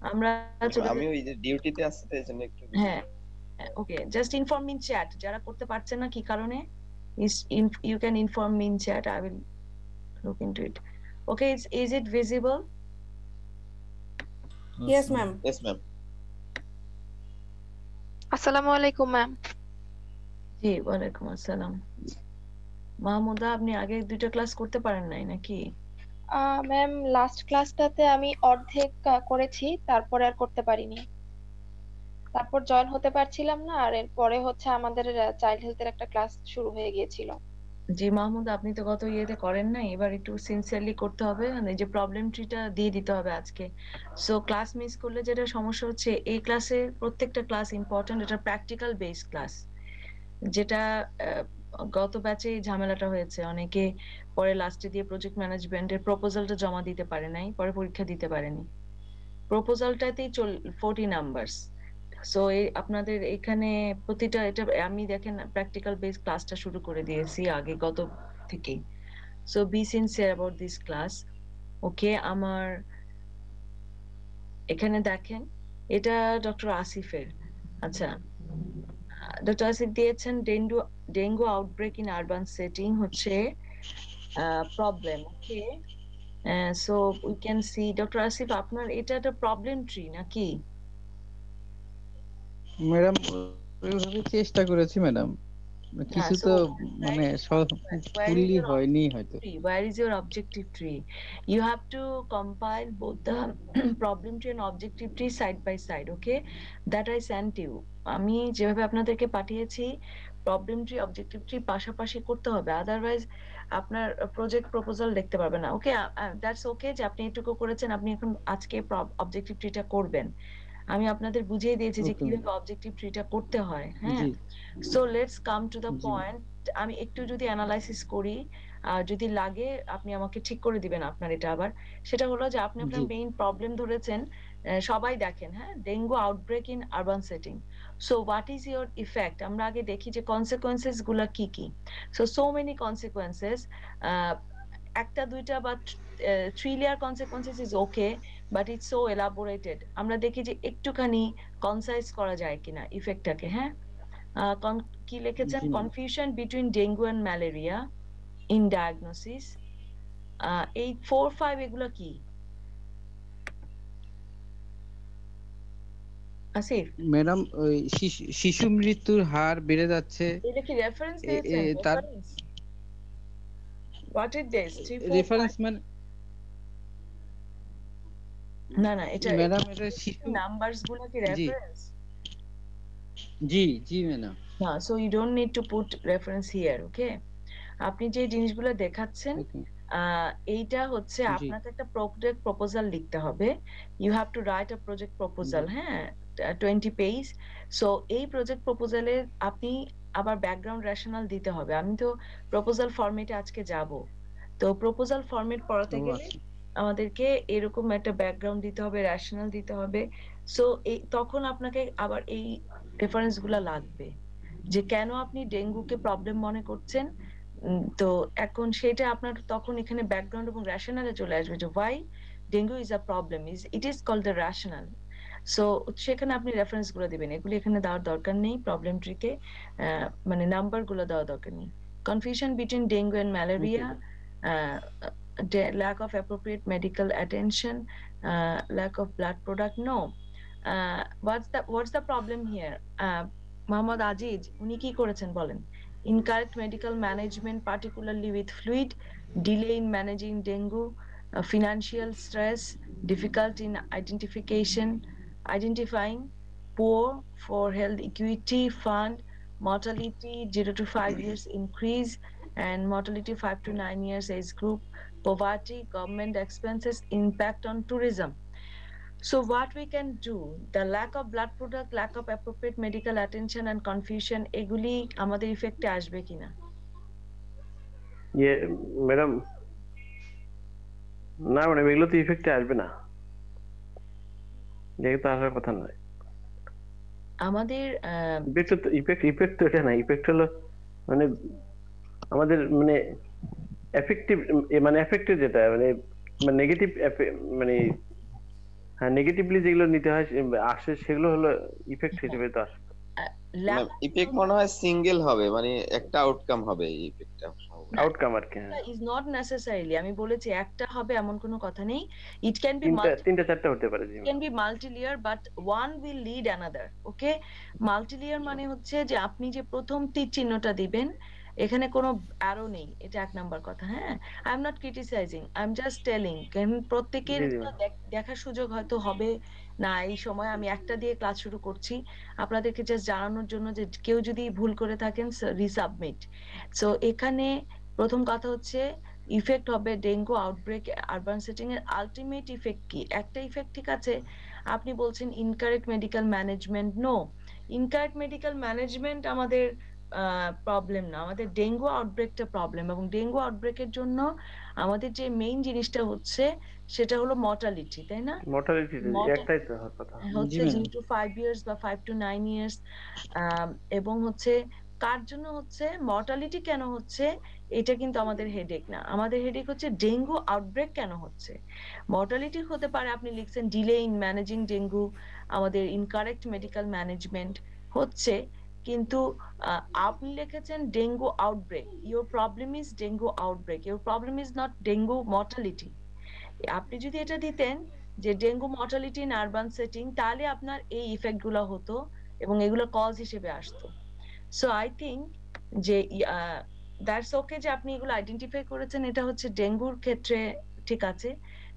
আমরা চলে আমি ওই যে ডিউটিতে আছি তো এইজন্য একটু বিজি হ্যাঁ, ছিলাম। Okay, just inform me in chat, যারা করতে পারছেন না কি কারণে, you can inform me in chat, I will look into it. Okay, is it visible? Yes, ma'am. Yes ma'am. আসসালামু আলাইকুম ম্যাম। জি, ওয়ালাইকুম আসসালাম। মাহমুদা, আপনি আগে দুইটা ক্লাস করতে পারেন নাই নাকি? ম্যাম লাস্ট ক্লাসটাতে আমি অর্ধেক করেছি, তারপরে আর করতে পারিনি। তারপর জয়েন হতে পারছিলাম না, আর এরপরে হচ্ছে আমাদের চাইল্ড হেলথের একটা ক্লাস শুরু হয়ে গিয়েছিল। জি মাহমুদা, আপনি তো গত ইয়েতে করেন নাই, এবার একটু সিনসিয়ারলি করতে হবে, মানে যে প্রবলেম ট্রিটা দিয়ে দিতে হবে আজকে। সো ক্লাস মিস করলে যেটা সমস্যা হচ্ছে, এই ক্লাসে প্রত্যেকটা ক্লাস ইম্পর্টেন্ট, এটা প্র্যাকটিক্যাল বেসড ক্লাস, যেটা গত ব্যাচে ঝামেলাটা হয়েছে, অনেকে পরে লাস্টে দিয়ে প্রজেক্ট ম্যানেজমেন্টের প্রপোজালটা জমা দিতে পারে নাই, পরে পরীক্ষা দিতে পারেনি। প্রপোজালটাতেই 40 নাম্বারস। সো এই আপনাদের এখানে প্রতিটা, এটা আমি দেখেন প্র্যাকটিক্যাল বেস ক্লাসটা শুরু করে দিয়েছি আগে গত থেকেই। So be sincere about this class. Okay, আমার এখানে দেখেন, এটা ডক্টর আসিফের। আচ্ছা, ডক্টর আসিফ দিয়েছেন dengue outbreak in urban setting হচ্ছে problem. Okay, so we can see, doctor Asif আপনার এটা একটা প্রবলেম ট্রি নাকি? ম্যাডাম ওইভাবে চেষ্টা করেছি ম্যাডাম, কিছু So তো where মানে where is ফুললি your হয়নি objective হয়তো। tree? Where is your objective tree? You have to compile both the problem tree and objective tree side by side. Okay, that I sent you. আমি যেভাবে আপনাদেরকে পাঠিয়েছি, problem tree objective tree পাশাপাশি করতে হবে, otherwise আপনার project proposal দেখতে পারবেন না। ওকে, দ্যাটস ওকে যে আপনি এটুকু করেছেন, আপনি এখন আজকে অবজেক্টিভ ট্রিটা করবেন। আমি আপনাদের বুঝিয়ে দিয়েছি যে ওকে কিভাবে অবজেক্টিভ ট্রিটা করতে হয়। হ্যাঁ, জি so let's come to the G point. আমি একটু যদি অ্যানালাইসিস করি, আর যদি লাগে আপনি আমাকে ঠিক করে দিবেন আপনার এটা আবার। সেটা হলো যে আপনি আপনার জি মেইন প্রবলেম ধরেছেন, সবাই দেখেন, হ্যাঁ, dengue outbreak in urban setting. So what is your effect, আমরা আগে দেখি যে কনসিকোয়েন্সেস গুলা কি কি। সো মেনি কনসিকোয়েন্সেস, একটা দুইটা বা ট্রিলিয়ার consequences is okay, but it's so elaborated. আমরা দেখি যে একটুখানি কনসাইজ করা যায় কিনা ইফেক্টটাকে। হ্যাঁ, কি লিখেছেন, জি ma'am. Confusion between dengue and malaria in diagnosis. এই 4-5 এগুলো কি আসিফ? ম্যাডাম ওই শিশু মৃত্যুর হার বেড়ে যাচ্ছে, এটা কি রেফারেন্স এ- দিয়েছেন? এ- তার reference what is this 3 4 reference 5? মানে না না, এটা ম্যাডাম এটা শিশু নাম্বারস গুলো কি জি রেফারেন্স? জি জি ম্যাডাম না, so you don't need to put reference here. Okay, আপনি যে জিনিসগুলো দেখাচ্ছেন, ওকে এইটা হচ্ছে জি আপনাকে একটা প্রজেক্ট প্রপোজাল লিখতে হবে। You have to write a project জি প্রপোজাল, হ্যাঁ, 20 পেজ। সো এই প্রজেক্ট প্রপোজালে আপনি আবার ব্যাকগ্রাউন্ড রেশনাল দিতে হবে। আমি তো প্রপোজাল ফরম্যাটে আজকে যাব, তো প্রপোজাল ফরম্যাট পড়াতে ও গেলে আচ্ছা আমাদেরকে এরকম একটা ব্যাকগ্রাউন্ড দিতে হবে, রেশনাল দিতে হবে। সো এই তখন আপনাকে আবার এই রেফারেন্স গুলা লাগবে, যে কেন আপনি ডেঙ্গুকে প্রবলেম মনে করছেন। তো এখন সেটা আপনার তখন এখানে ব্যাকগ্রাউন্ড এবং রেশনালে চলে আসবে, যে why dengue is a problem, it is called the rational. So সেখানে আপনি রেফারেন্স গুলো দিবেন, এগুলো এখানে দেওয়ার দরকার নেই প্রবলেম ট্রিকে, মানে নাম্বার গুলো দেওয়ার দরকার নেই। Confusion between dengue and okay malaria, lack of appropriate medical attention, lack of blood product, no. What's the problem here? Mohammad Aziz উনি কি করেছেন বলেন? Incorrect medical management, particularly with fluid, delay in managing dengue, financial stress, difficult in identifying, poor for health equity fund, mortality 0 to 5 years increase, and mortality 5 to 9 years age group, poverty, government expenses, impact on tourism. So what we can do, the lack of blood product, lack of appropriate medical attention and confusion, এগুলি আমাদের ইফেক্টে আসবে কিনা? ইয়ে madam, না madam এগুলো তো ইফেক্টে আসবে না, যেহেতু আসার কথা নয়। আমাদের ইফেক্ট তো এটা না, ইফেক্ট হলো মানে আমাদের মানে এফেক্টিভ, মানে এফেক্টিভ যেটা মানে নেগেটিভ মানে হ্যাঁ, নেগেটিভলি যেগুলো নিতে হয় আসে সেগুলো হলো ইফেক্ট হ্যাঁ, হিসেবে তো আসে। lack ম্যাম ইফেক্ট মনে হয় সিঙ্গেল হবে, মানে একটা আউটকাম হবে এই ইফেক্টটা সম্ভবত। না, আউটকাম আর কি, হ্যাঁ। is not necessarily, আমি বলেছি একটা হবে এমন কোনো কথা নেই, it can be তিনটা চারটা হতে পারে, জি it ma'am. can be multi-layer but one will lead another, okay? Multi-layer মানে হচ্ছে যে আপনি যে প্রথম তীর চিহ্নটা দিবেন এখানে কোনো অ্যারো নেই, এটা এক নাম্বার কথা। হ্যাঁ, I am not criticising, I am just telling, কারণ প্রত্যেকের জি জি তো ম্যাম। দেখার সুযোগ হয়তো হবে না এই সময়। আমি একটা দিয়ে ক্লাস শুরু করছি আপনাদেরকে জাস্ট জানানোর জন্য যে কেউ যদি ভুল করে থাকেন রিসাবমিট। সো এখানে প্রথম কথা হচ্ছে ইফেক্ট হবে ডেঙ্গু আউটব্রেক আরবান সেটিং এর। আলটিমেট ইফেক্ট কি? একটা ইফেক্ট ঠিক আছে, আপনি বলছেন incorrect medical management. No, incorrect medical management আমাদের প্রবলেম না, আমাদের ডেঙ্গু আউটব্রেকটা প্রবলেম। এবং ডেঙ্গু আউটব্রেকের জন্য আমাদের যে মেইন জিনিসটা হচ্ছে সেটা হলো মর্টালিটি, তাই না? মর্টালিটি একটাই তো কথা। হচ্ছে জি ম্যাডাম। 0 to 5 years বা 5 to 9 years। এবং হচ্ছে কার জন্য হচ্ছে মর্টালিটি কেন হচ্ছে এটা কিন্তু আমাদের হেডেক না, আমাদের হেডেক হচ্ছে ডেঙ্গু আউটব্রেক কেন হচ্ছে। মর্টালিটি হতে পারে আপনি লিখছেন ডিলে ইন ম্যানেজিং ডেঙ্গু, আমাদের ইনকারেক্ট মেডিকেল ম্যানেজমেন্ট হচ্ছে, কিন্তু আপনি লিখেছেন dengue outbreak. Your problem is dengue outbreak, your problem is not dengue mortality. আপনি যদি এটা দিতেন যে dengue mortality in urban setting, তাহলে আপনার এই ইফেক্ট গুলো হতো এবং এগুলো কজ হিসেবে আসতো। সো আই থিঙ্ক যে দ্যাটস ওকে যে আপনি এগুলো আইডেন্টিফাই করেছেন, এটা হচ্ছে ডেঙ্গুর ক্ষেত্রে ঠিক আছে,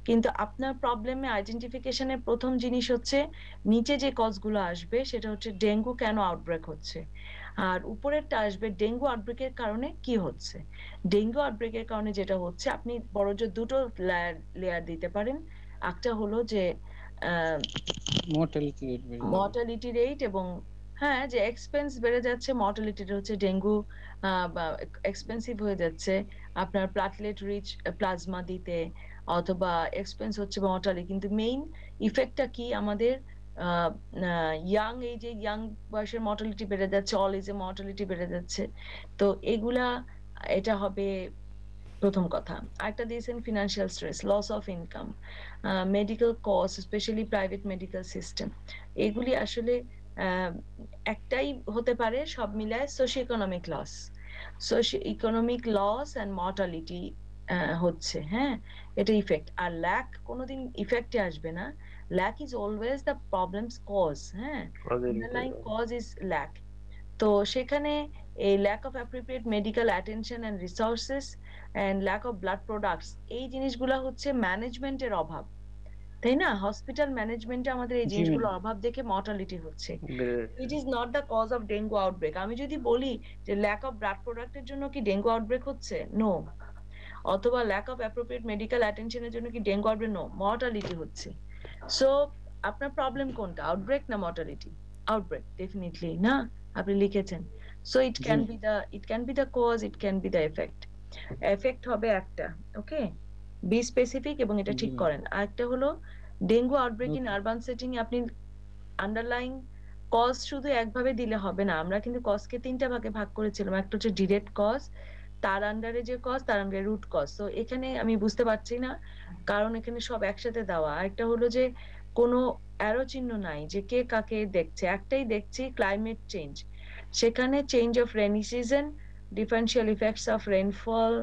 কিন্তু আপনার প্রবলেমে আইডেন্টিফিকেশনের প্রথম জিনিস হচ্ছে নিচে যে কজগুলো আসবে সেটা হচ্ছে ডেঙ্গু কেন আউটব্রেক হচ্ছে, আর উপরেরটা আসবে ডেঙ্গু আউটব্রেকের কারণে কি হচ্ছে। ডেঙ্গু আউটব্রেকের কারণে যেটা হচ্ছে আপনি বড়জোর দুটো লেয়ার দিতে পারেন। একটা হলো যে মর্টালিটি রেট বেড়ে যাবে। মর্টালিটি রেট, এবং হ্যাঁ যে এক্সপেন্স বেড়ে যাচ্ছে, মর্টালিটি হচ্ছে ডেঙ্গু বা এক্সপেন্সিভ হয়ে যাচ্ছে আপনার প্লাটলেট রিচ প্লাজমা দিতে, অথবা এক্সপেন্স হচ্ছে মর্টালিটি। কিন্তু মেইন ইফেক্টটা কি আমাদের ইয়াং এজে ইয়াং বয়সের মর্টালিটি বেড়ে যাচ্ছে, অল এজে মর্টালিটি বেড়ে যাচ্ছে। তো এগুলা এটা হবে প্রথম কথা। আরেকটা দিয়েছেন financial stress, loss of income, medical cost, specially private medical system. এগুলি আসলে একটাই হতে পারে সব মিলায় socio economic loss, socio economic loss and mortality হচ্ছে। হ্যাঁ, এটা ইফেক্ট। আর ল্যাক কোনোদিন ইফেক্টে আসবে না, lack is always the problems cause. হ্যাঁ, আন্ডারলাইং কজ ইজ ল্যাক। তো সেখানে এই lack of appropriate medical attention and resources and lack of blood products, এই জিনিসগুলো হচ্ছে ম্যানেজমেন্টের অভাব, তাই না? হসপিটাল ম্যানেজমেন্টে আমাদের এই জি জিনিসগুলো ম্যাডাম। অভাব দেখে মর্টালিটি হচ্ছে। বেড়ে যাচ্ছে। It is not the cause of dengue outbreak. আমি যদি বলি যে ল্যাক অফ ব্লাড প্রোডাক্টের জন্য কি ডেঙ্গু আউটব্রেক হচ্ছে, নো। অথবা ল্যাক অফ অ্যাপ্রোপ্রিয়েট মেডিকেল অ্যাটেনশনের জন্য কি ডেঙ্গু আউটব্রেক, নো, মর্টালিটি হচ্ছে। সো আপনার প্রবলেম কোনটা, আউটব্রেক না মর্টালিটি? আউটব্রেক ডেফিনেটলি না, আপনি লিখেছেন। সো ইট জি can be the cause, it can be the effect. Effect হবে একটা, ওকে, বি স্পেসিফিক এবং এটা জি ঠিক ম্যাডাম। করেন। আরেকটা হলো dengue outbreak in okay. Urban setting এ আপনি আন্ডারলাইং কজ শুধু একভাবে দিলে হবে না, আমরা কিন্তু কজকে তিনটা ভাগে ভাগ করেছিলাম। একটা হচ্ছে ডিরেক্ট কজ, তার আন্ডারে যে কজ, তার আন্ডারে রুট কজ। তো এখানে আমি বুঝতে পারছি না কারণ এখানে সব একসাথে দেওয়া। আরেকটা হলো যে কোনো অ্যারো চিহ্ন নাই যে কে কাকে দেখছে, একটাই দেখছি ক্লাইমেট চেঞ্জ। সেখানে change of rainy season, differential effects of rainfall,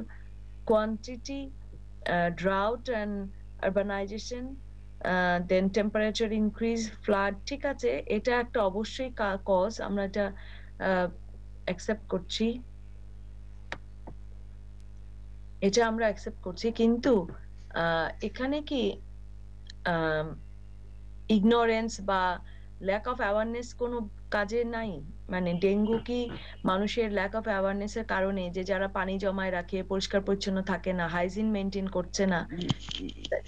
quantity, drought and urbanization, then temperature increase, flood, ঠিক আছে, এটা একটা অবশ্যই কজ, আমরা এটা অ্যাকসেপ্ট করছি, এটা আমরা অ্যাকসেপ্ট করছি। কিন্তু এখানে কি ইগনোরেন্স বা ল্যাক অফ অ্যাওয়ারনেস কোনো কাজে নাই? মানে ডেঙ্গু কি মানুষের ল্যাক অফ অ্যাওয়ারনেস এর কারণে, যে যারা পানি জমায় রাখে, পরিষ্কার পরিচ্ছন্ন থাকে না, হাইজিন মেনটেন করছে না,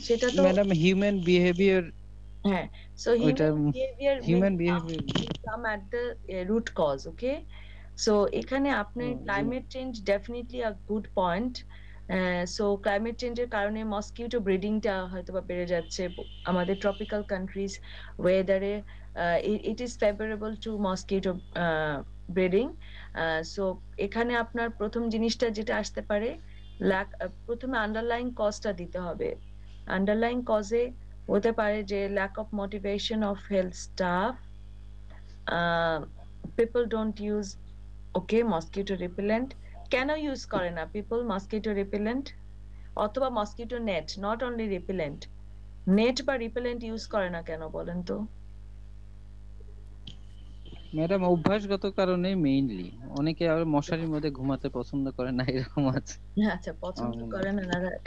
সেটা তো ম্যাডাম হিউম্যান বিহেভিয়ার, হ্যাঁ। সো ওইটা human human behaviour behaviour. come at the root cause, okay? So এখানে আপনার জি climate change definitely a good point. So climate চেঞ্জের কারণে মসকিউটো ব্রিডিংটা হয়তো বা বেড়ে যাচ্ছে আমাদের ট্রপিক্যাল কান্ট্রিজ ওয়েদারে, it is favourable to mosquito breeding. So এখানে আপনার প্রথম জিনিসটা যেটা আসতে পারে, প্রথমে আন্ডারলাইং কজটা দিতে হবে। আন্ডারলাইং কজে হতে পারে যে lack of motivation of health staff, people don't use mosquito repellent, কেন ইউজ করে না people mosquito repellent অথবা mosquito net, not only repellent, net বা রিপেলেন্ট ইউজ করে না কেন বলেন তো? ম্যাডাম অভ্যাসগত কারণে মেইনলি, অনেকে আর মশারির মধ্যে ঘুমাতে পছন্দ করে না, এরকম আছে। আচ্ছা, পছন্দ আমার মনে করে না,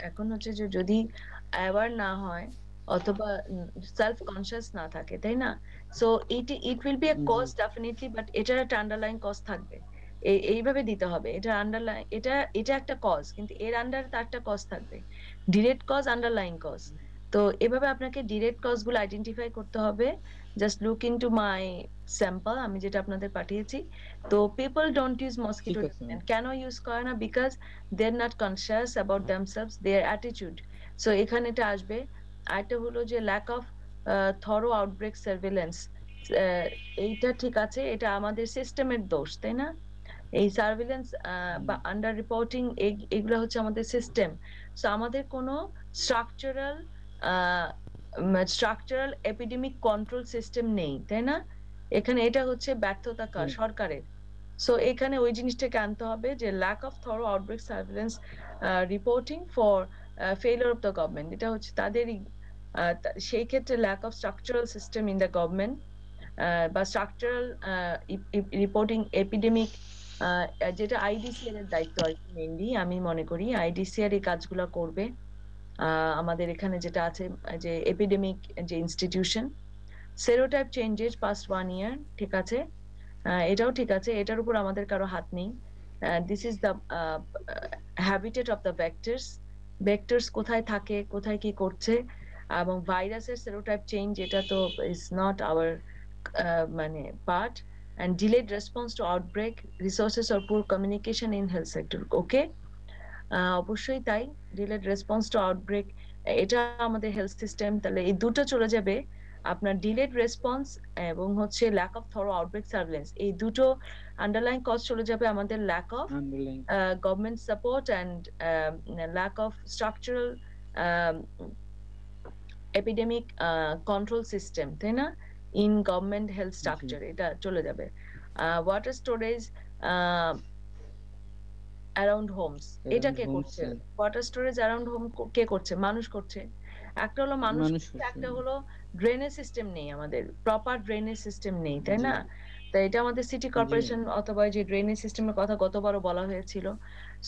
এখন হচ্ছে যে যদি অ্যাওয়ার না হয় অথবা সেলফ কনসিয়াস না থাকে, তাই না? So it will be a জি। কজ ডেফিনেটলি, বাট এটার একটা আন্ডারলাইন কজ থাকবে। এইভাবে দিতে হবে, এটা আন্ডারলাইন, এটা একটা কজ, কিন্তু এর আন্ডারে তার একটা কজ থাকবে, ডিরেক্ট কজ, আন্ডারলাইন কজ। তো এভাবে আপনাকে ডিরেক্ট কজ গুলো আইডেন্টিফাই করতে হবে। জাস্ট লুক ইনটু মাই স্যাম্পল, আমি যেটা আপনাদের পাঠিয়েছি। তো পিপল ডোন্ট ইউজ ঠিক মসকিটো আছে রিপেলেন্ট, কেন ইউজ করে না? Because they're not conscious about themselves, their attitude. So এখানে এটা আসবে। আরেকটা হলো যে lack of thorough outbreak surveillance, এইটা ঠিক আছে, এটা আমাদের সিস্টেমের দোষ, তাই না? এই সার্ভিলেন্স বা আন্ডার রিপোর্টিং, এগুলো হচ্ছে আমাদের সিস্টেম। সো আমাদের কোনো স্ট্রাকচারাল এপিডেমিক কন্ট্রোল সিস্টেম নেই, তাই না? এখানে এটা হচ্ছে ব্যর্থতা কার? সরকারের। সো এখানে ওই জিনিসটাকে আনতে হবে যে lack of thorough outbreak surveillance reporting for failure of the government, এটা হচ্ছে তাদেরই। সেই ক্ষেত্রে lack of structural system in the government বা স্ট্রাকচারাল রিপোর্টিং এপিডেমিক, যেটা আইডিসিআর এর দায়িত্ব আর কি। মেইনলি আমি মনে করি আইডিসিআর এই কাজগুলো করবে। আমাদের এখানে যেটা আছে যে এপিডেমিক যে institution, serotype changes past 1 year, ঠিক আছে, এটাও ঠিক আছে, এটার উপর আমাদের কারো হাত নেই। This is the habitat of the vectors কোথায় থাকে, কোথায় কি করছে, এবং ভাইরাসের সেরোটাইপ চেঞ্জ, এটা তো ইজ নট আওয়ার মানে part. and delayed response to outbreak, resources or poor communication in health sector. ওকে, অবশ্যই তাই, ডিলেড রেসপন্স টু আউটব্রেক, এটা আমাদের হেলথ সিস্টেম। তাহলে এই দুটো চলে যাবে, আপনার ডিলেড রেসপন্স এবং হচ্ছে lack of thorough outbreak surveillance, এই দুটো আন্ডারলাইন কজ চলে যাবে আমাদের lack of government support and lack of structural epidemic control system, তাই না? ইন গভর্নমেন্ট হেলথ স্ট্রাকচার এটা চলে যাবে। ওয়াটার স্টোরেজ অ্যারাউন্ড হোমস, এটা কে করছে? ওয়াটার স্টোরেজ অ্যারাউন্ড হোম কে করছে? মানুষ করছে। একটা হলো মানুষ, একটা হলো ড্রেনেজ সিস্টেম নেই, আমাদের প্রপার ড্রেনেজ সিস্টেম নেই, তাই না? তো এটা আমাদের সিটি কর্পোরেশন অথবা যে ড্রেনেজ সিস্টেমের কথা গতবারও বলা হয়েছিল,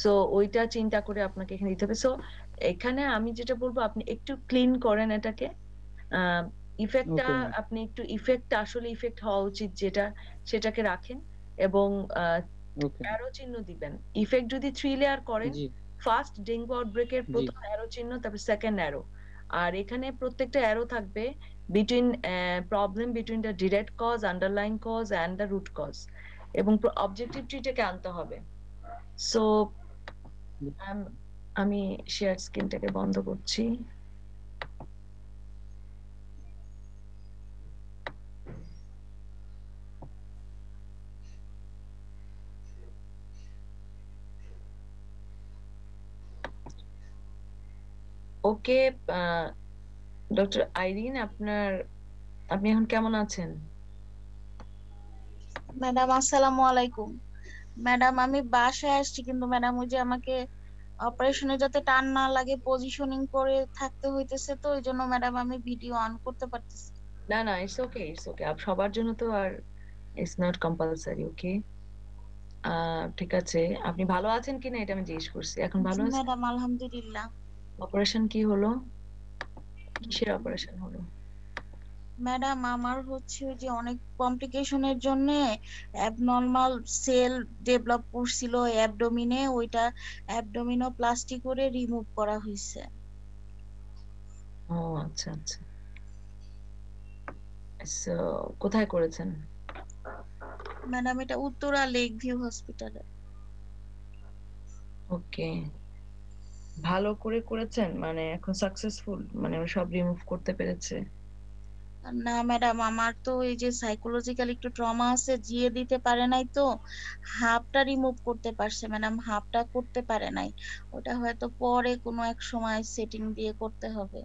সো ওইটা চিন্তা করে আপনাকে এখানে দিতে হবে। সো এখানে আমি যেটা বলবো, আপনি একটু ক্লিন করেন এটাকে, ইফেক্টটা আপনি একটু, ইফেক্টটা আসলে ইফেক্ট হওয়া উচিত যেটা, সেটাকে রাখেন এবং অ্যারো চিহ্ন দিবেন। ইফেক্ট যদি 3 লেয়ার করেন, ফার্স্ট ডেঙ্গু আউটব্রেকের প্রথম অ্যারো চিহ্ন, তারপর সেকেন্ড অ্যারো, আর এখানে প্রত্যেকটা অ্যারো থাকবে between problem between the direct cause, underline cause and the root cause, এবং অবজেক্টিভ ট্রিটাকে আনতে হবে। সো আমি শেয়ার স্ক্রিনটাকে বন্ধ করছি। ওকে, ডক্টর আইরিন, আপনি এখন কেমন আছেন? ম্যাডাম আসসালামু আলাইকুম। ম্যাডাম আমি বাসায় আসছি, কিন্তু ম্যাডাম ওই যে আমাকে অপারেশনে যাতে টান না লাগে পজিশনিং করে থাকতে হইতেছে, তো ওই জন্য ম্যাডাম আমি ভিডিও অন করতে পারতেছি না, ইটস ওকে, সবার জন্য তো আর ইটস নট কম্পালসারি। ওকে, ঠিক আছে। আপনি ভালো আছেন কিনা এটা আমি জিজ্ঞেস করছি। এখন ভালো আছেন? ম্যাডাম আলহামদুলিল্লাহ। অপারেশন কি হলো? কিসের অপারেশন হলো? ম্যাডাম আমার হচ্ছে ওই যে অনেক কমপ্লিকেশনের জন্য অ্যাবনর্মাল সেল ডেভেলপ করছিল অ্যাবডোমিনে, ওইটা অ্যাবডোমিনোপ্লাস্টি করে রিমুভ করা হয়েছে। ও আচ্ছা আচ্ছা, সো কোথায় করেছেন? ম্যাডাম এটা উত্তরা লেক ভিউ হসপিটালে। ওকে, ভালো করে করেছেন? মানে এখন সাকসেসফুল, মানে সব রিমুভ করতে পেরেছে? না ম্যাডাম, আমার তো এই যে সাইকোলজিক্যাল একটু ট্রমা আছে, জিয়ে দিতে পারে নাই, তো হাফটা রিমুভ করতে পারছে ম্যাডাম, হাফটা করতে পারে নাই। ওটা হয়তো পরে কোনো এক সময় সেটিং দিয়ে করতে হবে।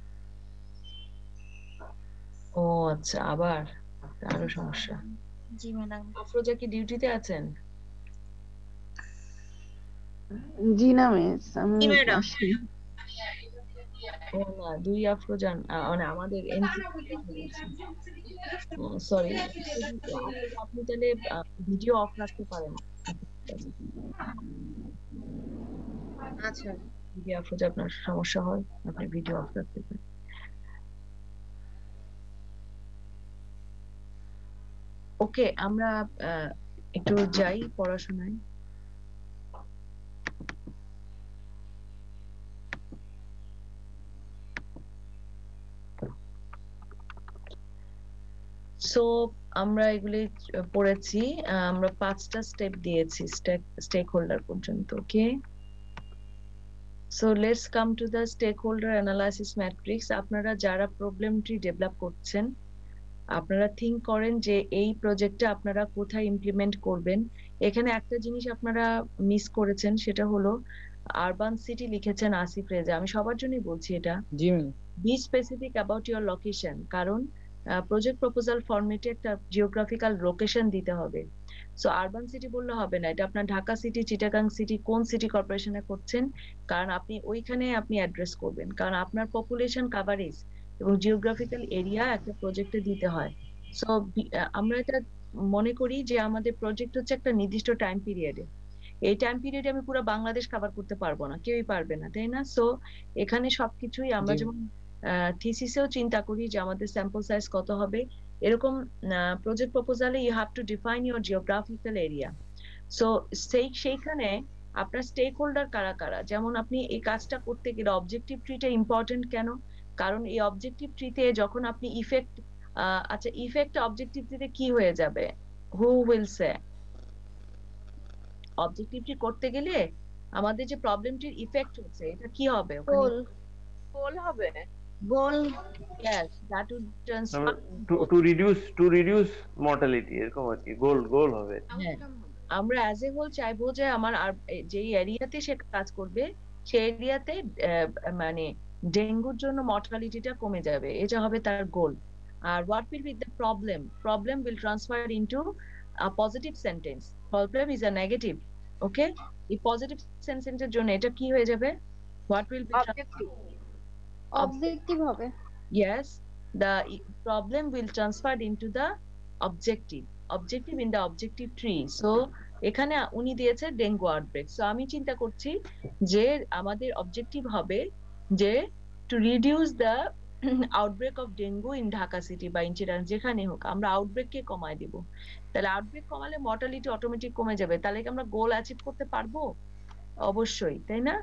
ও আচ্ছা, আবার আরো সমস্যা। জি ম্যাডাম। আফরোজা কি ডিউটিতে আছেন? জি না মিস, আমি জি ম্যাডাম। আসি। ও না, দুই আফরোজান মানে আমাদের এনসিসি কথা বলছি। সরি, আপনি তাহলে ভিডিও অফ রাখতে পারেন। আচ্ছা। যদি আফরোজা আপনার সমস্যা হয় আপনি ভিডিও অফ রাখতে পারেন। ওকে, আমরা একটু যাই পড়াশোনায়। সো আমরা এগুলি পড়েছি। আমরা 5টা স্টেপ দিয়েছি স্টেক হোল্ডার পর্যন্ত। Okay, so let's come to the stakeholder analysis matrix. আপনারা যারা প্রবলেম ট্রি ডেভেলপ করছেন, আপনারা থিঙ্ক করেন যে এই প্রজেক্টটা আপনারা কোথায় ইমপ্লিমেন্ট করবেন। এখানে একটা জিনিস আপনারা মিস করেছেন, সেটা হলো আরবান সিটি লিখেছেন আসিফ রেজা। আমি সবার জন্যই বলছি এটা, জি ma'am. Be specific about your location, কারণ প্রজেক্ট প্রপোজাল ফরম্যাটে একটা জিওগ্রাফিক্যাল লোকেশন দিতে হবে। সো আরবান সিটি বললে হবে না, এটা আপনার ঢাকা সিটি, চিটাগাং সিটি, কোন সিটি কর্পোরেশনে করছেন, কারণ আপনি ওইখানে আপনি অ্যাড্রেস করবেন, কারণ আপনার পপুলেশন কাভারেজ এবং জিওগ্রাফিক্যাল এরিয়া একটা প্রজেক্টে দিতে হয়। সো আমরা এটা মনে করি যে আমাদের প্রজেক্ট হচ্ছে একটা নির্দিষ্ট টাইম পিরিয়ডে। এই টাইম পিরিয়ডে আমি পুরো বাংলাদেশ কভার করতে পারবো না, কেউই পারবে না, তাই না? সো এখানে সবকিছুই আমরা যেমন থিসিসেও চিন্তা করি যে আমাদের স্যাম্পল সাইজ কত হবে, এরকম প্রজেক্ট প্রপোজালে you have to define your geographical area. So সেইখানে আপনার স্টেক হোল্ডার কারা কারা, যেমন আপনি এই কাজটা করতে গেলে অবজেক্টিভ ট্রিটা ইম্পর্টেন্ট কেন, কারণ এই অবজেক্টিভ ট্রিতে যখন আপনি ইফেক্ট, আচ্ছা ইফেক্ট অবজেক্টিভ ট্রিতে কি হয়ে যাবে, who will say? Objective tree করতে গেলে আমাদের যে প্রবলেমটির ইফেক্ট হচ্ছে এটা কি হবে ওখানে? গোল গোল হবে। গোল। Yes, that would transfer. To reduce mortality, এরকম আর কি, গোল হবে। হ্যাঁ, আমরা অ্যাজ এ হোল চাইবো যে আমার আর যেই এরিয়াতে সে কাজ করবে সেই এরিয়াতে মানে ডেঙ্গুর জন্য মর্টালিটিটা কমে যাবে, এটা হবে তার গোল। আর what will be the problem will transfer into a positive sentence, problem is a negative. Okay, এই পজিটিভ সেন্টেন্সের জন্য এটা কি হয়ে যাবে, হোয়াট উইল বি অবজেক্টিভ হবে। yes, the problem will transfer into the objective in the objective tree. So এখানে উনি দিয়েছে ডেঙ্গু আউটব্রেক। সো আমি চিন্তা করছি যে আমাদের অবজেক্টিভ হবে যে two reduce the outbreak of dengue in Dhaka city বা ইন চিটাগাং, যেখানে হোক আমরা আউটব্রেককে কমায় দিব। তাহলে আউটব্রেক কমালে মর্টালিটি অটোমেটিক কমে যাবে, তাহলে কি আমরা গোল অ্যাচিভ করতে পারবো? অবশ্যই, তাই না?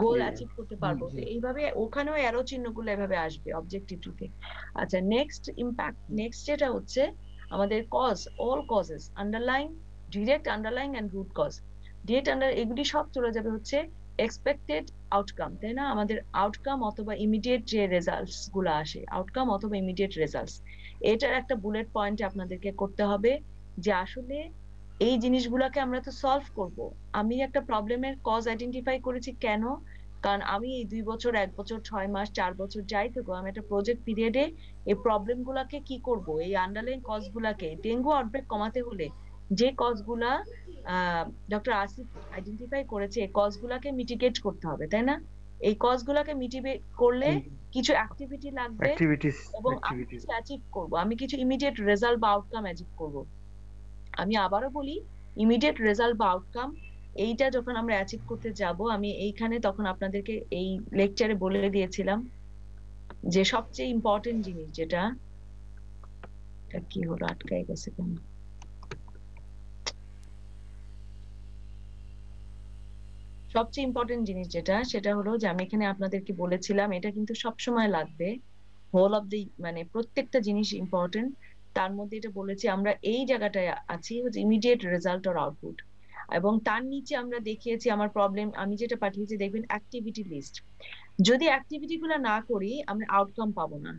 গোল অ্যাচিভ করতে পারবো। তো এইভাবে ওখানেও অ্যারো চিহ্নগুলো এভাবে আসবে অবজেক্টিভ ট্রিতে। আচ্ছা, নেক্সট ইমপ্যাক্ট, নেক্সট যেটা হচ্ছে আমাদের cause, all causes, underline, direct underline and root cause. Direct এগুলি সব চলে যাবে হচ্ছে এক্সপেক্টেড আউটকাম, তাই না? আমাদের আউটকাম অথবা ইমিডিয়েট যে রেজাল্টস গুলো আসে, আউটকাম অথবা ইমিডিয়েট রেজাল্টস, এটার একটা বুলেট পয়েন্ট আপনাদেরকে করতে হবে যে আসলে এই জিনিসগুলোকে আমরা তো সলভ করব। আমি একটা প্রবলেমের কজ আইডেন্টিফাই করেছি কেন, কারণ আমি এই 2 বছর, 1 বছর, 6 মাস, 4 বছর যাই থাকো, আমি একটা প্রজেক্ট পিরিয়ডে এই প্রবলেম গুলাকে কি করব, এই আন্ডারলাইন কজ গুলাকে, ডেঙ্গু আউটব্রেক কমাতে হলে যে কজ গুলা ডক্টর আসিফ আইডেন্টিফাই করেছে, এই কজ গুলাকে মিটিগেট করতে হবে, তাই না? এই কজ গুলাকে মিটিগেট করলে কিছু অ্যাক্টিভিটি লাগবে এবং আমি কিছু অ্যাচিভ করব, আমি কিছু ইমিডিয়েট রেজাল্ট বা আউটকাম অ্যাচিভ করব। আমি আবারও বলি, ইমিডিয়েট রেজাল্ট বা আউটকাম এইটা যখন আমরা অ্যাচিভ করতে যাব, আমি এইখানে তখন আপনাদেরকে এই লেকচারে বলে দিয়েছিলাম যে সবচেয়ে ইম্পর্টেন্ট জিনিস যেটা, এটা কি হলো, আটকায় গেছে কেন? সবচেয়ে ইম্পর্টেন্ট জিনিস যেটা, সেটা হলো যে আমি এখানে আপনাদেরকে বলেছিলাম এটা কিন্তু সবসময় লাগবে, হোল অফ দি মানে প্রত্যেকটা জিনিস ইম্পর্টেন্ট। তার মধ্যে এটা বলেছি আমরা এই জায়গাটায় আছি হচ্ছে ইমিডিয়েট রেজাল্ট অর আউটপুট, এবং তার নিচে আমরা দেখিয়েছি আমার প্রবলেম, আমি যেটা পাঠিয়েছি দেখবেন অ্যাক্টিভিটি লিস্ট। যদি অ্যাক্টিভিটি গুলো না করি আমরা আউটকাম পাবো না।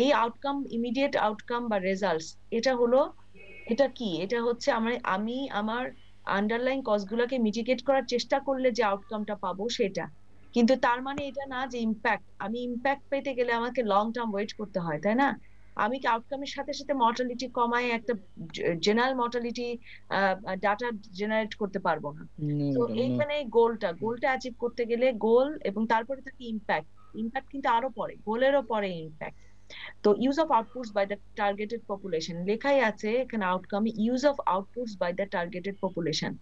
এই আউটকাম, ইমিডিয়েট আউটকাম বা রেজাল্টস, এটা হলো, এটা কি, এটা হচ্ছে আমি আমার আন্ডারলাইন কজগুলোকে মিটিগেট করার চেষ্টা করলে যে আউটকামটা পাবো সেটা, কিন্তু তার মানে এটা না যে ইম্প্যাক্ট, আমি ইম্প্যাক্ট পেতে গেলে আমাকে লং টার্ম ওয়েট করতে হয়, তাই না? আমি কি আউটকামের সাথে সাথে মর্টালিটি কমায় একটা জেনারেল মর্টালিটি ডাটা জেনারেট করতে পারবো না। No, তো madam, no. এইখানে গোলটা অ্যাচিভ করতে গেলে গোল এবং তারপরে থাকে ইম্প্যাক্ট কিন্তু আরো পরে, গোলেরও পরে ইম্প্যাক্ট। তো use of outputs by the targeted population লেখাই আছে এখানে, outcome use of outputs by the targeted population.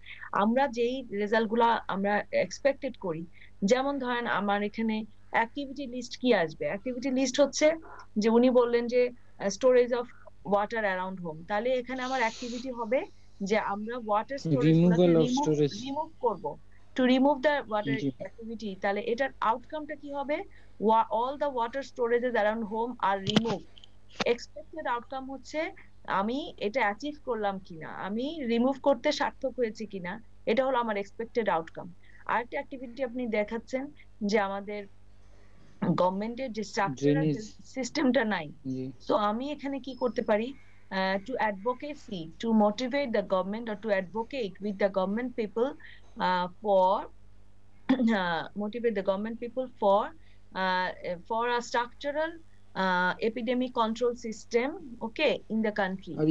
আমরা যেই রেজাল্ট গুলা আমরা এক্সপেক্টেড করি, যেমন ধরেন আমার এখানে অ্যাক্টিভিটি লিস্ট কি আসবে, অ্যাক্টিভিটি লিস্ট হচ্ছে যে উনি বললেন যে storage of water around home, তাহলে এখানে আমার অ্যাক্টিভিটি হবে যে আমরা ওয়াটার স্টোরেজ গুলাকে Removal of storage. রিমুভ করব, to remove the water G. Activity. তাহলে এটার আউটকামটা কি হবে, all the water storages around home are removed. Expected outcome হচ্ছে আমি এটা অ্যাচিভ করলাম কিনা, আমি রিমুভ করতে সার্থক হয়েছে কিনা, এটা হলো আমার এক্সপেক্টেড আউটকাম। আরেকটা অ্যাক্টিভিটি আপনি দেখাচ্ছেন যে আমাদের গভর্নমেন্টের যে স্ট্রাকচারাল Drainage. সিস্টেমটা নাই। জি। সো আমি এখানে কি করতে পারি, to advocacy, to motivate the government or to advocate with the government people for motivate the government people for a structural epidemic control system, okay, in the country. R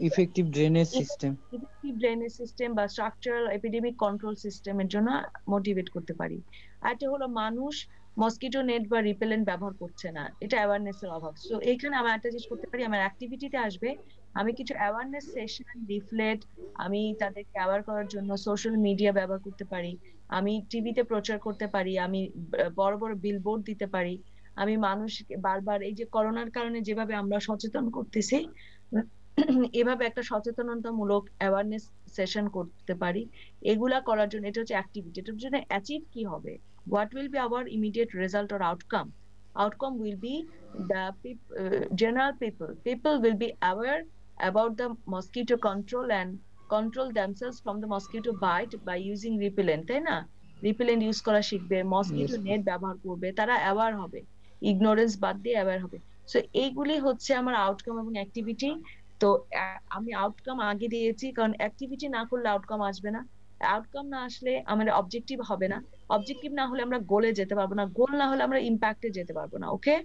effective drainage system. Effective drainage system বা structural epidemic control system এর জন্য motivate করতে পারি। আর এটা হলো মানুষ mosquito net বা repellent ব্যবহার করছে না, এটা অ্যাওয়ারনেস এর অভাব। সো এইখানে আমি একটা জিনিস করতে পারি, আমার অ্যাক্টিভিটিতে আসবে আমি কিছু অ্যাওয়ারনেস সেশন, লিফলেট, আমি তাদেরকে অ্যাওয়ার করার জন্য সোশ্যাল মিডিয়া ব্যবহার করতে পারি, আমি টিভিতে প্রচার করতে পারি, আমি বড় বড় বিলবোর্ড দিতে পারি, আমি মানুষকে বারবার এই যে করোনার কারণে যেভাবে আমরা সচেতন করতেছি এভাবে একটা সচেতনতামূলক অ্যাওয়ারনেস সেশন করতে পারি। এগুলা করার জন্য এটা হচ্ছে অ্যাক্টিভিটি। এটার জন্য অ্যাচিভ কি হবে, what will be our immediate result or outcome will be the general people will be aware about the mosquito control and control themselves from the mosquito bite by using repellent, তাই না? Repellent use করা শিখবে, mosquito net ব্যবহার করবে, তারা aware হবে, ignorance বাদ দিয়ে অ্যাওয়ার হবে। সো এইগুলি হচ্ছে আমার আউটকাম এবং অ্যাক্টিভিটি। তো আমি আউটকাম আগে দিয়েছি কারণ অ্যাক্টিভিটি না করলে আউটকাম আসবে না, আউটকাম না আসলে আমাদের অবজেক্টিভ হবে না, অবজেক্টিভ না হলে আমরা গোলে যেতে পারবো না, গোল না হলে আমরা ইম্প্যাক্টে যেতে পারবো না। Okay,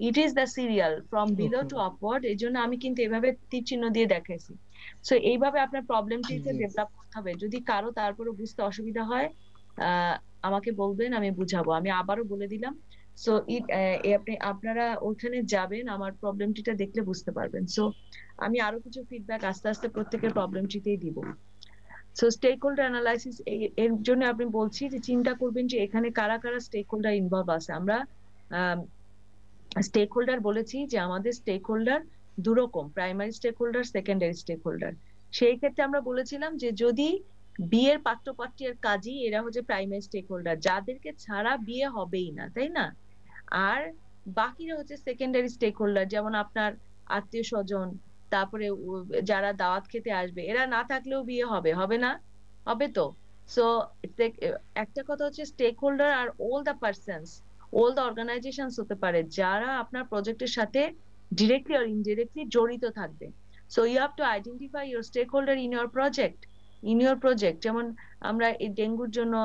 it is the serial from below to upward. এই জন্য আমি কিন্তু এভাবে তীর চিহ্ন দিয়ে দেখাইছি। সো এইভাবে আপনার প্রবলেমটিকে ডেভেলপ করতে হবে। যদি কারো তারপরে বুঝতে অসুবিধা হয় আমাকে বলবেন, আমি বুঝাবো। আমি আবারও বলে দিলাম, সো আপনারা ওখানে যাবেন, আমার প্রবলেমটিটা দেখলে বুঝতে পারবেন। সো আমি আরো কিছু ফিডব্যাক আস্তে আস্তে প্রত্যেকের প্রবলেমটিতেই দিব। সো স্টেক হোল্ডার অ্যানালাইসিস, এর জন্য আপনি বলছি যে চিন্তা করবেন যে এখানে কারা কারা স্টেক হোল্ডার ইনভলভ আছে। আমরা স্টেক হোল্ডার বলেছি যে আমাদের স্টেক হোল্ডার দুরকম, primary stakeholder, secondary stakeholder. সেই ক্ষেত্রে আমরা বলেছিলাম যে যদি বিয়ের পাত্রপাত্রী আর কাজী এরা হচ্ছে প্রাইমারি স্টেক হোল্ডার, যাদেরকে ছাড়া বিয়ে হবেই না, তাই না? আর বাকিরা হচ্ছে সেকেন্ডারি স্টেক হোল্ডার, যেমন আপনার আত্মীয় স্বজন, তারপরে যারা দাওয়াত খেতে আসবে, এরা না থাকলেও বিয়ে হবে না? হবে তো। সো একটা কথা হচ্ছে স্টেক হোল্ডার আর all the persons, all the organisations হতে পারে যারা আপনার প্রজেক্টের সাথে ডিরেক্টলি অর ইনডিরেক্টলি জড়িত থাকবে। So you have to identify your stakeholder in your project. যেমন আমরা এই ডেঙ্গুর জন্য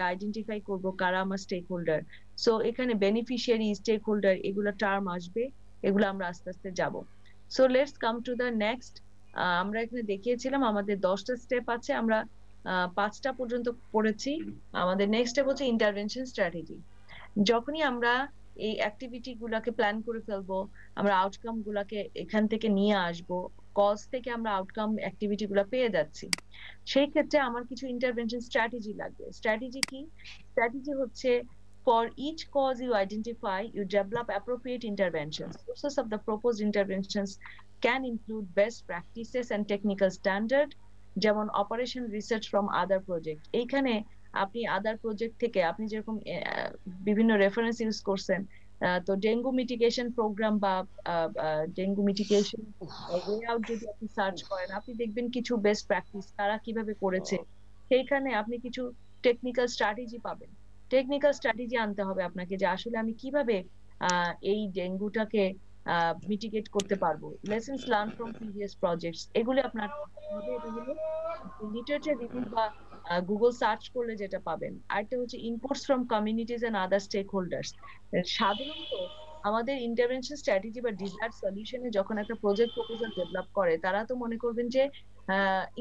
আইডেন্টিফাই করব কারা আমার স্টেক হোল্ডার। সো এখানে বেনিফিশিয়ারি, স্টেক হোল্ডার, এগুলো টার্ম আসবে, এগুলো আমরা আস্তে আস্তে যাব। So let's come to the next. আমরা এখানে দেখিয়েছিলাম আমাদের 10টা স্টেপ আছে, আমরা 5টা পর্যন্ত পড়েছি। আমাদের নেক্সট স্টেপ হচ্ছে ইন্টারভেনশন স্ট্র্যাটেজি। যখনই আমরা এই অ্যাক্টিভিটি গুলাকে প্ল্যান করে ফেলবো, আমরা আউটকাম গুলাকে এখান থেকে নিয়ে আসবো, কজ থেকে আমরা আউটকাম অ্যাক্টিভিটি গুলা পেয়ে যাচ্ছি, সেই ক্ষেত্রে আমার কিছু ইন্টারভেনশন স্ট্র্যাটেজি লাগবে। স্ট্র্যাটেজি কি? স্ট্র্যাটেজি হচ্ছে for each cause you identify, you develop appropriate interventions. Sources of the proposed interventions can include best practices and technical standard, যেমন operation research from other project. এইখানে আপনি আদার প্রজেক্ট থেকে আপনি যেরকম বিভিন্ন রেফারেন্স ইউজ করছেন, তো ডেঙ্গু মিটিগেশন প্রোগ্রাম বা ডেঙ্গু মিটিগেশন ওয়ে আউট যদি আপনি সার্চ করেন, আপনি দেখবেন কিছু বেস্ট প্র্যাকটিস তারা কিভাবে করেছে, সেইখানে আপনি কিছু টেকনিক্যাল স্ট্র্যাটেজি পাবেন। টেকনিক্যাল স্ট্র্যাটেজি আনতে হবে আপনাকে যে আসলে আমি কিভাবে এই ডেঙ্গুটাকে মিটিগেট করতে পারবো। Lessons learn from previous projects, এগুলো আপনার হবে। এটা হলো লিটারেচার রিভিউ বা গুগল সার্চ করলে যেটা পাবেন। আরেকটা হচ্ছে inputs from communities and other stakeholders. সাধারণত আমাদের ইন্টারভেনশন স্ট্র্যাটেজি বা ডিজায়ার সলিউশনে যখন একটা প্রজেক্ট প্রপোজাল ডেভেলপ করে, তারা তো মনে করবেন যে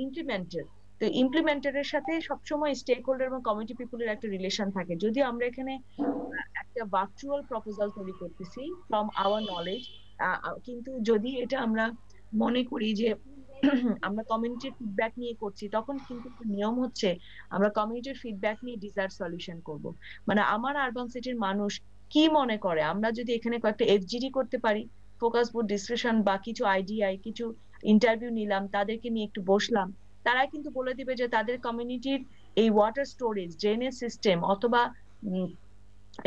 ইমপ্লিমেন্টেড, তো ইমপ্লিমেন্টারের সাথে সবসময় স্টেক হোল্ডার এবং কমিটি পিপুলের একটা রিলেশন থাকে। যদি আমরা এখানে একটা ভার্চুয়াল প্রপোজাল তৈরি করতেছি ফ্রম আওয়ার নলেজ, কিন্তু যদি এটা আমরা মনে করি যে আমরা কমিউনিটির ফিডব্যাক নিয়ে করছি, তখন কিন্তু নিয়ম হচ্ছে আমরা কমিউনিটির ফিডব্যাক নিয়ে ডিজায়ার সলিউশন করব। মানে আমার আরবান সিটির মানুষ কি মনে করে, আমরা যদি এখানে কয়েকটা এফজিডি করতে পারি, ফোকাস গ্রুপ ডিসকাশন বা কিছু আইডিআই, কিছু ইন্টারভিউ নিলাম, তাদেরকে নিয়ে একটু বসলাম, তারা কিন্তু বলে দিবে যে তাদের কমিউনিটির এই ওয়াটার স্টোরেজ, ড্রেনেজ সিস্টেম অথবা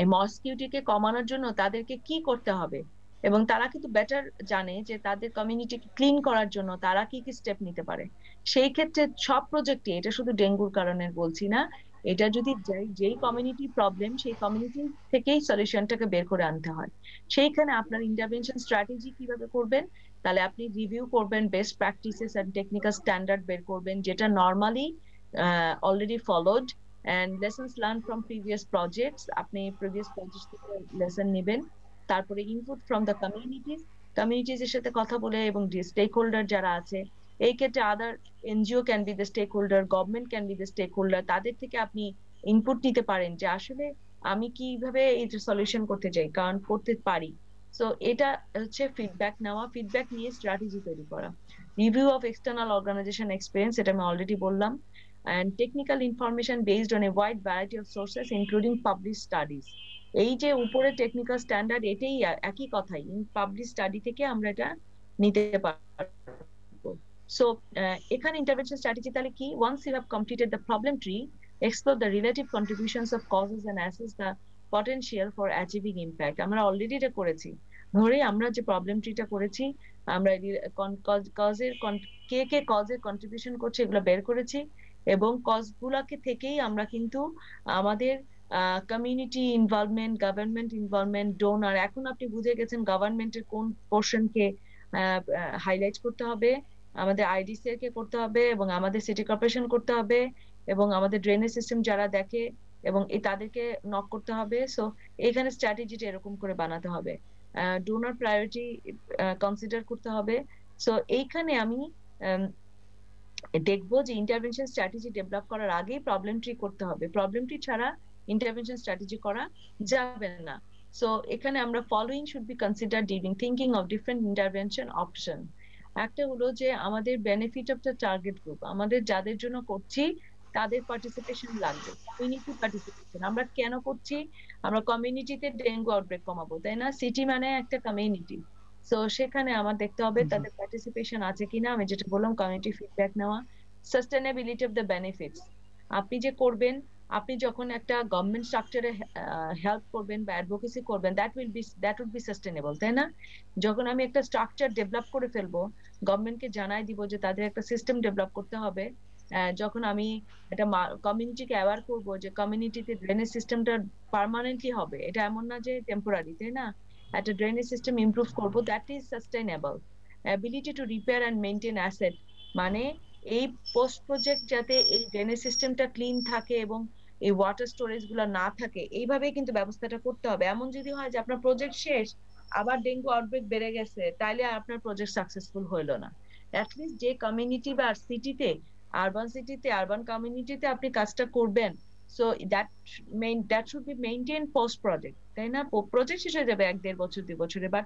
এই মসকিউটিকে কমানোর জন্য তাদেরকে কি করতে হবে, এবং তারা কিন্তু বেটার জানে যে তাদের কমিউনিটিকে ক্লিন করার জন্য তারা কি কি স্টেপ নিতে পারে। সেই ক্ষেত্রে সব প্রজেক্টে, এটা শুধু ডেঙ্গুর কারণে বলছি না, এটা যদি যেই কমিউনিটি প্রবলেম, সেই কমিউনিটি থেকেই সলিউশনটাকে বের করে আনতে হয়। সেইখানে আপনার ইন্টারভেনশন স্ট্র্যাটেজি কিভাবে করবেন, তাহলে আপনি রিভিউ করবেন, best practices and technical standard বের করবেন যেটা normally already followed, and lessons learned from previous projects, আপনি previous projects থেকে লেসন নেবেন। তারপরে ইনপুট ফ্রম দ্য কমিউনিটিজ এর সাথে কথা বলে, এবং স্টেক হোল্ডার যারা আছে, এই ক্ষেত্রে other NGO can be the stakeholder, government can be the stakeholder, তাদের থেকে আপনি ইনপুট নিতে পারেন যে আসলে আমি কিভাবে এই সলিউশন করতে চাই, কারণ করতে পারি। সো এটা হচ্ছে ফিডব্যাক নেওয়া, ফিডব্যাক নিয়ে স্ট্র্যাটেজি তৈরি করা। Review of external organisation experience, এটা আমি অলরেডি বললাম। And technical information based on a wide variety of sources including published studies, এই যে উপরে টেকনিক্যাল স্ট্যান্ডার্ড, এটাই একই কথাই, পাবলিশ স্টাডি থেকে আমরা এটা নিতে পারবো। সো এখানে ইন্টারভেনশন স্ট্র্যাটেজি তাহলে কি, once you have completed the problem tree, explore the relative contributions of causes and assess the potential for achieving impact। আমরা অলরেডি এটা করেছি, ধরে আমরা যে প্রবলেম ট্রিটা করেছি, আমরা কজের কে কে কজের কন্ট্রিবিউশন করছে এগুলো বের করেছি, এবং কজ গুলাকে থেকেই আমরা কিন্তু আমাদের community involvement, government involvement, donor, এখন আপনি বুঝে গেছেন গভর্নমেন্টের কোন পোর্শনকে হাইলাইট করতে হবে, আমাদের আইডিসি কে করতে হবে, এবং আমাদের সিটি কর্পোরেশন করতে হবে, এবং আমাদের ড্রেনেজ সিস্টেম যারা দেখে এবং তাদেরকে নক করতে হবে। সো এখানে স্ট্র্যাটেজিটা এরকম করে বানাতে হবে, ডোনার প্রায়োরিটি কনসিডার করতে হবে। সো এইখানে আমি দেখবো যে ইন্টারভেনশন স্ট্র্যাটেজি ডেভেলপ করার আগেই প্রবলেম ট্রি করতে হবে, প্রবলেম ট্রি ছাড়া ইন্টারভেনশন স্ট্র্যাটেজি করা যাবে না। সো এখানে আমরা following should be consider during thinking of different intervention option. একটা হলো যে আমাদের benefit of the target group, আমাদের যাদের জন্য করছি তাদের পার্টিসিপেশন লাগবে, কমিউনিটি পার্টিসিপেশন। আমরা কেন করছি, আমরা কমিউনিটিতে ডেঙ্গু আউটব্রেক কমাবো, তাই না? সিটি মানে একটা কমিউনিটি, সো সেখানে আমার দেখতে হবে তাদের পার্টিসিপেশন আছে কিনা। আমি যেটা বললাম, কমিউনিটি ফিডব্যাক নেওয়া, সাস্টেনেবিলিটি অফ দ্য বেনিফিটস। আপনি যে করবেন, আপনি যখন একটা গভর্নমেন্ট স্ট্রাকচারে হেল্প করবেন বা অ্যাডভোকেসি করবেন, দ্যাট উড বি সাস্টেনেবল, তাই না? যখন আমি একটা স্ট্রাকচার ডেভেলপ করে ফেলবো, গভর্নমেন্টকে জানাই দিব যে তাদের একটা সিস্টেম ডেভেলপ করতে হবে, যখন আমি একটা কমিউনিটিকে অ্যাওয়ার করবো যে কমিউনিটিতে ড্রেনেজ সিস্টেমটা পার্মানেন্টলি হবে, এটা এমন না যে টেম্পোরারি, তাই না? একটা ড্রেনেজ সিস্টেম ইমপ্রুভ করবো, that is sustainable. Ability to repair and maintain asset, মানে এই পোস্ট প্রজেক্ট যাতে এই ড্রেনেজ সিস্টেমটা ক্লিন থাকে এবং এই ওয়াটার স্টোরেজ গুলা না থাকে, এইভাবেই কিন্তু ব্যবস্থাটা করতে হবে। এমন যদি হয় যে আপনার প্রজেক্ট শেষ, আবার ডেঙ্গু আউটব্রেক বেড়ে গেছে, তাইলে আপনার প্রজেক্ট সাকসেসফুল হইলো না। অ্যাটলিস্ট যে কমিউনিটি বা সিটিতে, আরবান সিটিতে, আরবান কমিউনিটিতে আপনি কাজটা করবেন, so that should be maintain post project, তাই না? প্রজেক্ট শেষ হয়ে যাবে 1-1.5 বছর 2 বছরে, বাট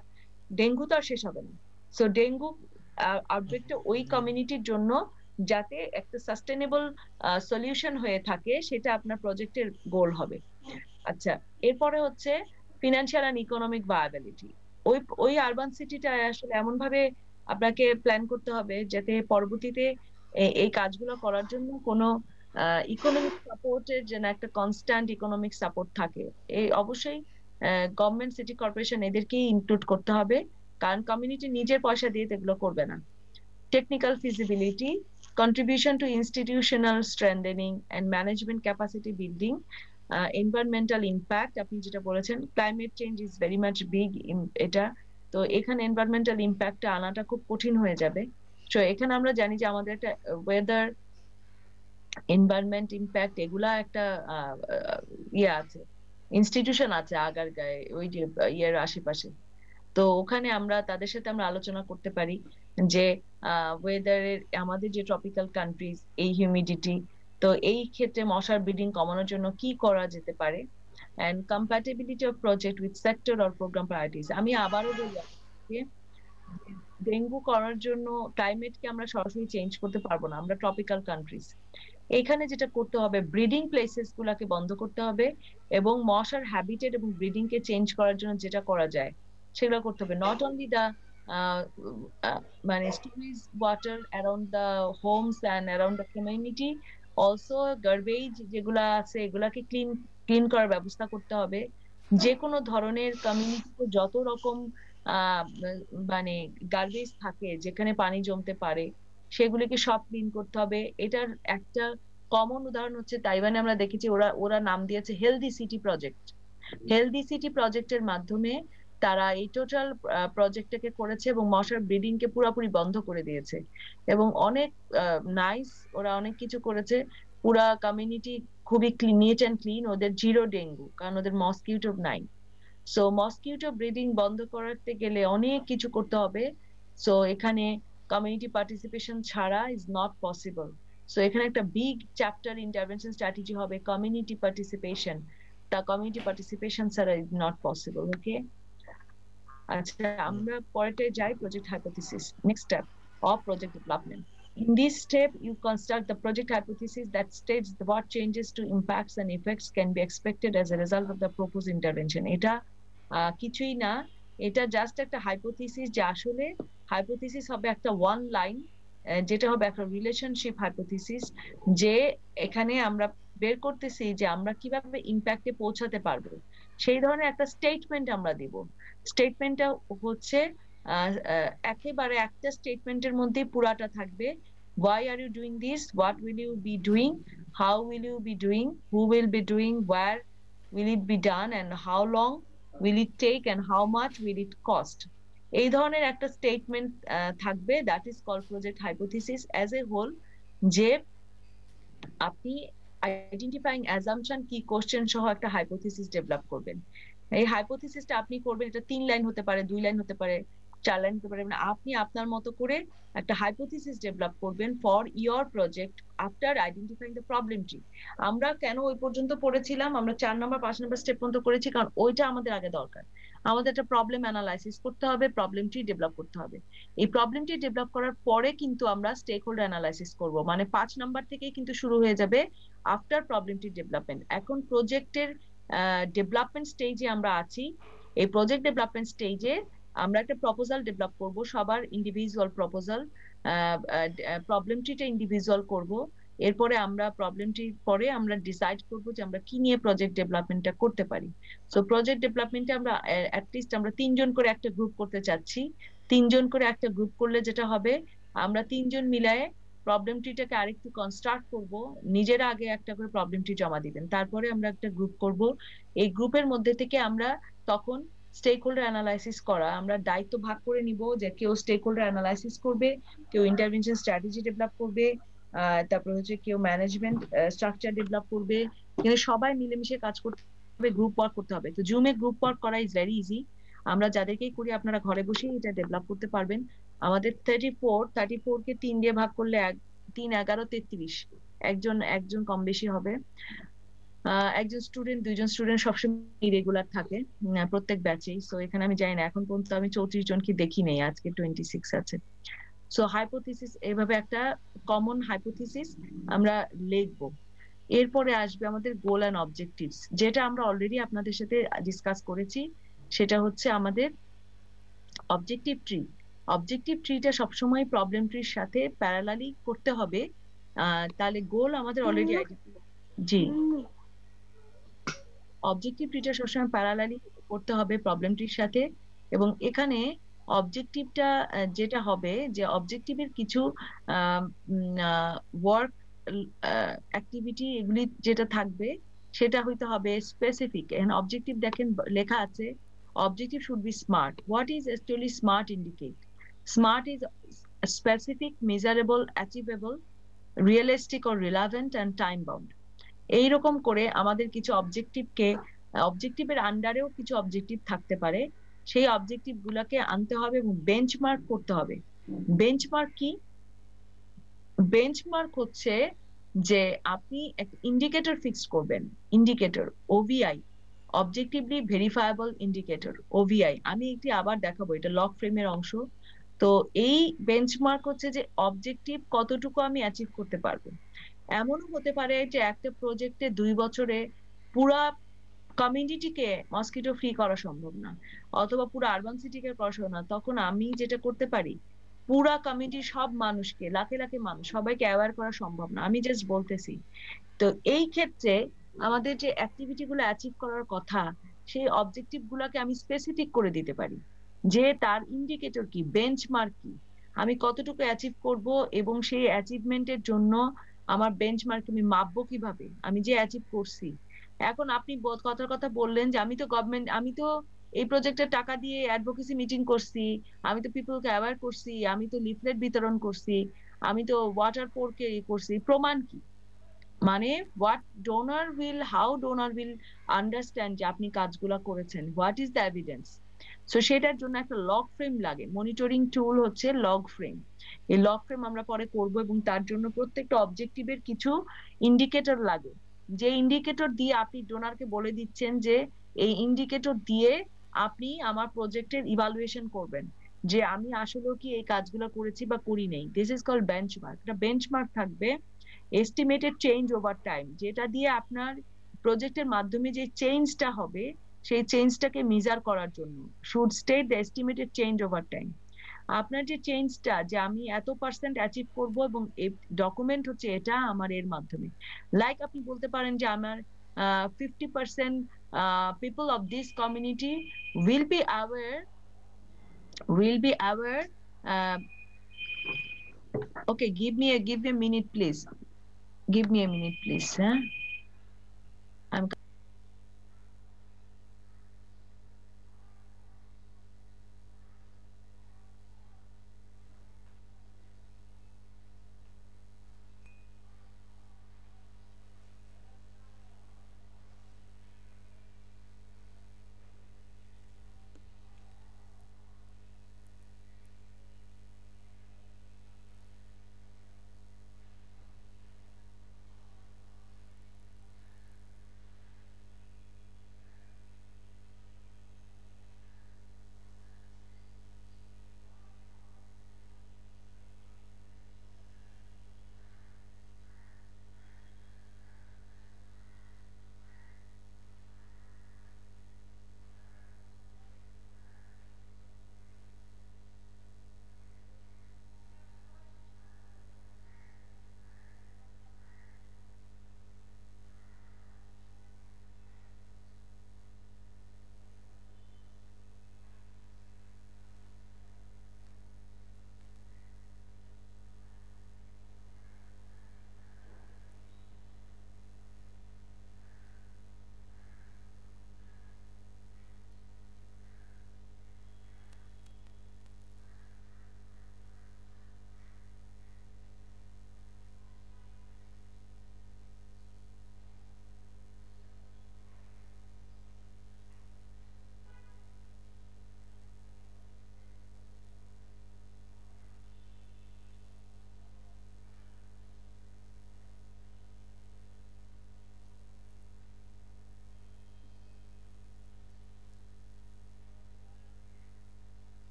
ডেঙ্গু তো আর শেষ হবে না। সো ডেঙ্গু আউটব্রেকটা ওই কমিউনিটির জন্য যাতে একটা সাস্টেনেবল সলিউশন হয়ে থাকে, সেটা আপনার প্রজেক্টের গোল হবে। আচ্ছা, এরপরে হচ্ছে ফিনান্সিয়াল এন্ড ইকোনমিক ভায়াবিলিটি। ওই আরবান সিটিটা আসলে এমন ভাবে আপনাকে প্ল্যান করতে হবে যাতে পরবর্তীতে এই কাজগুলো করার জন্য কোনো ইকোনমিক সাপোর্টের যেন একটা কনস্ট্যান্ট ইকোনমিক সাপোর্ট থাকে। এই অবশ্যই গভর্নমেন্ট, সিটি কর্পোরেশন এদেরকেই ইনক্লুড করতে হবে, কারণ কমিউনিটি নিজের পয়সা দিয়ে এগুলো করবে না। Technical feasibility, contribution to institutional strengthening and management capacity building, environmental impact, আপনি যেটা বলেছেন climate change is very much big in এটা, তো এখানে environmental impact আনাটা খুব কঠিন হয়ে যাবে। তো এখানে আমরা জানি যে আমাদের একটা ওয়েদার, এনভায়রনমেন্ট ইম্প্যাক্ট, এগুলা একটা ইয়ে আছে, ইনস্টিটিউশন আছে আগারগাঁয়ে ওই যে ইয়ের আশেপাশে। তো ওখানে আমরা তাদের সাথে আমরা আলোচনা করতে পারি যে ওয়েদারের আমাদের যে ট্রপিক্যাল কান্ট্রিজ এই হিউমিডিটি, তো এই ক্ষেত্রে মশার ব্রিডিং কমানোর জন্য কি করা যেতে পারে, and compatibility of project with sector or program priorities. আমি আবারও বলি আপনাকে, ডেঙ্গু করার জন্য ক্লাইমেটকে আমরা সরাসরি চেঞ্জ করতে পারবো না, আমরা ট্রপিক্যাল কান্ট্রিজ। এখানে যেটা করতে হবে ব্রিডিং প্লেসেস গুলাকে বন্ধ করতে হবে এবং মশার হ্যাবিটেট এবং ব্রিডিং কে চেঞ্জ করার জন্য যেটা করা যায় সেগুলো করতে হবে। নট অনলি দা মানে storage water around the Holmes and around the community, also garbage যেগুলা আছে এগুলাকে ক্লিন করার ব্যবস্থা করতে হবে। যে কোনো ধরনের কমিউনিটিতে যত রকম মানে গার্বেজ থাকে যেখানে পানি জমতে পারে সেগুলিকে সব ক্লিন করতে হবে। এটার একটা কমন উদাহরণ হচ্ছে তাইওয়ানে আমরা দেখেছি ওরা নাম দিয়েছে healthy city project. Healthy city প্রজেক্টের মাধ্যমে তারা এই টোটাল প্রজেক্টটাকে করেছে এবং মশার ব্রিডিং কে পুরোপুরি বন্ধ করে দিয়েছে এবং অনেক নাইস ওরা অনেক কিছু করেছে। পুরা কমিউনিটি খুবই নিট অ্যান্ড ক্লিন, ওদের জিরো ডেঙ্গু কারণ ওদের মসকিউটো নাই। সো মসকিউটো ব্রিডিং বন্ধ করতে গেলে অনেক কিছু করতে হবে। সো এখানে কমিউনিটি পার্টিসিপেশন ছাড়া ইজ নট পসিবল। সো এখানে একটা বিগ চ্যাপ্টার ইন্টারভেনশন স্ট্র্যাটেজি হবে কমিউনিটি পার্টিসিপেশন। তা কমিউনিটি পার্টিসিপেশন ছাড়া ইজ নট পসিবল। ওকে, আচ্ছা আমরা পরেরটায় যাই, project hypothesis. Next step of project development. In this step, you construct the project hypothesis that states what changes to impacts and effects can be expected as a result of the proposed intervention. এটা কিছুই না, এটা just একটা hypothesis যে আসলে hypothesis হবে একটা one line, যেটা হবে একটা রিলেশনশিপ হাইপোথিসিস, যে এখানে আমরা বের করতেছি যে আমরা কিভাবে ইম্প্যাক্টে পৌঁছাতে পারবো সেই ধরনের একটা স্টেটমেন্ট আমরা দিব। স্টেটমেন্টটা হচ্ছে একেবারে একটা স্টেটমেন্টের মধ্যে পুরাটা থাকবে। Why are you doing this? What will you be doing? How will you be doing? Who will be doing? Where will it be done? And how long will it take? And how much will it cost? এই ধরনের একটা statement থাকবে, that is called project hypothesis as a whole. যে আপনি identifying assumption কি question সহ একটা hypothesis develop করবেন। এই হাইপোথিসিসটা আপনি করবেন, এটা 3 লাইন হতে পারে, 2 লাইন হতে পারে, 4 লাইন হতে পারে। আপনি আপনার মতো করে একটা হাইপোথিসিস ডেভেলপ করবেন for your project after identifying the problem tree. আমরা কেন ওই পর্যন্ত পড়েছিলাম, আমরা 4 নম্বর 5 নম্বর স্টেপ পর্যন্ত করেছি কারণ ওইটা আমাদের আগে দরকার। আমাদের একটা প্রবলেম অ্যানালাইসিস করতে হবে, প্রবলেম ট্রি ডেভেলপ করতে হবে। এই প্রবলেম ট্রি ডেভেলপ করার পরে কিন্তু আমরা স্টেক হোল্ডার অ্যানালাইসিস করব, মানে 5 নাম্বার থেকেই কিন্তু শুরু হয়ে যাবে আফটার প্রবলেম ট্রি ডেভেলপমেন্ট। এখন প্রজেক্টের ডেভেলপমেন্ট স্টেজে আমরা আছি। এই প্রজেক্ট ডেভেলপমেন্ট স্টেজে আমরা একটা প্রপোজাল ডেভেলপ করব, সবার ইন্ডিভিজুয়াল প্রপোজাল, প্রবলেম ট্রিটা ইন্ডিভিজুয়াল করব। এরপরে আমরা প্রবলেম ট্রির পরে আমরা ডিসাইড করব যে আমরা কি নিয়ে প্রজেক্ট ডেভেলপমেন্টটা করতে পারি। সো প্রজেক্ট ডেভেলপমেন্টে আমরা অ্যাটলিস্ট আমরা 3 জন করে একটা গ্রুপ করতে চাচ্ছি। 3 জন করে একটা গ্রুপ করলে যেটা হবে, আমরা 3 জন মিলায়ে প্রবলেম ট্রিটাকে আরেকটু কনস্ট্রাক্ট করব। নিজেরা আগে একটা করে প্রবলেম ট্রি জমা দিবেন, তারপরে আমরা একটা গ্রুপ করব। এই গ্রুপের মধ্যে থেকে আমরা তখন স্টেক হোল্ডার অ্যানালাইসিস করা, আমরা দায়িত্ব ভাগ করে নিব যে কেউ স্টেক হোল্ডার অ্যানালাইসিস করবে, কেউ ইন্টারভেনশন স্ট্র্যাটেজি ডেভেলপ করবে, তারপর হচ্ছে কেউ ম্যানেজমেন্ট স্ট্রাকচার ডেভেলপ করবে। কিন্তু সবাই মিলেমিশে কাজ করতে হবে, গ্রুপ ওয়ার্ক করতে হবে। তো জুমে গ্রুপ ওয়ার্ক করা ইজ ভেরি ইজি। আমরা যাদেরকেই করি আপনারা ঘরে বসেই এটা ডেভেলপ করতে পারবেন। আমাদের 34 কে 3 দিয়ে ভাগ করলে 3 11 33, একজন কম বেশি হবে। একজন স্টুডেন্ট 2 জন স্টুডেন্ট সবসময় রেগুলার থাকে প্রত্যেক ব্যাচেই। সো এখানে আমি জানি না, এখন পর্যন্ত আমি 34 জনকে দেখি নেই, আজকে 26 আছে। সো হাইপোথিসিস, এভাবে একটা কমন হাইপোথিসিস আমরা লিখবো। এরপরে আসবে আমাদের গোল এন্ড অবজেক্টিভস, যেটা আমরা অলরেডি আপনাদের সাথে ডিসকাস করেছি। সেটা হচ্ছে আমাদের অবজেক্টিভ ট্রি। অবজেক্টিভ ট্রিটা সবসময় প্রবলেম ট্রির সাথে প্যারালালি করতে হবে, তাহলে গোল আমাদের অলরেডি জি অবজেক্টিভ ট্রিটা সবসময় প্যারালালি করতে হবে প্রবলেম ট্রির সাথে। এবং এখানে অবজেক্টিভটা যেটা হবে, যে অবজেক্টিভের কিছু ওয়ার্ক অ্যাক্টিভিটি এগুলি যেটা থাকবে সেটা হইতে হবে স্পেসিফিক। এখানে অবজেক্টিভ দেখেন লেখা আছে, objective should be smart. What is actually smart indicate? Smart is specific, measurable, achievable, realistic or relevant and time bound. এইরকম করে আমাদের কিছু অবজেক্টিভকে অবজেক্টিভের আন্ডারেও কিছু অবজেক্টিভ থাকতে পারে, সেই অবজেক্টিভ গুলাকে আনতে হবে এবং বেঞ্চমার্ক করতে হবে। বেঞ্চমার্ক কি? বেঞ্চমার্ক হচ্ছে যে আপনি একটা ইন্ডিকেটর ফিক্স করবেন। Indicator, OVI, objectively verifiable indicator, OVI. আমি একটি আবার দেখাবো, এটা লগ ফ্রেমের অংশ। তো এই বেঞ্চমার্ক হচ্ছে যে অবজেক্টিভ কতটুকু আমি অ্যাচিভ করতে পারবো। এমনও হতে পারে যে একটা প্রজেক্টে 2 বছরে পুরা কমিউনিটিকে মসকিটো ফ্রি করা সম্ভব না, অথবা পুরো আরবান সিটিকে করা সম্ভব না। তখন আমি যেটা করতে পারি, পুরা কমিউনিটির সব মানুষকে, লাখে লাখে মানুষ, সবাইকে অ্যাওয়্যার করা সম্ভব না, আমি জাস্ট বলতেছি। তো এই ক্ষেত্রে আমাদের যে অ্যাক্টিভিটি গুলো অ্যাচিভ করার কথা, সেই অবজেক্টিভ গুলাকে আমি স্পেসিফিক করে দিতে পারি, যে তার ইন্ডিকেটর কি, বেঞ্চমার্ক কি, আমি কতটুকু অ্যাচিভ করব, এবং সেই অ্যাচিভমেন্টের জন্য আমার বেঞ্চমার্ক আমি মাপবো কিভাবে, আমি যে অ্যাচিভ করছি। এখন আপনি কথার কথা বললেন যে আমি তো গভর্নমেন্ট, আমি তো এই প্রজেক্টের টাকা দিয়ে অ্যাডভোকেসি মিটিং করছি, আমি তো পিপলকে অ্যাওয়্যার করছি, আমি তো লিফলেট বিতরণ করছি, আমি তো ওয়াটার পোরকে করছি, প্রমাণ কি? মানে হাউ ডোনার উইল আন্ডারস্ট্যান্ড যে আপনি কাজগুলা করেছেন, what is the evidence? So সেটার জন্য একটা লগ ফ্রেম লাগে। মনিটরিং টুল হচ্ছে লগ ফ্রেম। এই লগ ফ্রেম আমরা পরে করব, এবং তার জন্য প্রত্যেকটা অবজেক্টিভের কিছু ইন্ডিকেটর লাগে, যে ইন্ডিকেটর দিয়ে আপনি ডোনারকে বলে দিচ্ছেন যে এই ইন্ডিকেটর দিয়ে আপনি আমার প্রজেক্টের ইভালুয়েশন করবেন, যে আমি আসলে কি এই কাজগুলো করেছি বা করি নাই। This is called benchmark. একটা বেঞ্চমার্ক থাকবে, এস্টিমেটেড চেঞ্জ ওভার টাইম, যেটা দিয়ে আপনার প্রজেক্টের মাধ্যমে যে চেঞ্জটা হবে, সেই চেঞ্জটাকে মেজার করার জন্য should state the estimated change over time. আপনার যে চেঞ্জটা, যে আমি এত% অ্যাচিভ করব, এবং ডকুমেন্ট হচ্ছে এটা আমার এর মাধ্যমে। লাইক আপনি বলতে পারেন যে আমার 50% people of this community will be aware, will be aware okay, give me a minute please, give me a minute please, huh? I'm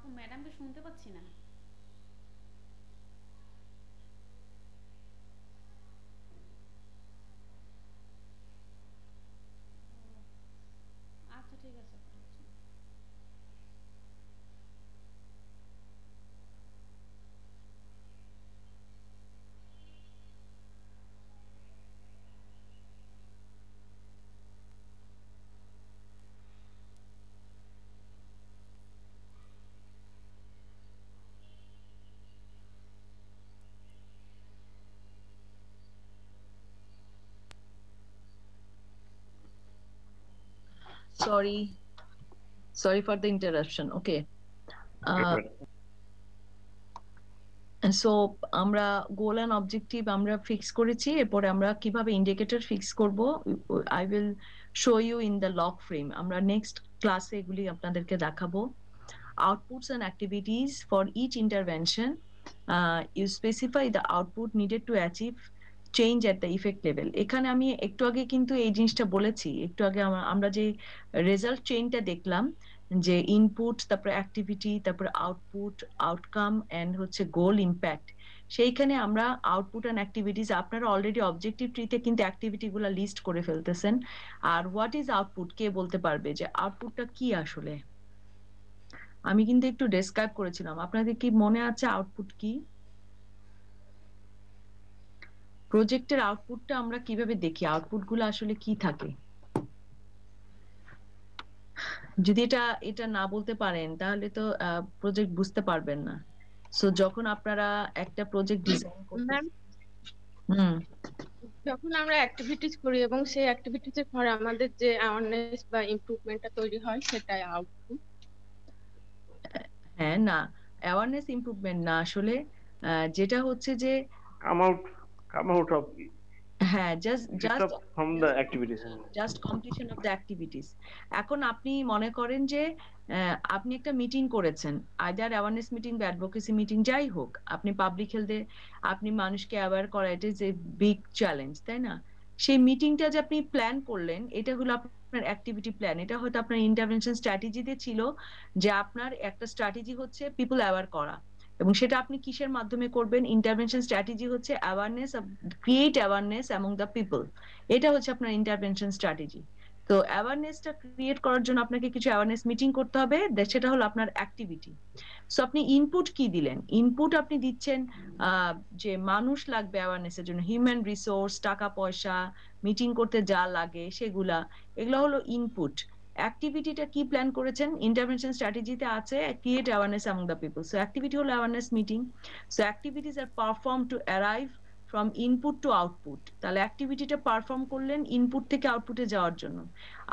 আপু ম্যাডামকে শুনতে পাচ্ছি না। আচ্ছা ঠিক আছে। Sorry for the interruption. Okay. So আমরা গোল এন্ড অবজেক্টিভ আমরা ফিক্স করেছি, এরপরে আমরা কিভাবে ইন্ডিকেটর ফিক্স করব I will show you in the log frame. আমরা নেক্সট ক্লাসে এগুলি আপনাদেরকে দেখাবো। Outputs and activities for each intervention, you specify the output needed to achieve change at the effect level. এখানে আমি একটু আগে কিন্তু এই জিনিসটা বলেছি, একটু আগে আমরা যে রেজাল্ট চেইনটা দেখলাম যে ইনপুট, তারপরে অ্যাক্টিভিটি, তারপরে আউটপুট, আউটকাম এন্ড হচ্ছে গোল, ইম্প্যাক্ট। সেইখানে আমরা আউটপুট এন্ড অ্যাক্টিভিটিস, আপনারা অলরেডি অবজেক্টিভ ট্রিতে কিন্তু অ্যাক্টিভিটি গুলা লিস্ট করে ফেলতেছেন। আর হোয়াট ইজ আউটপুট, কে বলতে পারবে যে আউটপুটটা কি আসলে? আমি কিন্তু একটু ডেসক্রাইব করেছিলাম, আপনাদের কি মনে আছে আউটপুট কি? প্রজেক্টের আউটপুটটা আমরা কিভাবে দেখি, আউটপুট গুলো আসলে কি থাকে? যদি এটা না বলতে পারেন তাহলে তো প্রজেক্ট বুঝতে পারবেন না। সো যখন আপনারা একটা প্রজেক্ট ডিজাইন করতেন, যখন আমরা অ্যাক্টিভিটিস করি এবং সেই অ্যাক্টিভিটিসের পরে আমাদের যে অ্যাওয়ারনেস বা ইমপ্রুভমেন্টটা তৈরি হয় সেটাই আউটপুট। হ্যাঁ, না, অ্যাওয়ারনেস ইমপ্রুভমেন্ট না, আসলে যেটা হচ্ছে যে come out of হ্যাঁ just from the activities, just completion of the activities. এখন আপনি মনে করেন যে আপনি একটা মিটিং করেছেন, আইদার অ্যাওয়ারনেস মিটিং বা অ্যাডভোকেসি মিটিং, যাই হোক, আপনি পাবলিক হেলথে আপনি মানুষকে অ্যাওয়্যার করা, it is a big challenge, তাই না? সেই মিটিংটা যে আপনি প্ল্যান করলেন, এটা হলো আপনার অ্যাক্টিভিটি প্ল্যান। এটা হয়তো আপনার ইন্টারভেনশন স্ট্র্যাটেজিতে ছিল যে আপনার একটা স্ট্র্যাটেজি হচ্ছে পিপল অ্যাওয়্যার করা, এবং সেটা আপনি কিসের মাধ্যমে করবেন? ইন্টারভেনশন স্ট্র্যাটেজি হচ্ছে awareness, create awareness among the people, এটা হচ্ছে আপনার ইন্টারভেনশন স্ট্র্যাটেজি। তো অ্যাওয়ারনেসটা ক্রিয়েট করার জন্য আপনাকে কিছু অ্যাওয়ারনেস মিটিং করতে হবে, সেটা হলো আপনার অ্যাক্টিভিটি। সো আপনি ইনপুট কি দিলেন? ইনপুট আপনি দিচ্ছেন যে মানুষ লাগবে অ্যাওয়ারনেসের জন্য, হিউম্যান রিসোর্স, টাকা পয়সা, মিটিং করতে যা লাগে সেগুলা, এগুলো হলো ইনপুট। অ্যাক্টিভিটিটা কি প্ল্যান করেছেন? ইন্টারভেনশন স্ট্র্যাটেজিতে আছে create awareness among the people. So activity হলো awareness meeting. So activities are perform to arrive from input to output. তাহলে অ্যাক্টিভিটিটা পারফর্ম করলেন ইনপুট থেকে আউটপুটে যাওয়ার জন্য।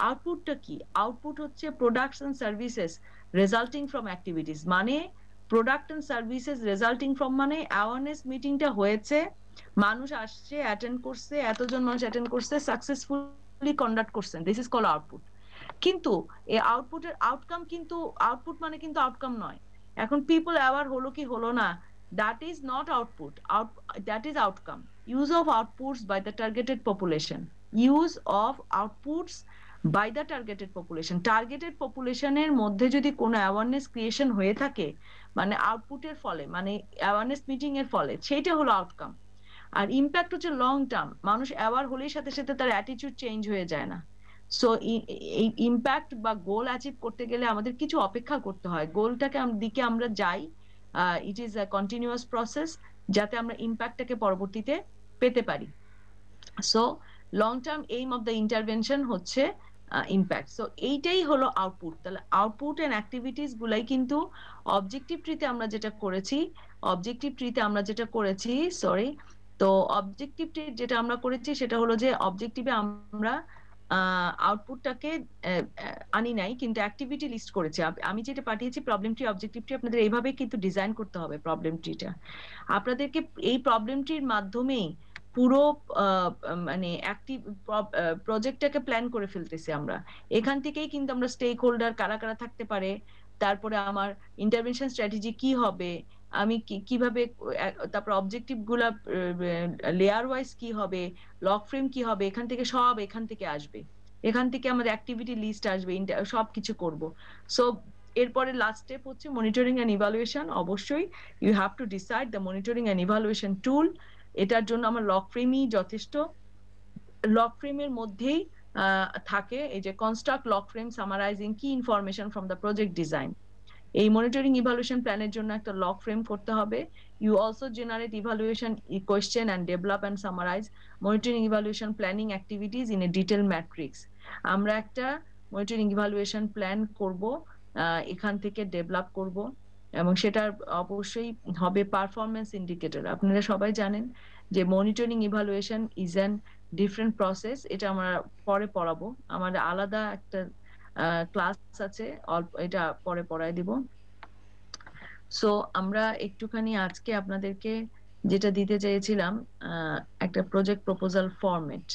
আউটপুটটা কি? আউটপুট হচ্ছে products and services resulting from activities, মানে product and services resulting from, মানে অ্যাওয়ারনেস মিটিংটা হয়েছে, মানুষ আসছে, অ্যাটেন্ড করছে, এতজন মানুষ অ্যাটেন্ড করছে, সাকসেসফুলি কন্ডাক্ট করছেন, দিস ইজ কল্ড আউটপুট। কিন্তু এই আউটপুটের আউটকাম, কিন্তু আউটপুট মানে কিন্তু আউটকাম নয়। এখন পিপল অ্যাওয়ার হলো কি হলো না, that is not output, that is outcome. Use of outputs by the targeted population, use of outputs by the targeted population, targeted population এর মধ্যে যদি কোনো অ্যাওয়ারনেস ক্রিয়েশন হয়ে থাকে, মানে আউটপুটের ফলে, মানে অ্যাওয়ারনেস মিটিং এর ফলে, সেটা হলো আউটকাম। আর ইম্প্যাক্ট হচ্ছে লং টার্ম, মানুষ অ্যাওয়ার হলেই সাথে সাথে তার অ্যাটিটিউড চেঞ্জ হয়ে যায় না। সো এই ইম্প্যাক্ট বা গোল অ্যাচিভ করতে গেলে আমাদের কিছু অপেক্ষা করতে হয়, গোলটাকে দিকে আমরা যাই, ইট ইজ আ কন্টিনিউয়াস প্রসেস, যাতে আমরা ইম্প্যাক্টটাকে পরবর্তীতে পেতে পারি। So long term aim of the intervention হচ্ছে ইম্প্যাক্ট। সো এইটাই হলো আউটপুট। তাহলে আউটপুট এন্ড অ্যাক্টিভিটিস গুলাই কিন্তু অবজেক্টিভ ট্রিতে আমরা যেটা করেছি, তো অবজেক্টিভ ট্রি যেটা আমরা করেছি সেটা হলো যে অবজেক্টিভে আমরা আউটপুটটাকে আনি নাই, কিন্তু অ্যাক্টিভিটি লিস্ট করেছি। আমি যেটা পাঠিয়েছি প্রবলেম ট্রি, অবজেক্টিভ ট্রি, আপনাদের এইভাবে কিন্তু ডিজাইন করতে হবে প্রবলেম ট্রিটা। আপনাদেরকে এই প্রবলেম ট্রির মাধ্যমেই পুরো মানে অ্যাক্টিভ প্রজেক্টটাকে প্ল্যান করে ফেলতেছি আমরা। এখান থেকেই কিন্তু আমরা স্টেক হোল্ডার কারা কারা থাকতে পারে, তারপরে আমার ইন্টারভেনশন স্ট্র্যাটেজি কি হবে, আমি কিভাবে, তারপর অবজেক্টিভ গুলা লেয়ার ওয়াইজ কি হবে, লগ ফ্রেম কি হবে, এখান থেকে সব এখান থেকে আসবে, এখান থেকে আমাদের অ্যাক্টিভিটি লিস্ট আসবে, সবকিছু করব। সো এরপরে লাস্ট স্টেপ হচ্ছে মনিটরিং এন্ড ইভালুয়েশন। অবশ্যই you have to decide the monitoring and evaluation tool. এটার জন্য আমার লগ ফ্রেমই যথেষ্ট। লগ ফ্রেমের মধ্যেই থাকে এই যে construct log frame summarising key information from the project design. এই মনিটরিং ইভালুয়েশন প্ল্যানের জন্য একটা লগ ফ্রেম করতে হবে। You also generate evaluation question and develop and summarise monitoring evaluation planning activities in a detail matrix. আমরা একটা monitoring evaluation plan করব, এখান থেকে ডেভেলপ করব, এবং সেটার অবশ্যই হবে পারফরমেন্স ইন্ডিকেটর। আপনারা সবাই জানেন যে monitoring evaluation is an different process. এটা আমরা পরে পড়াবো, আমাদের আলাদা একটা ক্লাস আছে, এটা পরে পড়ায় দিব। সো আমরা একটুখানি আজকে আপনাদেরকে যেটা দিতে চেয়েছিলাম একটা project proposal format.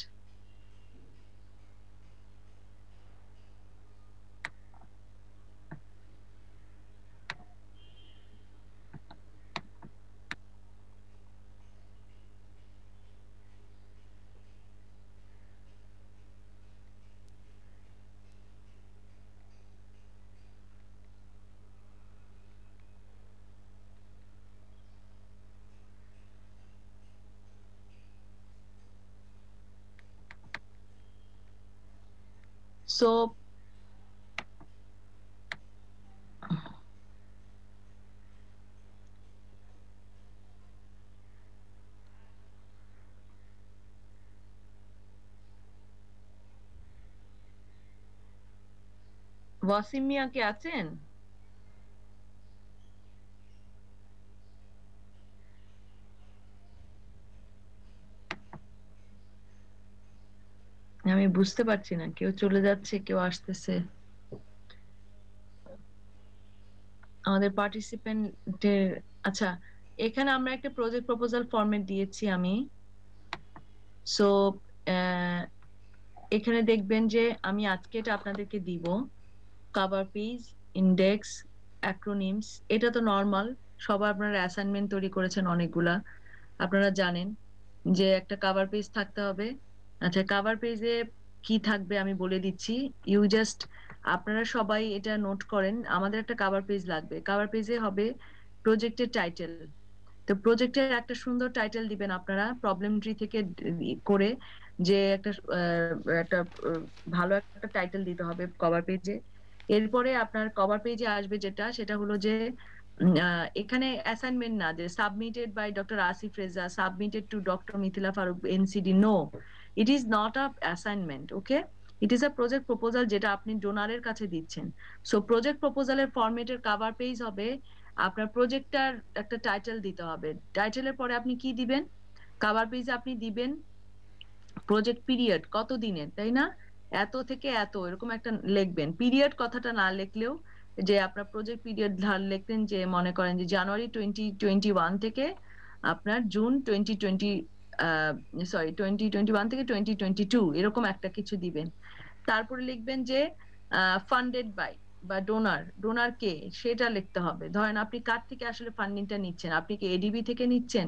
So Wasim Mia কে আছেন? আমি বুঝতে পারছি না, কেউ চলে যাচ্ছে, কেউ আসতেছে। আমাদের পার্টিসিপেন্টের আচ্ছা, এখানে আমরা একটা প্রজেক্ট প্রপোজাল ফরম্যাট দিয়েছি আমি। সো এখানে দেখবেন যে আমি আজকে এটা আপনাদেরকে দিব, কভার পেজ, ইন্ডেক্স, অ্যাক্রোনিমস। এটা তো নর্মাল, সবাই আপনারা অ্যাসাইনমেন্ট তৈরি করেছেন অনেকগুলা, আপনারা জানেন যে একটা কভার পেজ থাকতে হবে। আচ্ছা, কভার পেজে কি থাকবে আমি বলে দিচ্ছি, ইউ জাস্ট আপনারা সবাই এটা নোট করেন। আমাদের একটা কভার পেজ লাগবে, কভার পেজে হবে প্রজেক্টের টাইটেল। তো প্রজেক্টের একটা সুন্দর টাইটেল দিবেন আপনারা, প্রবলেম ট্রি থেকে করে, যে একটা একটা ভালো একটা টাইটেল দিতে হবে কভার পেজে। এরপরে আপনার কভার পেজে আসবে যেটা, সেটা হলো যে এখানে অ্যাসাইনমেন্ট না, যে submitted by doctor Asif Reza, submitted to doctor Mithila Farooq NCD, no, it is not a assignment, okay? It is a project proposal যেটা আপনি ডোনারের কাছে দিচ্ছেন। সো প্রজেক্ট প্রপোজালের ফরম্যাটের কভার পেজ হবে, আপনার প্রজেক্টটার একটা টাইটেল দিতে হবে। টাইটেলের পরে আপনি কি দিবেন, কভার পেজে আপনি দিবেন প্রজেক্ট পিরিয়ড, কত দিনের, তাই না? এত থেকে এত এরকম একটা লিখবেন। পিরিয়ড কথাটা না লিখলেও, যে আপনার প্রজেক্ট পিরিয়ড লিখতেন যে মনে করেন যে জানুয়ারি 2021 থেকে আপনার জুন 2021 থেকে 2022, এরকম একটা কিছু দিবেন। তারপরে লিখবেন যে ফান্ডেড বাই বা ডোনার কে, সেটা লিখতে হবে। ধরেন আপনি কার থেকে আসলে ফান্ডিংটা নিচ্ছেন, আপনি কি এডিবি থেকে নিচ্ছেন,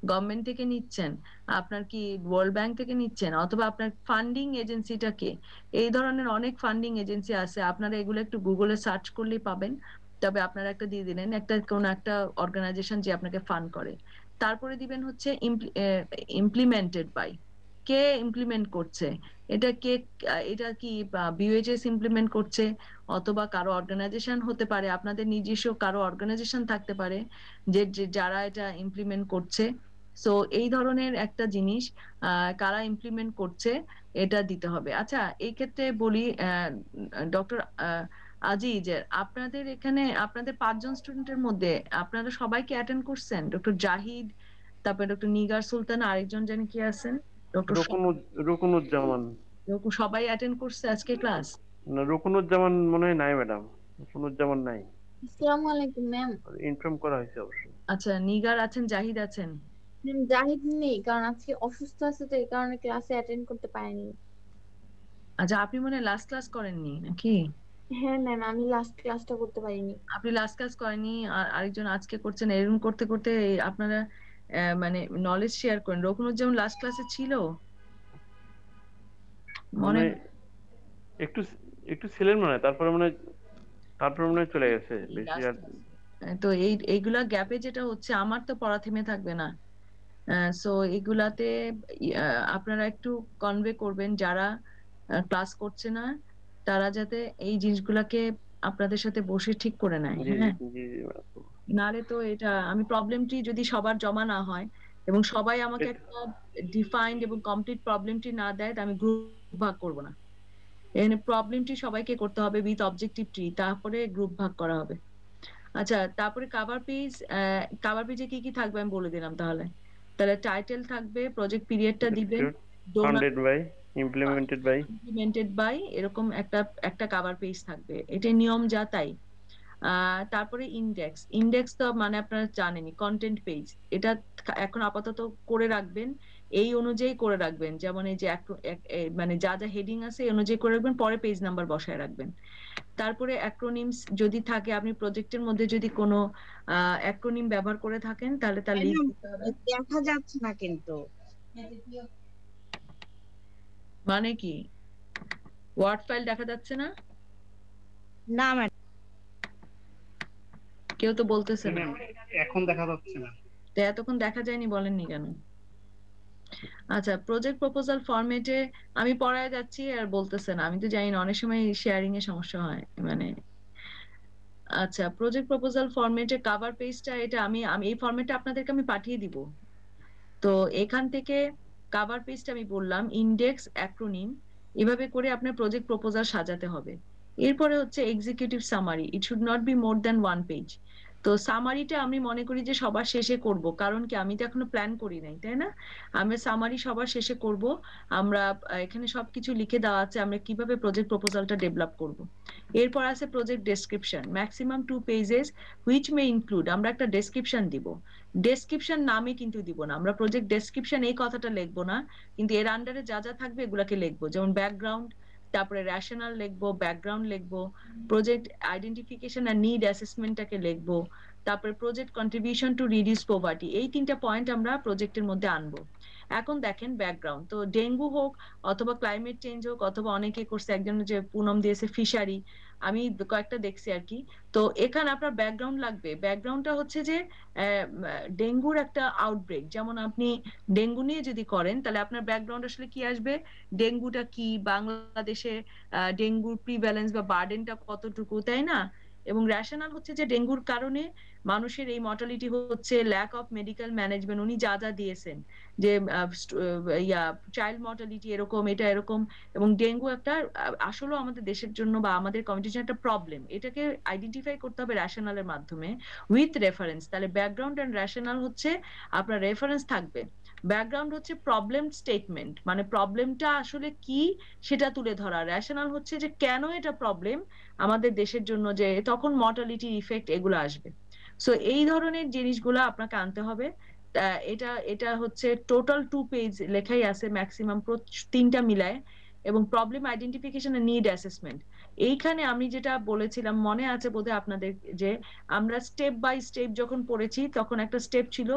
গভর্নমেন্ট থেকে নিচ্ছেন, আপনার কি ওয়ার্ল্ড ব্যাংক থেকে নিচ্ছেন, অথবা আপনার ফান্ডিং এজেন্সিটা কে। এই ধরনের অনেক ফান্ডিং এজেন্সি আছে, আপনারা এগুলো একটু গুগলে সার্চ করলেই পাবেন। তবে আপনারা একটা দিয়ে দিলেন একটা কোন একটা অর্গানাইজেশন যে আপনাকে ফান্ড করে। তারপরে দিবেন হচ্ছে ইমপ্লিমেন্টেড বাই, কে ইমপ্লিমেন্ট করছে, এটা কে, এটা কি বিওএইচএস ইমপ্লিমেন্ট করছে, অথবা কারো অর্গানাইজেশন হতে পারে, আপনাদের নিজস্ব কারো অর্গানাইজেশন থাকতে পারে যে যারা এটা ইমপ্লিমেন্ট করছে। সো এই ধরনের একটা জিনিস কারা ইমপ্লিমেন্ট করছে এটা দিতে হবে। আচ্ছা, এই ক্ষেত্রে বলি ডক্টর আজিজ, আপনাদের এখানে আপনাদের 5 জন স্টুডেন্টের মধ্যে আপনারা সবাইকে অ্যাটেন্ড করছেন? ডক্টর জাহিদ, তারপরে ডক্টর নিগার সুলতান, আরেকজন জানি কি আছেন, ডক্টর রকুনুজ্জামান। সবাই অ্যাটেন্ড করছে আজকে ক্লাস? না, রকুনুজ্জামান মনে হয় নাই ম্যাডাম, রকুনুজ্জামান নাই। আসসালামু আলাইকুম ম্যাম। ইনফর্ম করা হয়েছে অবশ্য। আচ্ছা, নিগার আছেন, জাহিদ আছেন? ম্যাম জাহিদ নেই, কারণ আজকে অসুস্থ আছে, তো এই কারণে ক্লাসে অ্যাটেন্ড করতে পারিনি। আচ্ছা, আপনি মনে লাস্ট ক্লাস করেননি নাকি? হ্যাঁ ম্যাম, আমি লাস্ট ক্লাসটা করতে পারিনি। আপনি লাস্ট ক্লাস করেননি, আর আরেকজন আজকে করছেন, এরকম করতে করতে আপনারা মানে নলেজ শেয়ার করেন। রকুনুজ্জামান লাস্ট ক্লাসে ছিল মনে একটু একটু ছিলেন মনে হয়, তারপরে মনে হয় তারপর মনে হয় চলে গেছে বেশি লাস্ট আর তো এইগুলা গ্যাপে যেটা হচ্ছে আমার তো পড়া থেমে থাকবে না। সো এগুলাতে আপনারা একটু কনভে করবেন যারা ক্লাস করছে না তারা যাতে এই জিনিসগুলাকে আপনাদের সাথে বসে ঠিক করে নেয়। জি হ্যাঁ, জি জি ম্যাডাম। নালে তো এটা আমি প্রবলেমটি যদি সবার জমা না হয় এবং সবাই আমাকে একটা ডিফাইন্ড এবং কমপ্লিট প্রবলেমটি না দেয় তা আমি গ্রুপ ভাগ করব না। এখানে প্রবলেমটি সবাইকে করতে হবে উইথ অবজেক্টিভ ট্রি, তারপরে গ্রুপ ভাগ করা হবে। আচ্ছা, তারপরে কাভার পেজে কি কি থাকবে আমি বলে দিলাম। তাহলে টাইটেল থাকবে, প্রজেক্ট পিরিয়ডটা দিবেন, ফান্ডেড বাই, ইমপ্লিমেন্টেড বাই, এরকম একটা কাভার পেজ থাকবে। এটা নিয়ম যা তাই। তারপরে ইন্ডেক্স তো মানে আপনারা জানেনই, কন্টেন্ট পেজ এটা এখন আপাতত করে রাখবেন, এই অনুযায়ী করে রাখবেন। যেমন এই যে মানে যা যা হেডিং আছে এই অনুযায়ী করে রাখবেন, পরে পেজ নাম্বার বসায় রাখবেন। তারপরে অ্যাক্রোনিমস যদি থাকে, আপনি প্রজেক্টের মধ্যে যদি কোনো অ্যাক্রোনিম ব্যবহার করে থাকেন তাহলে তার লিঙ্ক দিতে হবে। দেখা যাচ্ছে না কিন্তু। মানে কি ওয়ার্ড ফাইল দেখা যাচ্ছে না? না ম্যাডাম, কেউ তো বলতেছে না এখন দেখা যাচ্ছে না। তো এতক্ষণ দেখা যায়নি বলেননি কেন? আচ্ছা, প্রজেক্ট প্রপোজাল ফরম্যাটে আমি পড়ায় যাচ্ছি আর বলতেছে না, আমি তো জানি না, অনেক সময় শেয়ারিং এ সমস্যা হয় মানে। আচ্ছা, প্রজেক্ট প্রপোজাল ফরম্যাটে কভার পেজটা এটা আমি এই ফরম্যাটটা আপনাদেরকে আমি পাঠিয়ে দিব। তো এখান থেকে কভার পেজটা আমি বললাম ইন্ডেক্স, অ্যাক্রোনিম, এভাবে করে আপনার প্রজেক্ট প্রপোজাল সাজাতে হবে। এরপরে হচ্ছে executive summary, it should not be more than 1 page. তো সামারিটা আমি মনে করি যে সবার শেষে করব, কারণ কি আমি তো এখনো প্ল্যান করি নাই, তাই না? আমি সামারি সবার শেষে করব। আমরা এখানে সবকিছু লিখে দেওয়া আছে আমরা কিভাবে প্রজেক্ট প্রপোজালটা ডেভেলপ করব। এরপর আছে project description, maximum 2 pages which may include, আমরা একটা ডেসক্রিপশন দিব। ডেসক্রিপশন নামে কিন্তু দিব না, আমরা প্রজেক্ট ডেসক্রিপশন এই কথাটা লিখবো না, কিন্তু এর আন্ডারে যা যা থাকবে এগুলাকে লিখবো। যেমন ব্যাকগ্রাউন্ড, তারপরে রেশনাল লিখবো, ব্যাকগ্রাউন্ড লিখবো, প্রজেক্ট আইডেন্টিফিকেশন আর নিড অ্যাসেসমেন্টটাকে লিখবো, তারপরে project contribution to reduce poverty, এই 3টা পয়েন্ট আমরা প্রজেক্টের মধ্যে আনবো। এখন দেখেন ব্যাকগ্রাউন্ড, তো ডেঙ্গু হোক অথবা ক্লাইমেট চেঞ্জ হোক অথবা অনেকে করছে, একজন যে পুনম দিয়েছে ফিশারি, আমি কয়েকটা দেখছি আর কি। তো এখানে আপনার ব্যাকগ্রাউন্ড লাগবে। ব্যাকগ্রাউন্ডটা হচ্ছে যে ডেঙ্গুর একটা আউটব্রেক, যেমন আপনি ডেঙ্গু নিয়ে যদি করেন তাহলে আপনার ব্যাকগ্রাউন্ড আসলে কি আসবে, ডেঙ্গুটা কি, বাংলাদেশে ডেঙ্গুর প্রিভ্যালেন্স বা বার্ডেনটা কতটুকু, তাই না? এবং রেশনাল হচ্ছে যে ডেঙ্গুর কারণে মানুষের এই মর্টালিটি হচ্ছে ল্যাক অফ মেডিকেল ম্যানেজমেন্ট, উনি যা যা দিয়েছেন যে চাইল্ড মর্টালিটি এরকম, এটা এরকম। এবং ডেঙ্গু একটা আসলে আমাদের দেশের জন্য বা আমাদের কমিউনিটির জন্য একটা প্রবলেম, এটাকে আইডেন্টিফাই করতে হবে রেশনালের মাধ্যমে উইথ রেফারেন্স। তাহলে ব্যাকগ্রাউন্ড এন্ড রেশনাল হচ্ছে আপনার রেফারেন্স থাকবে। ব্যাকগ্রাউন্ড হচ্ছে প্রবলেম স্টেটমেন্ট, মানে প্রবলেমটা আসলে কি সেটা তুলে ধরা। রেশনাল হচ্ছে যে কেন এটা প্রবলেম আমাদের দেশের জন্য, যে তখন মর্টালিটি ইফেক্ট এগুলো আসবে। সো এই ধরনের জিনিসগুলো আপনাকে আনতে হবে। এটা হচ্ছে টোটাল 2 পেজ লেখাই আছে ম্যাক্সিমাম, 3টা মিলায়। এবং প্রবলেম আইডেন্টিফিকেশন আর নিড অ্যাসেসমেন্ট, এইখানে আমি যেটা বলেছিলাম মনে আছে বোধহয় আপনাদের, যে আমরা স্টেপ বাই স্টেপ যখন পড়েছি তখন একটা স্টেপ ছিল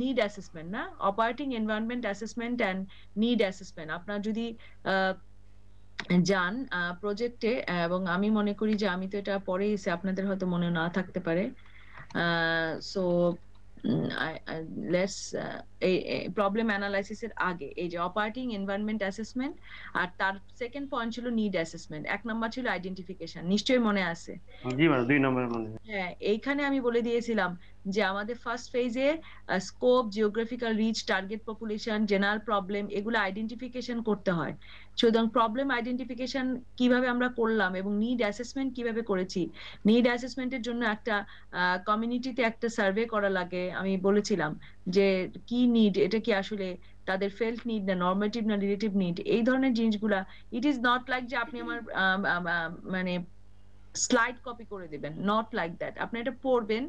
নিড অ্যাসেসমেন্ট, না, operating environment assessment and need assessment. আপনার যদি যান প্রজেক্টে, এবং আমি মনে করি যে আমি তো এটা পরে এসে আপনাদের হয়তো মনে না থাকতে পারে। সো লেটস প্রবলেম অ্যানালাইসিসের আগে এই যে অপারেটিং এনভায়রনমেন্ট অ্যাসেসমেন্ট, আর তার সেকেন্ড পয়েন্ট ছিল নিড অ্যাসেসমেন্ট, 1 নাম্বার ছিল আইডেন্টিফিকেশন, নিশ্চয়ই মনে আছে? জি ম্যাডাম, 2 নম্বর মনে। হ্যাঁ, এইখানে আমি বলে দিয়েছিলাম যে আমাদের ফার্স্ট ফেজে scope, geographical reach, target population, general problem, এগুলো আইডেন্টিফিকেশন করতে হয়। সুতরাং প্রবলেম আইডেন্টিফিকেশন কিভাবে আমরা করলাম এবং নিড অ্যাসেসমেন্ট কিভাবে করেছি। নিড অ্যাসেসমেন্টের জন্য একটা কমিউনিটিতে একটা সার্ভে করা লাগে, আমি বলেছিলাম যে কি নিড, এটা কি আসলে তাদের ফেল্ট নিড না নর্মেটিভ না রিলেটিভ নিড, এই ধরনের জিনিসগুলা। ইট ইজ নট লাইক যে আপনি আমার মানে স্লাইড কপি করে দিবেন, নট লাইক দ্যাট। আপনি এটা পড়বেন,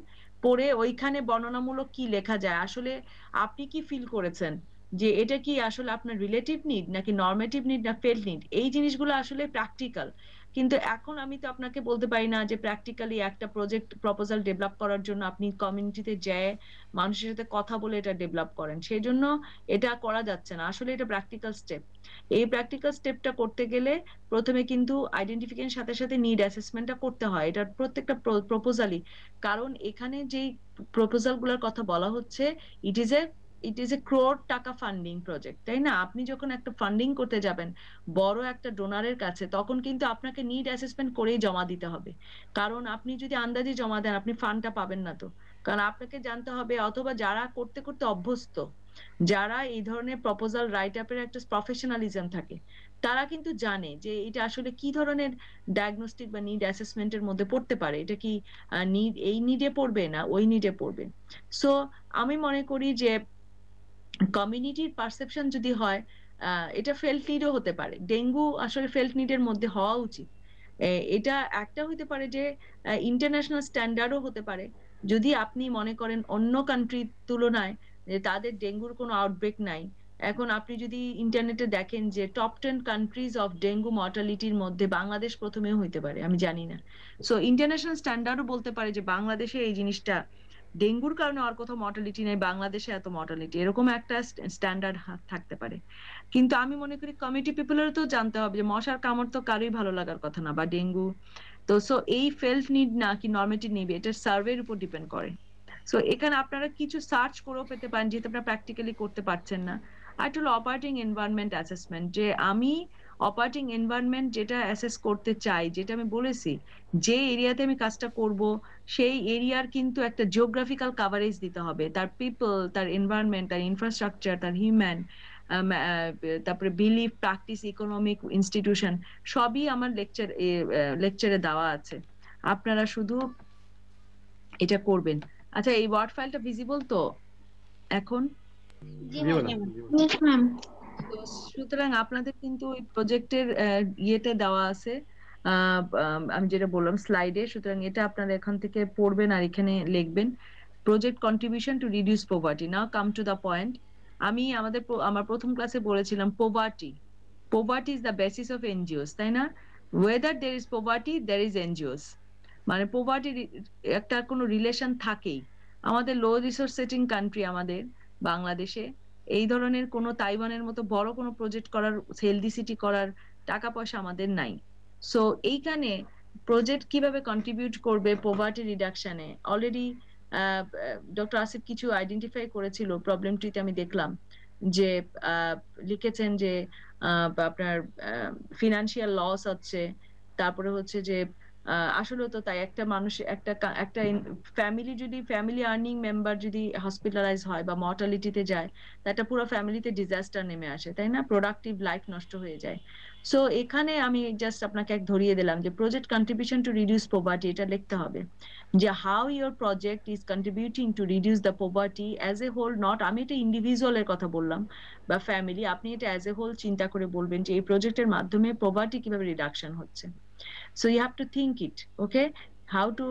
পড়ে ওইখানে বর্ণনামূলক কি লেখা যায়, আসলে আপনি কি ফিল করেছেন যে এটা কি আসলে আপনার রিলেটিভ নিড নাকি নর্মেটিভ নিড না ফেল্ট নিড, এই জিনিসগুলো আসলে প্র্যাকটিক্যাল। কিন্তু এখন আমি তো আপনাকে বলতে পারি না যে প্র্যাকটিক্যালি একটা প্রজেক্ট প্রপোজাল ডেভেলপ করার জন্য আপনি কমিউনিটিতে যেয়ে মানুষের সাথে কথা বলে এটা ডেভেলপ করেন, সেই জন্য এটা করা যাচ্ছে না। আসলে এটা প্র্যাকটিক্যাল স্টেপ। এই প্র্যাকটিক্যাল স্টেপটা করতে গেলে প্রথমে কিন্তু আইডেন্টিফিকেশন সাথে সাথে নিড অ্যাসেসমেন্টটা করতে হয়, এটা প্রত্যেকটা প্রপোজালই। কারণ এখানে যেই প্রপোজাল গুলোর কথা বলা হচ্ছে, ইট ইজ এ ক্রোর টাকা ফান্ডিং প্রজেক্ট, তাই না? আপনি যখন একটা ফান্ডিং করতে যাবেন বড় একটা ডোনারের কাছে, তখন কিন্তু আপনাকে নিড অ্যাসেসমেন্ট করেই জমা দিতে হবে। কারণ আপনি যদি আন্দাজে জমা দেন, আপনি ফান্ডটা পাবেন না তো। কারণ আপনাকে জানতে হবে, অথবা যারা করতে করতে অভ্যস্ত, যারা এই ধরনের প্রপোজাল রাইট আপের একটা প্রফেশনালিজম থাকে, তারা কিন্তু জানে যে এটা আসলে কি ধরনের ডায়াগনস্টিক বা নিড অ্যাসেসমেন্টের মধ্যে পড়তে পারে, এটা কি নিড এই নিডে পড়বে না ওই নিডে পড়বে। সো আমি মনে করি যে কমিউনিটির পারসেপশন যদি হয়, এটা ফেল্ট নিডও হতে পারে। ডেঙ্গু আসলে ফেল্ট নিডের মধ্যে হওয়া উচিত। এটা একটা হতে পারে যে ইন্টারন্যাশনাল স্ট্যান্ডার্ডও হতে পারে। যদি আপনি মনে করেন অন্য কান্ট্রির তুলনায় যে তাদের ডেঙ্গুর কোনো আউটব্রেক নাই, এখন আপনি যদি ইন্টারনেটে দেখেন যে টপ 10 কান্ট্রিজ অফ ডেঙ্গু মর্টালিটির মধ্যে বাংলাদেশ প্রথমেও হইতে পারে, আমি জানি না। সো ইন্টারন্যাশনাল স্ট্যান্ডার্ডও বলতে পারে যে বাংলাদেশে এই জিনিসটা, ডেঙ্গুর কারণে আর কোথাও মর্টালিটি নেই, বাংলাদেশে এত মর্টালিটি, এরকম একটা স্ট্যান্ডার্ড থাকতে পারে। কিন্তু আমি মনে করি কমিউনিটি পিপলেরও তো জানতে হবে যে মশার কামড় তো কারোই ভালো লাগার কথা না, বা ডেঙ্গু। তো সো এই ফেল্ট নিড না কি নর্মেটিভ নিড, এটা সার্ভের উপর ডিপেন্ড করে। সো এখানে আপনারা কিছু সার্চ করেও পেতে পারেন, যেহেতু আপনারা প্র্যাকটিক্যালি করতে পারছেন না। আর একটা হলো অপারেটিং এনভায়রনমেন্ট অ্যাসেসমেন্ট, যে আমি অপারেটিং এনভায়রনমেন্ট যেটা অ্যাসেস করতে চাই, যেটা আমি বলেছি যে এরিয়াতে আমি কাজটা করব, সেই এরিয়ার কিন্তু একটা জিওগ্রাফিক্যাল কাভারেজ দিতে হবে, তার পিপল, তার এনভায়রনমেন্ট, তার ইনফ্রাস্ট্রাকচার, তার হিউম্যান, তারপরে বিলিফ, প্র্যাকটিস, ইকোনমিক, ইনস্টিটিউশন, সবই আমার লেকচারে দেওয়া আছে। আপনারা শুধু এটা করবেন। আচ্ছা, এই ওয়ার্ড ফাইলটা ভিজিবল তো এখন? সুতরাং আপনাদের কিন্তু ওই প্রজেক্টের ইয়েতে দেওয়া আছে, আমি যেটা বললাম স্লাইডে। সুতরাং এটা আপনারা এখান থেকে পড়বেন আর এখানে লিখবেন project contribution to reduce poverty. Now come to the point. আমি আমার প্রথম ক্লাসে বলেছিলাম poverty is the basis of NGOs, তাই না? Whether there is poverty there is NGOs, মানে পোভার্টির একটা কোনো রিলেশন থাকেই। আমাদের লো রিসোর্স সেটিং কান্ট্রি আমাদের বাংলাদেশে এই ধরনের কোনো তাইওয়ানের মতো বড় কোনো প্রজেক্ট করার, হেলদি সিটি করার টাকা পয়সা আমাদের নাই। সো এইখানে প্রজেক্ট কিভাবে কন্ট্রিবিউট করবে পভার্টি রিডাকশনে, অলরেডি ডক্টর আসিফ কিছু আইডেন্টিফাই করেছিল প্রবলেমটিতে। আমি দেখলাম যে লিখেছেন যে আপনার ফিনান্সিয়াল লস হচ্ছে, তারপরে হচ্ছে যে আসলে তো তাই, একটা মানুষ একটা ফ্যামিলি আর্নিং মেম্বার যদি হসপিটালাইজ হয় বা মর্টালিটিতে যায়, তাটা পুরো ফ্যামিলিতে ডিজাস্টার নেমে আসে, তাই না? প্রোডাক্টিভ লাইফ নষ্ট হয়ে যায়। সো এখানে আমি জাস্ট আপনাকে ধরিয়ে দিলাম যে project contribution to reduce poverty, এটা লিখতে হবে যে how your project is contributing to reduce the poverty as a whole. Not আমি এটা ইন্ডিভিজুয়ালের কথা বললাম বা ফ্যামিলি, আপনি এটা অ্যাজ এ হোল চিন্তা করে বলবেন যে এই প্রজেক্টের মাধ্যমে পভার্টি কিভাবে রিডাকশন হচ্ছে। So you have to think it, okay? How to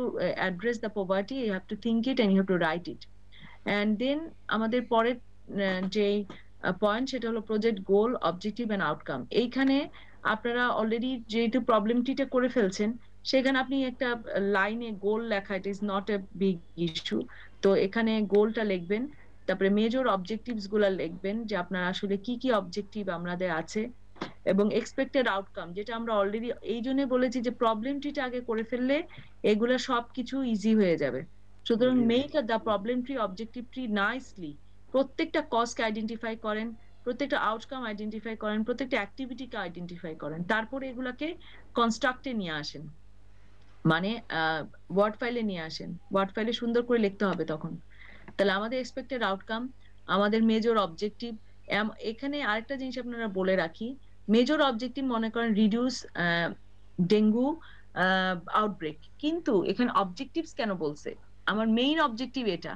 address the poverty, you have to think it and you have to write it. And then আমাদের পরের যে পয়েন্ট, সেটা হলো project goal, objective and outcome. এইখানে আপনারা already যেহেতু প্রবলেমটিটা করে ফেলছেন, সেখানে আপনি একটা লাইনে গোল লেখা, ইট is not a big issue. তো এখানে গোলটা লিখবেন, তারপরে মেজর অবজেক্টিভস গুলা লিখবেন যে আপনার আসলে কি কি অবজেক্টিভ আমাদের আছে, এবং এক্সপেক্টেড আউটকাম, যেটা আমরা অলরেডি এই জন্য বলেছি যে প্রবলেমটিটা আগে করে ফেললে এগুলা সবকিছু ইজি হয়ে যাবে। সুতরাং make the problem tree, objective tree nicely, প্রত্যেকটা কজকে আইডেন্টিফাই করেন, প্রত্যেকটা আউটকাম আইডেন্টিফাই করেন, প্রত্যেকটা অ্যাক্টিভিটিকে আইডেন্টিফাই করেন, তারপরে এগুলাকে কনস্ট্রাক্টে নিয়ে আসেন, মানে ওয়ার্ড ফাইলে নিয়ে আসেন। ওয়ার্ড ফাইলে সুন্দর করে লিখতে হবে তখন। তাহলে আমাদের এক্সপেক্টেড আউটকাম, আমাদের মেজর অবজেক্টিভ। এখানে আরেকটা জিনিস আপনারা বলে রাখি, মেজর অবজেক্টিভ মনে করেন রিডিউস ডেঙ্গু আউটব্রেক, কিন্তু এখানে অবজেক্টিভস কেন বলছে? আমার মেইন অবজেক্টিভ এটা,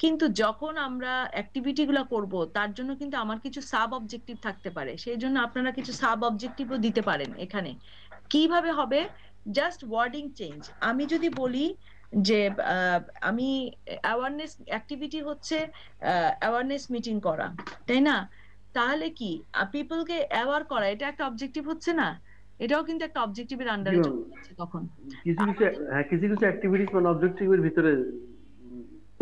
কিন্তু যখন আমরা অ্যাক্টিভিটি গুলো করব তার জন্য কিন্তু আমার কিছু সাব অবজেক্টিভ থাকতে পারে, সেই জন্য আপনারা কিছু সাব অবজেক্টিভও দিতে পারেন। এখানে কিভাবে হবে? Just wording change. আমি যদি বলি যে আমি অ্যাওয়ারনেস অ্যাক্টিভিটি হচ্ছে অ্যাওয়ারনেস মিটিং করা, তাই না? তাহলে কি পিপলকে অ্যাওয়ার করা, এটা একটা অবজেক্টিভ হচ্ছে না? এটাও কিন্তু একটা অবজেক্টিভের আন্ডারে চলে যাচ্ছে তখন। কিছু অ্যাক্টিভিটিস মানে অবজেক্টিভের ভিতরে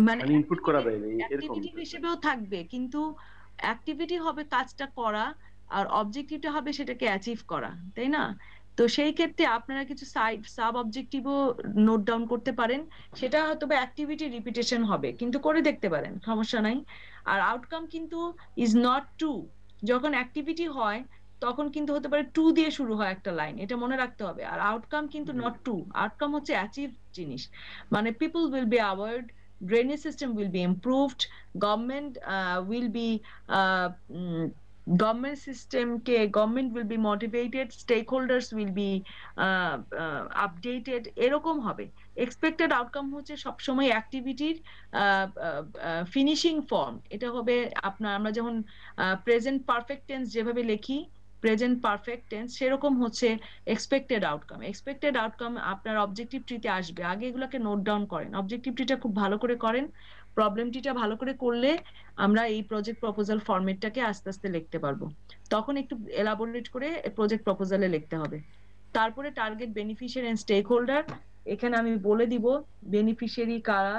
মানে ইনপুট করা যায় না এরকম অ্যাক্টিভিটি হিসেবেও থাকবে, কিন্তু অ্যাক্টিভিটি হবে কাজটা করা, আর অবজেক্টিভটা হবে সেটাকে অ্যাচিভ করা, তাই না? তো সেই ক্ষেত্রে আপনারা কিছু সাব অবজেক্টিভও নোট ডাউন করতে পারেন, সেটা হয়তো বা অ্যাক্টিভিটি রিপিটেশন হবে, কিন্তু করে দেখতে পারেন, সমস্যা নাই। আর আউটকাম কিন্তু ইজ নট টু, যখন অ্যাক্টিভিটি হয় তখন কিন্তু হতে পারে টু দিয়ে শুরু হয় একটা লাইন, এটা মনে রাখতে হবে। আর আউটকাম কিন্তু নট টু, আউটকাম হচ্ছে অ্যাচিভ জিনিস, মানে people will be award, drainage system will be improved, government will be government system ke government will be motivated, stakeholders will be updated, এরকম হবে। expected outcome হচ্ছে সব সময় অ্যাক্টিভিটির ফিনিশিং ফর্ম, এটা হবে আপনার, আমরা যেমন প্রেজেন্ট পারফেক্ট টেন্স যেভাবে লিখি প্রেজেন্ট পারফেক্ট টেন্স, সেরকম হচ্ছে এক্সপেক্টেড আউটকাম। এক্সপেক্টেড আউটকাম আপনার অবজেক্টিভ ট্রিতে আসবে, আগে এগুলোকে নোট ডাউন করেন, অবজেক্টিভ ট্রিটা খুব ভালো করে করেন, প্রবলেম ট্রিটা ভালো করে করলে আমরা এই প্রজেক্ট প্রপোজাল ফরম্যাটটাকে আস্তে আস্তে লিখতে পারবো। তখন একটু এলাবোরেট করে প্রজেক্ট প্রপোজালে লিখতে হবে। তারপরে target beneficiary and stakeholder, এখানে আমি বলে দিব বেনিফিশিয়ারি কারা,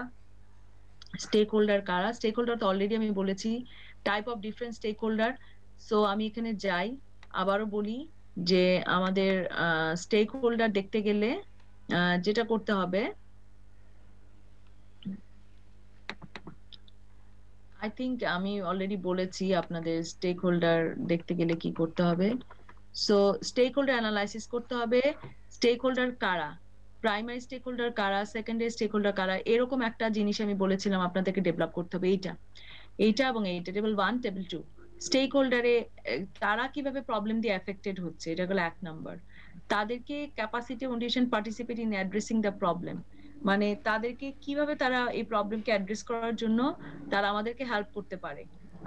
স্টেক হোল্ডার কারা। স্টেক হোল্ডার তো অলরেডি আমি বলেছি, type of different stakeholder. So আমি এখানে যাই, আবারও বলি যে আমাদের স্টেক হোল্ডার দেখতে গেলে যেটা করতে হবে, আই থিংক আমি অলরেডি বলেছি আপনাদের স্টেক হোল্ডার দেখতে গেলে কি করতে হবে। সো স্টেক হোল্ডার অ্যানালাইসিস করতে হবে, স্টেক হোল্ডার কারা, প্রাইমারি স্টেক হোল্ডার কারা, সেকেন্ডারি স্টেক হোল্ডার কারা, এরকম একটা জিনিস আমি বলেছিলাম আপনাদেরকে ডেভেলপ করতে হবে। এইটা এবং এইটা, টেবিল 1 টেবিল 2, স্টেক হোল্ডারে তারা কিভাবে প্রবলেম দিয়ে এফেক্টেড হচ্ছে, এটা হলো 1 নাম্বার। তাদেরকে capacity condition participate in addressing the problem, মানে তাদেরকে কিভাবে তারা এই প্রবলেমকে অ্যাড্রেস করার জন্য তারা আমাদেরকে হেল্প করতে পারে।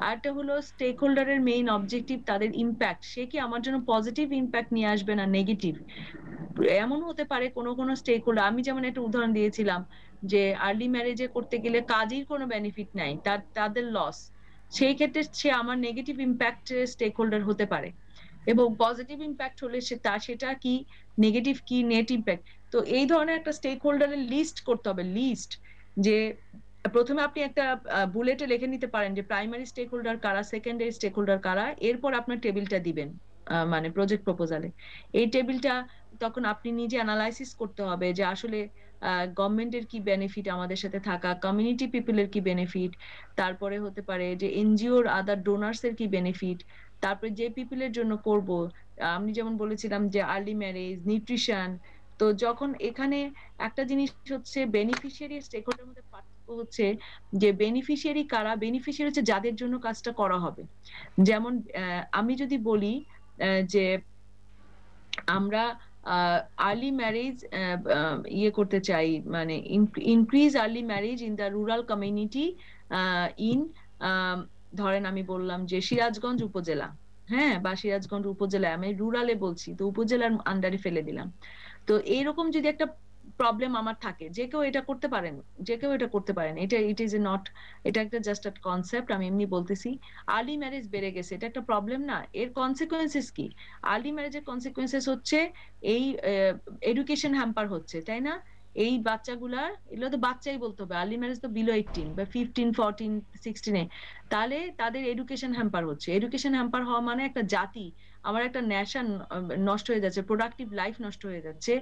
আরেকটা হলো স্টেক হোল্ডারের মেইন অবজেক্টিভ, তাদের ইম্প্যাক্ট, সে কি আমার জন্য পজিটিভ ইম্প্যাক্ট নিয়ে আসবে না নেগেটিভ। এমন হতে পারে কোনো স্টেক হোল্ডার, আমি যেমন একটা উদাহরণ দিয়েছিলাম যে আর্লি ম্যারেজে করতে গেলে কাজের কোনো বেনিফিট নাই, তাদের লস, সেই ক্ষেত্রে সে আমার নেগেটিভ ইম্প্যাক্ট স্টেক হোল্ডার হতে পারে, এবং পজিটিভ ইম্প্যাক্ট হলে সেটা কি নেগেটিভ কি নেট ইম্প্যাক্ট। তো এই ধরনের একটা স্টেক হোল্ডারের লিস্ট করতে হবে, লিস্ট, যে প্রথমে আপনি একটা বুলেটে লিখে নিতে পারেন যে প্রাইমারি স্টেক হোল্ডার কারা, সেকেন্ডারি স্টেক হোল্ডার কারা, এরপর আপনার টেবিলটা দিবেন মানে প্রজেক্ট প্রপোজালে। এই টেবিলটা তখন আপনি নিজে অ্যানালাইসিস করতে হবে যে আসলে গভর্নমেন্টের কি বেনিফিট আমাদের সাথে থাকা, কমিউনিটি পিপলের কি বেনিফিট, তারপরে হতে পারে যে এনজিওর আদার ডোনার্স এর কি বেনিফিট, তারপরে যে পিপলের জন্য করব, আমি যেমন বলেছিলাম যে আর্লি ম্যারেজ, নিউট্রিশন। তো যখন এখানে একটা জিনিস হচ্ছে বেনিফিশিয়ারি স্টেক হোল্ডারের মধ্যে পার্থক্য হচ্ছে যে বেনিফিশিয়ারি কারা, বেনিফিশিয়ারি হচ্ছে যাদের জন্য কাজটা করা হবে। যেমন আমি যদি বলি যে আমরা আর্লি ম্যারেজ ইয়ে করতে চাই, মানে increase early marriage in the rural community in, ধরেন আমি বললাম যে সিরাজগঞ্জ উপজেলা, হ্যাঁ, বা সিরাজগঞ্জ উপজেলা, আমি রুরালে বলছি তো উপজেলার আন্ডারে ফেলে দিলাম। তো এইরকম যদি একটা প্রবলেম আমার থাকে, যে কেউ এটা করতে পারেন, যে কেউ এটা করতে পারেন, এটা ইট ইজ নট, এটা একটা জাস্ট একটা কনসেপ্ট, আমি এমনি বলতেছি। আর্লি ম্যারেজ বেড়ে গেছে, এটা একটা প্রবলেম না, এর কনসিকুয়েন্সেস কি? আর্লি ম্যারেজের কনসিকুয়েন্সেস হচ্ছে এই এডুকেশন হ্যাম্পার হচ্ছে, তাই না? এই বাচ্চাগুলা, এগুলো তো বাচ্চাই বলতে হবে, আর্লি ম্যারেজ তো বিলো 18 বা 15 14 16-এ, তাহলে তাদের এডুকেশন হ্যাম্পার হচ্ছে। এডুকেশন হ্যাম্পার হওয়া মানে একটা জাতি, আমার একটা ন্যাশন নষ্ট হয়ে যাচ্ছে, প্রোডাক্টিভ লাইফ নষ্ট হয়ে যাচ্ছে,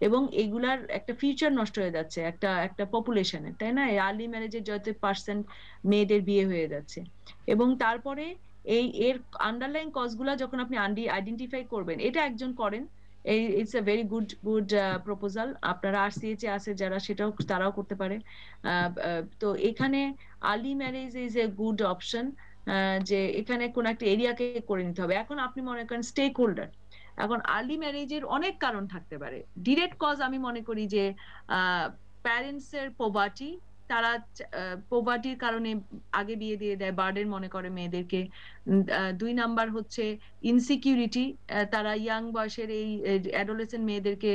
এবং এগুলার একটা ফিউচার নষ্ট হয়ে যাচ্ছে একটা পপুলেশনের, তাই না? আর্লি ম্যারেজের যত পার্সেন্ট মেয়েদের বিয়ে হয়ে যাচ্ছে। এবং তারপরে এর আন্ডারলাইন কজগুলা যখন আপনি আইডেন্টিফাই করবেন, এটা একজন করেন, it's a very good proposal. আপনারা আরসিএইচ এ আছে যারা, তারাও করতে পারে। তো এখানে early marriage is a good option, যে এখানে কোন একটা এরিয়াকে করে নিতে হবে। এখন আপনি মনে করেন স্টেক হোল্ডার, এখন আর্লি ম্যারেজের অনেক কারণ থাকতে পারে। ডিরেক্ট কজ আমি মনে করি যে প্যারেন্টস এর পভার্টি, তারা পভার্টির কারণে আগে বিয়ে দিয়ে দেয়, বার্ডেন মনে করে মেয়েদেরকে। 2 নাম্বার হচ্ছে ইনসিকিউরিটি, তারা ইয়াং বয়সের এই অ্যাডোলেসেন্ট মেয়েদেরকে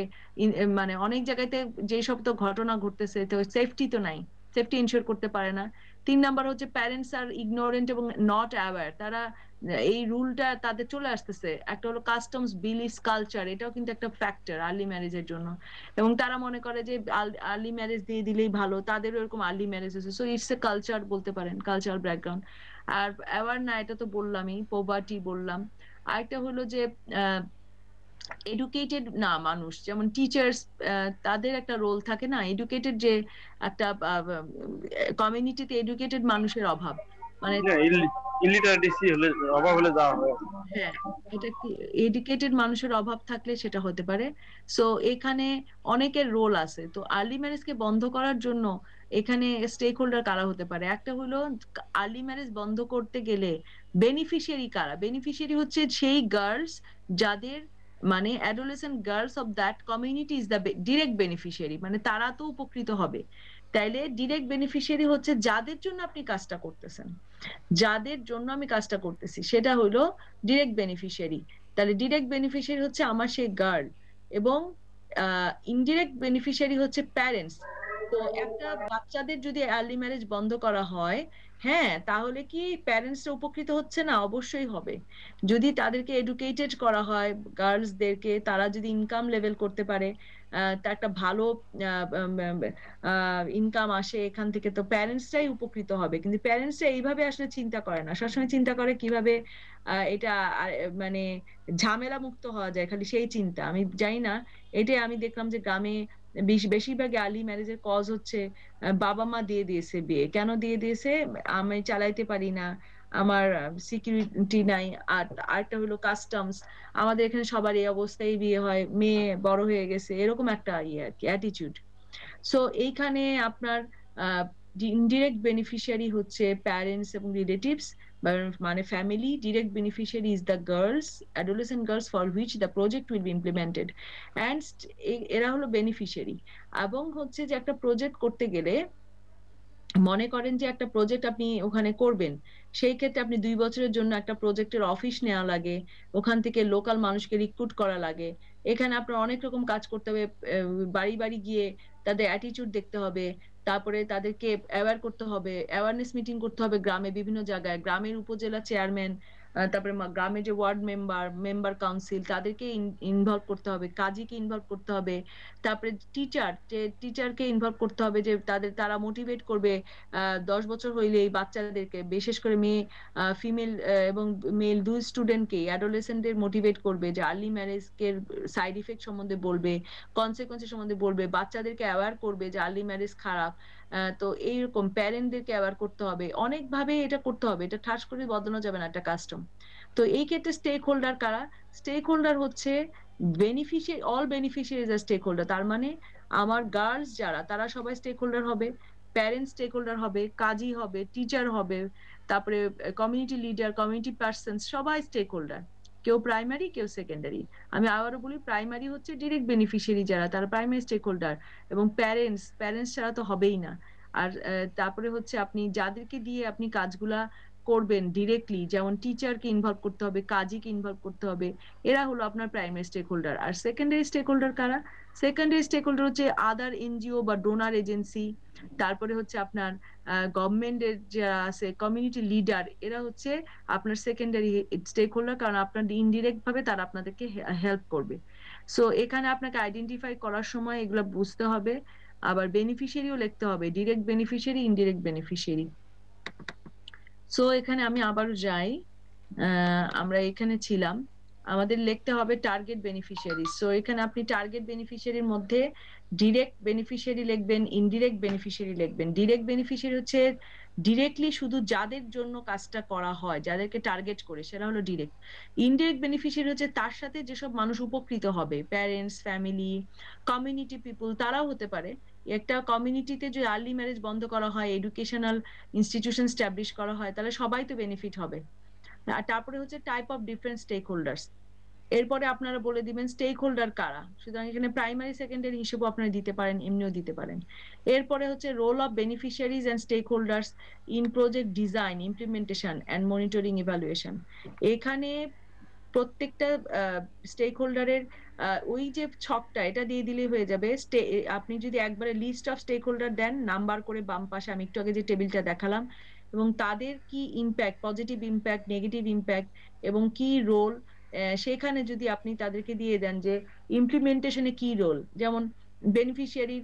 মানে অনেক জায়গাতে যে সব তো ঘটনা ঘটতেছে, তো সেফটি তো নাই, সেফটি ইনশিওর করতে পারে না। 3 নাম্বার হচ্ছে প্যারেন্টস আর ইগনোরেন্ট এবং নট অ্যাওয়্যার, তারা এই রুলটা তাদের চলে আসতেছে। একটা হলো কাস্টমস, বিলিফস, কালচার, এটাও কিন্তু একটা ফ্যাক্টর আর্লি ম্যারেজের জন্য, এবং তারা মনে করে যে আর্লি ম্যারেজ দিয়ে দিলেই ভালো, তাদেরও এরকম আর্লি ম্যারেজ হয়েছে। সো ইটস এ কালচার বলতে পারেন, কালচারাল ব্যাকগ্রাউন্ড। আর অ্যাওয়ার না, এটা তো বললামই, পোভার্টি বললাম। আরেকটা হলো যে এডুকেটেড না মানুষ, যেমন টিচার্স, তাদের একটা রোল থাকে না, এডুকেটেড যে একটা কমিউনিটিতে এডুকেটেড মানুষের অভাব, মানে ইলিটারেসি হলে অভাব হলে যা হয়। হ্যাঁ, এটা কি এডুকেটেড মানুষের অভাব থাকলে সেটা হতে পারে। সো এখানে অনেকের রোল আছে। তো আর্লি ম্যারেজকে বন্ধ করার জন্য এখানে স্টেক হোল্ডার কারা হতে পারে? একটা হলো আর্লি ম্যারেজ বন্ধ করতে গেলে বেনিফিশিয়ারি কারা? বেনিফিশিয়ারি হচ্ছে সেই গার্লস যাদের মানে adolescent girls of that community is the direct beneficiary, মানে তারা তো উপকৃত হবে। তাইলে ডিরেক্ট বেনিফিশিয়ারি হচ্ছে যাদের জন্য আপনি কাজটা করতেছেন, যাদের জন্য আমি কাজটা করতেছি সেটা হলো ডিরেক্ট বেনিফিশিয়ারি। তাহলে ডিরেক্ট বেনিফিশিয়ারি হচ্ছে আমার সেই গার্ল, এবং ইনডিরেক্ট বেনিফিশিয়ারি হচ্ছে প্যারেন্টস। তো একটা বাচ্চাদের যদি আর্লি ম্যারেজ বন্ধ করা হয়, হ্যাঁ, তাহলে কি প্যারেন্টসরা উপকৃত হচ্ছে না? অবশ্যই হবে। যদি তাদেরকে এডুকেটেড করা হয়, গার্লসদেরকে, তারা যদি ইনকাম লেভেল করতে পারে, তা একটা ভালো ইনকাম আসে এখান থেকে, তো প্যারেন্টসরাই উপকৃত হবে। কিন্তু প্যারেন্টসরা এইভাবে আসলে চিন্তা করে না, সবসময় চিন্তা করে কিভাবে এটা মানে ঝামেলা মুক্ত হওয়া যায়, খালি সেই চিন্তা। আমি জানি না, এটাই আমি দেখলাম যে গ্রামে বেশিরভাগ আর্লি ম্যারেজের কজ হচ্ছে বাবা মা দিয়ে দিয়েছে বিয়ে। কেন দিয়ে দিয়েছে? আমি চালাইতে পারি না, আমার সিকিউরিটি নাই। আর আরেকটা হলো কাস্টমস, আমাদের এখানে সবার এই অবস্থায় বিয়ে হয়, মেয়ে বড় হয়ে গেছে, এরকম একটা ইয়ে আর কি, অ্যাটিটিউড। সো এইখানে আপনার ইনডিরেক্ট বেনিফিশিয়ারি হচ্ছে প্যারেন্টস এবং রিলেটিভস, মানে family. Direct beneficiary is the girls, adolescent girls for which the project will be implemented, and এরা হলো বেনিফিশিয়ারি। এবং হচ্ছে যে একটা প্রজেক্ট করতে গেলে, মনে করেন যে একটা প্রজেক্ট আপনি ওখানে করবেন, সেই ক্ষেত্রে আপনি 2 বছরের জন্য একটা প্রজেক্টের অফিস নেওয়া লাগে, ওখান থেকে লোকাল মানুষকে রিক্রুট করা লাগে। এখানে আপনার অনেক রকম কাজ করতে হবে, বাড়ি বাড়ি গিয়ে তাদের অ্যাটিটিউড দেখতে হবে, তারপরে তাদেরকে অ্যাওয়্যার করতে হবে, অ্যাওয়ারনেস মিটিং করতে হবে গ্রামে, বিভিন্ন জায়গায়, গ্রামের উপজেলা চেয়ারম্যান, তারপরে গ্রামের যে ওয়ার্ড মেম্বার কাউন্সিল, তাদেরকে ইনভলভ করতে হবে, কাজীকে ইনভলভ করতে হবে, তারপরে টিচারকে ইনভলভ করতে হবে, যে তারা মোটিভেট করবে 10 বছর হইলে এই বাচ্চাদেরকে, বিশেষ করে মেয়ে, ফিমেল এবং মেল 2 স্টুডেন্টকে, অ্যাডোলেসেন্টদের মোটিভেট করবে, যে আর্লি ম্যারেজের সাইড ইফেক্ট সম্বন্ধে বলবে, কনসিকোয়েন্স সম্বন্ধে বলবে, বাচ্চাদেরকে অ্যাওয়্যার করবে যে আর্লি ম্যারেজ খারাপ। তো এইরকম প্যারেন্টদেরকে অ্যাওয়্যার করতে হবে, অনেকভাবে এটা করতে হবে, এটা ঠাস করে বদলানো যাবে না একটা কাস্টম। তো এই ক্ষেত্রে স্টেক হোল্ডার কারা? স্টেক হোল্ডার হচ্ছে বেনিফিশিয়ারি, অল বেনিফিশিয়ারিজ আর স্টেক হোল্ডার। তার মানে আমার গার্লস যারা, তারা সবাই স্টেক হোল্ডার হবে, প্যারেন্টস স্টেক হোল্ডার হবে, কাজী হবে, টিচার হবে, তারপরে কমিউনিটি লিডার, কমিউনিটি পার্সন, সবাই স্টেক হোল্ডার, কেউ প্রাইমারি কেউ সেকেন্ডারি। আমি আবারও বলি, প্রাইমারি হচ্ছে ডিরেক্ট বেনিফিশিয়ারি যারা, তারা প্রাইমারি স্টেক হোল্ডার, এবং প্যারেন্টস ছাড়া তো হবেই না। আর তারপরে হচ্ছে আপনি যাদেরকে দিয়ে আপনি কাজগুলা করবেন ডিরেক্টলি, যেমন টিচারকে ইনভলভ করতে হবে, কাজীকে ইনভলভ করতে হবে, এরা হলো আপনার প্রাইমারি স্টেক হোল্ডার। আর সেকেন্ডারি স্টেক হোল্ডার কারা? সেকেন্ডারি স্টেক হোল্ডার হচ্ছে আদার এনজিও বা ডোনার এজেন্সি, তারপরে হচ্ছে আপনার গভর্নমেন্টের যারা আছে, কমিউনিটি লিডার, এরা হচ্ছে আপনার সেকেন্ডারি স্টেক হোল্ডার, কারণ আপনার ইনডিরেক্ট ভাবে তারা আপনাদেরকে হেল্প করবে। সো এখানে আপনাকে আইডেন্টিফাই করার সময় এগুলো বুঝতে হবে, আবার বেনিফিশিয়ারিও লিখতে হবে, direct beneficiary, indirect beneficiary. So এখানে আমি আবারও যাই, আমরা এখানে ছিলাম, আমাদের লিখতে হবে টার্গেট বেনিফিশিয়ারি। সো এখানে আপনি টার্গেট বেনিফিশিয়ারির মধ্যে ডিরেক্ট বেনিফিশিয়ারি লিখবেন, ইনডিরেক্ট বেনিফিশিয়ারি লিখবেন। ডিরেক্ট বেনিফিশিয়ারি হচ্ছে ডিরেক্টলি শুধু যাদের জন্য কাজটা করা হয়, যাদেরকে টার্গেট করে, সেটা হলো ডিরেক্ট। ইনডিরেক্ট বেনিফিশিয়ারি হচ্ছে তার সাথে যেসব মানুষ উপকৃত হবে, প্যারেন্টস, ফ্যামিলি, কমিউনিটি পিপল, তারাও হতে পারে। একটা কমিউনিটিতে যদি আর্লি ম্যারেজ বন্ধ করা হয়, এডুকেশনাল ইনস্টিটিউশন স্টাবলিশ করা হয়, তাহলে সবাই তো বেনিফিট হবে। আর তারপরে হচ্ছে type of different stakeholders, এরপরে আপনারা বলে দিবেন স্টেক হোল্ডার কারা। সুতরাং এখানে প্রাইমারি সেকেন্ডারি হিসেবে আপনারা দিতে পারেন, এমনিও দিতে পারেন। এরপরে হচ্ছে role of beneficiaries and stakeholders in project design, implementation and monitoring evaluation. এখানে প্রত্যেকটা স্টেক হোল্ডারের ওই যে ছকটা এটা দিয়ে দিলেই হয়ে যাবে। আপনি যদি একবারে লিস্ট অফ স্টেক হোল্ডার দেন নাম্বার করে বাম পাশে, আমি একটু আগে যে টেবিলটা দেখালাম, এবং তাদের কি impact, positive impact, negative impact এবং কি রোল, সেখানে যদি আপনি তাদেরকে দিয়ে দেন যে ইমপ্লিমেন্টেশনে কি রোল, যেমন বেনিফিশিয়ারি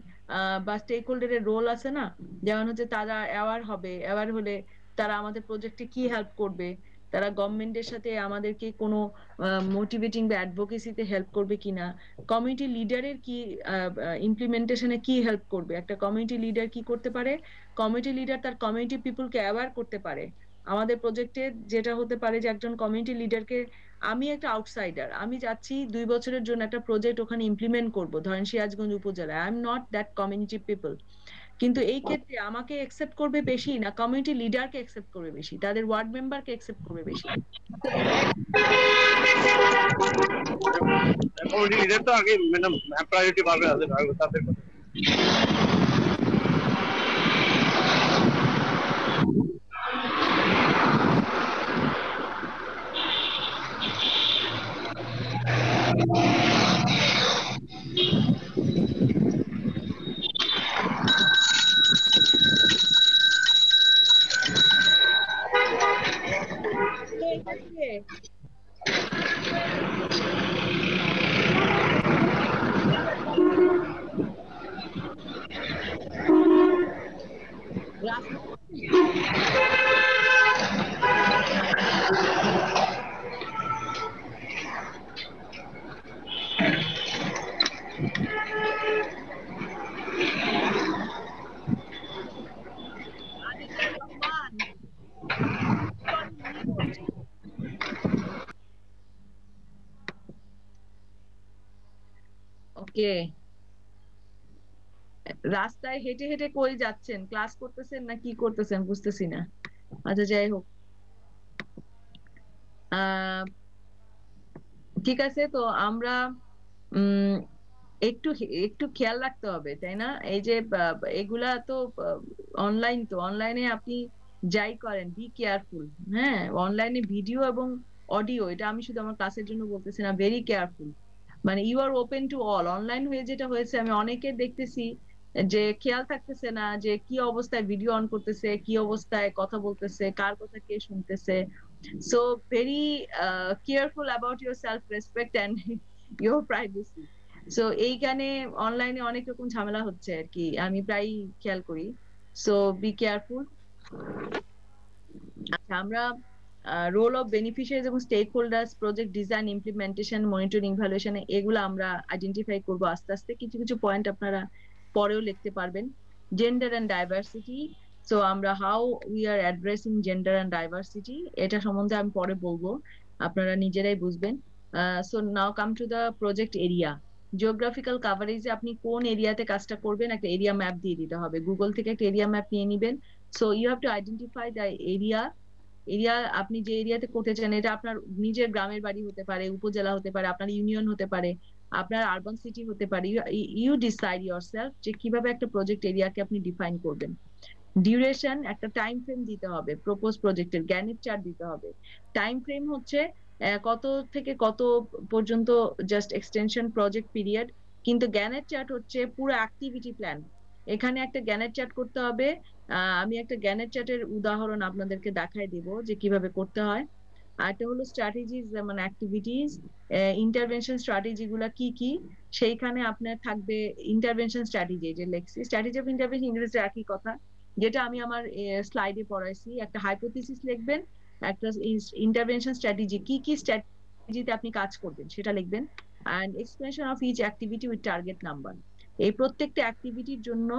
বা স্টেক হোল্ডারের রোল আছে না, যেমন হচ্ছে তারা অ্যাওয়ার হবে, অ্যাওয়ার হলে তারা আমাদের প্রজেক্টে কি হেল্প করবে, তারা গভর্নমেন্টের সাথে আমাদেরকে কোনো মোটিভেটিং বা অ্যাডভোকেসিতে হেল্প করবে কিনা, কমিউনিটি লিডারের কি ইমপ্লিমেন্টেশনে কি হেল্প করবে। একটা কমিউনিটি লিডার কি করতে পারে, কমিউনিটি লিডার তার কমিউনিটি পিপলকে অ্যাওয়ার করতে পারে। আমাদের প্রজেক্টে যেটা হতে পারে যে একজন কমিউনিটি লিডারকে, আমি একটা আউটসাইডার, আমি যাচ্ছি 2 বছরের জন্য একটা প্রজেক্ট ওখানে ইমপ্লিমেন্ট করব ধরেন সিরাজগঞ্জ উপজেলায়, I am not that community people, কিন্তু এই ক্ষেত্রে আমাকে একসেপ্ট করবে বেশি না কমিউনিটি লিডারকে একসেপ্ট করবে বেশি, তাদের ওয়ার্ড মেম্বারকে একসেপ্ট করবে বেশি। কমিউনিটি লিডার তো আগে মানে প্রায়োরিটি পাবে তাদের কথা। ওকে, রাস্তায় হেঁটে হেঁটে কই যাচ্ছেন, ক্লাস করতেছেন না কি করতেছেন বুঝতেছি না। আচ্ছা যাই হোক, ঠিক আছে। তো আমরা একটু একটু খেয়াল রাখতে হবে, তাই না? এই যে এগুলা তো অনলাইন, তো অনলাইনে আপনি যাই করেন বি কেয়ারফুল। হ্যাঁ, অনলাইনে ভিডিও এবং অডিও, এটা আমি শুধু আমার ক্লাসের জন্য বলতেছি না, ভেরি কেয়ারফুল। মানে you are open to all. Online হয়ে যেটা হয়েছে, আমি অনেকে দেখতেছি যে খেয়াল থাকতেছে না যে কি অবস্থায় ভিডিও অন করতেছে, কি অবস্থায় কথা বলতেছে, কার কথা কে শুনতেছে। So very careful about your self respect and your privacy. So এইখানে অনলাইনে অনেক রকম ঝামেলা হচ্ছে আর কি, আমি প্রায় খেয়াল করি। So be careful. আচ্ছা, আমরা রোল অফ বেনিফিশিয়ারিজ এবং stakeholders, project design, implementation, monitoring, evaluation, এগুলো আমরা আইডেন্টিফাই করবো আস্তে আস্তে। কিছু কিছু পয়েন্ট আপনারা পরেও লিখতে পারবেন। জেন্ডার অ্যান্ড ডাইভার্সিটি, সো আমরা how we are addressing gender and diversity, এটা সম্বন্ধে আমি পরে বলবো, আপনারা নিজেরাই বুঝবেন। So now come to the project area. Geographical কাভারেজে আপনি কোন এরিয়াতে কাজটা করবেন একটা এরিয়া ম্যাপ দিয়ে দিতে হবে। গুগল থেকে একটা এরিয়া ম্যাপ নিয়ে নিবেন। So you have to identify the area. আপনি যে এরিয়াতে করতে চান, এটা আপনার নিজের গ্রামের বাড়ি হতে পারে, উপজেলা হতে পারে, আপনার ইউনিয়ন হতে পারে, আপনার আরবান সিটি হতে পারে। ইউ ডিসাইড ইয়োরসেলফ যে কিভাবে একটা প্রজেক্ট এরিয়াকে আপনি ডিফাইন করবেন। ডিউরেশন, একটা টাইম ফ্রেম দিতে হবে। প্রপোজ প্রজেক্টের গ্যানেট চার্ট দিতে হবে। টাইম ফ্রেম হচ্ছে কত থেকে কত পর্যন্ত জাস্ট এক্সটেনশন প্রজেক্ট পিরিয়ড, কিন্তু গ্যানেট চার্ট হচ্ছে পুরো অ্যাক্টিভিটি প্ল্যান। এখানে একটা গ্যানেট চার্ট করতে হবে। আমি একটা গ্যানেট চার্টের উদাহরণ আপনাদেরকে দেখাই দিব যে কিভাবে করতে হয়। আর এটা হলো স্ট্র্যাটেজিজ, যেমন অ্যাক্টিভিটিস, ইন্টারভেনশন স্ট্র্যাটেজি গুলা কি কি, সেইখানে আপনার থাকবে ইন্টারভেনশন স্ট্র্যাটেজি। যে লেখছি স্ট্র্যাটেজি অফ ইন্টারভেনশন, ইংরেজিতে একই কথা, যেটা আমি আমার স্লাইডে পড়াইছি। একটা হাইপোথিসিস লিখবেন, একটা ইন্টারভেনশন স্ট্র্যাটেজি, কি কি স্ট্র্যাটেজিতে আপনি কাজ করবেন সেটা লিখবেন, and explanation of each activity with target number. এই প্রত্যেকটা অ্যাক্টিভিটির জন্য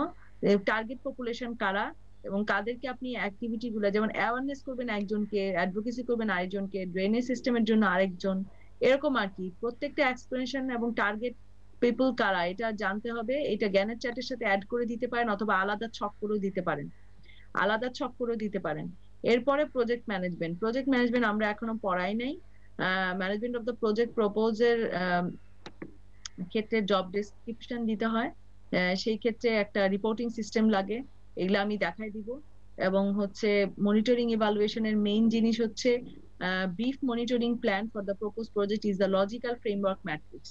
টার্গেট পপুলেশন কারা এবং কাদেরকে আপনি অ্যাক্টিভিটি গুলো, যেমন অ্যাওয়ারনেস করবেন একজনকে, অ্যাডভোকেসি করবেন আরেকজনকে, ড্রেনেজ সিস্টেমের জন্য আরেকজন, এরকম আর কি। প্রত্যেকটা এক্সপ্লেনেশন এবং টার্গেট পিপল কারা এটা জানতে হবে। এটা গ্যানেট চার্টের সাথে অ্যাড করে দিতে পারেন অথবা আলাদা ছক করেও দিতে পারেন, এরপরে প্রজেক্ট ম্যানেজমেন্ট। প্রজেক্ট ম্যানেজমেন্ট আমরা এখনো পড়াই নাই। ম্যানেজমেন্ট অফ দ্য প্রজেক্ট প্রপোজের ক্ষেত্রে জব ডেসক্রিপশন দিতে হয়, সেই ক্ষেত্রে একটা রিপোর্টিং সিস্টেম লাগে, এগুলো আমি দেখাই দিব। এবং হচ্ছে মনিটরিং ইভালুয়েশনের মেইন জিনিস হচ্ছে brief monitoring plan for the proposed project is the logical framework matrix.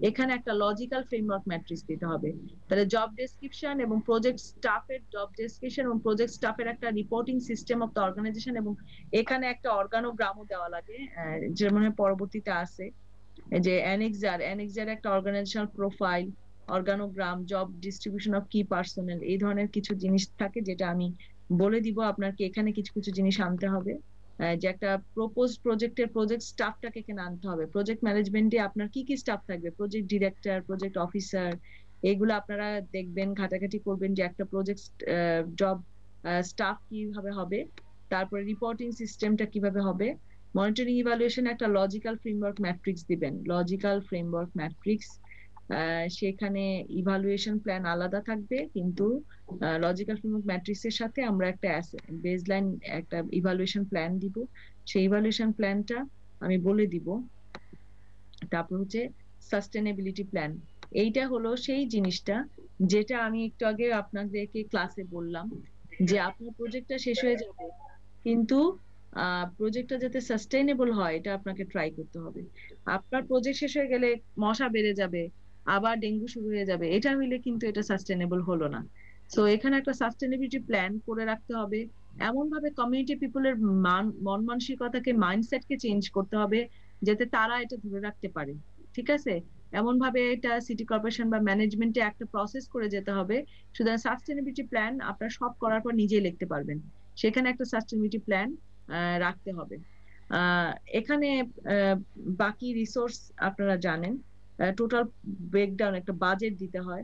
এখানে একটা লজিক্যাল ফ্রেমওয়ার্ক ম্যাট্রিক্স দিতে হবে। তাহলে জব ডেসক্রিপশন এবং প্রজেক্ট স্টাফের জব ডেসক্রিপশন এবং প্রজেক্ট স্টাফের একটা reporting system of the organisation, এবং এখানে একটা অর্গানোগ্রামও দেওয়া লাগে, যেমন পরবর্তীতে আছে যে অ্যানেক্সার একটা organisational profile, organogram, job distribution of key personnel, এই ধরনের কিছু জিনিস থাকে যেটা আমি বলে দিব আপনাকে। এখানে কিছু কিছু জিনিস আনতে হবে, যে একটা প্রপোজ প্রজেক্টের প্রজেক্ট স্টাফটাকে এখানে আনতে হবে। প্রজেক্ট ম্যানেজমেন্টে আপনার কি কি স্টাফ থাকবে, প্রজেক্ট ডিরেক্টর, প্রজেক্ট অফিসার, এগুলো আপনারা দেখবেন, ঘাটাঘাটি করবেন যে একটা প্রজেক্ট জব স্টাফ কিভাবে হবে, তারপরে রিপোর্টিং সিস্টেমটা কিভাবে হবে, মনিটরিং ইভালুয়েশন একটা লজিক্যাল ফ্রেমওয়ার্ক ম্যাট্রিক্স দিবেন, লজিক্যাল ফ্রেমওয়ার্ক ম্যাট্রিক্স। সেখানে ইভালুয়েশন প্ল্যান আলাদা থাকবে, কিন্তু লজিক্যাল ফ্রেমওয়ার্ক ম্যাট্রিক্সের সাথে আমরা একটা বেসলাইন একটা ইভালুয়েশন প্ল্যান দিব, সেই ইভালুয়েশন প্ল্যানটা আমি বলে দিব। তারপর হচ্ছে সাস্টেনেবিলিটি প্ল্যান, এইটা হলো সেই জিনিসটা যেটা আমি একটু আগে আপনাদেরকে ক্লাসে বললাম, যে আপনার প্রজেক্টটা শেষ হয়ে যাবে কিন্তু প্রজেক্টটা যাতে সাস্টেইনেবল হয় এটা আপনাকে ট্রাই করতে হবে। আপনার প্রজেক্ট শেষ হয়ে গেলে মশা বেড়ে যাবে, আবার ডেঙ্গু শুরু হয়ে যাবে, এটা হইলে কিন্তু এটা সাস্টেইনেবল হলো না। সো এখানে একটা সাস্টেনেবিলিটি প্ল্যান করে রাখতে হবে, এমন ভাবে কমিউনিটি পিপলের মন মানসিকতাকে, মাইন্ডসেটকে চেঞ্জ করতে হবে যাতে তারা এটা ধরে রাখতে পারে। ঠিক আছে, এমন ভাবে এটা সিটি কর্পোরেশন বা ম্যানেজমেন্টে একটা প্রসেস করে যেতে হবে, সুতরাং সাস্টেনেবিলিটি প্ল্যান আপনারা সব করার পর নিজেই লিখতে পারবেন, সেখানে একটা সাস্টেনেবিলিটি প্ল্যান রাখতে হবে। এখানে বাকি রিসোর্স আপনারা জানেন, টোটাল ব্রেকডাউন একটা বাজেট দিতে হয়,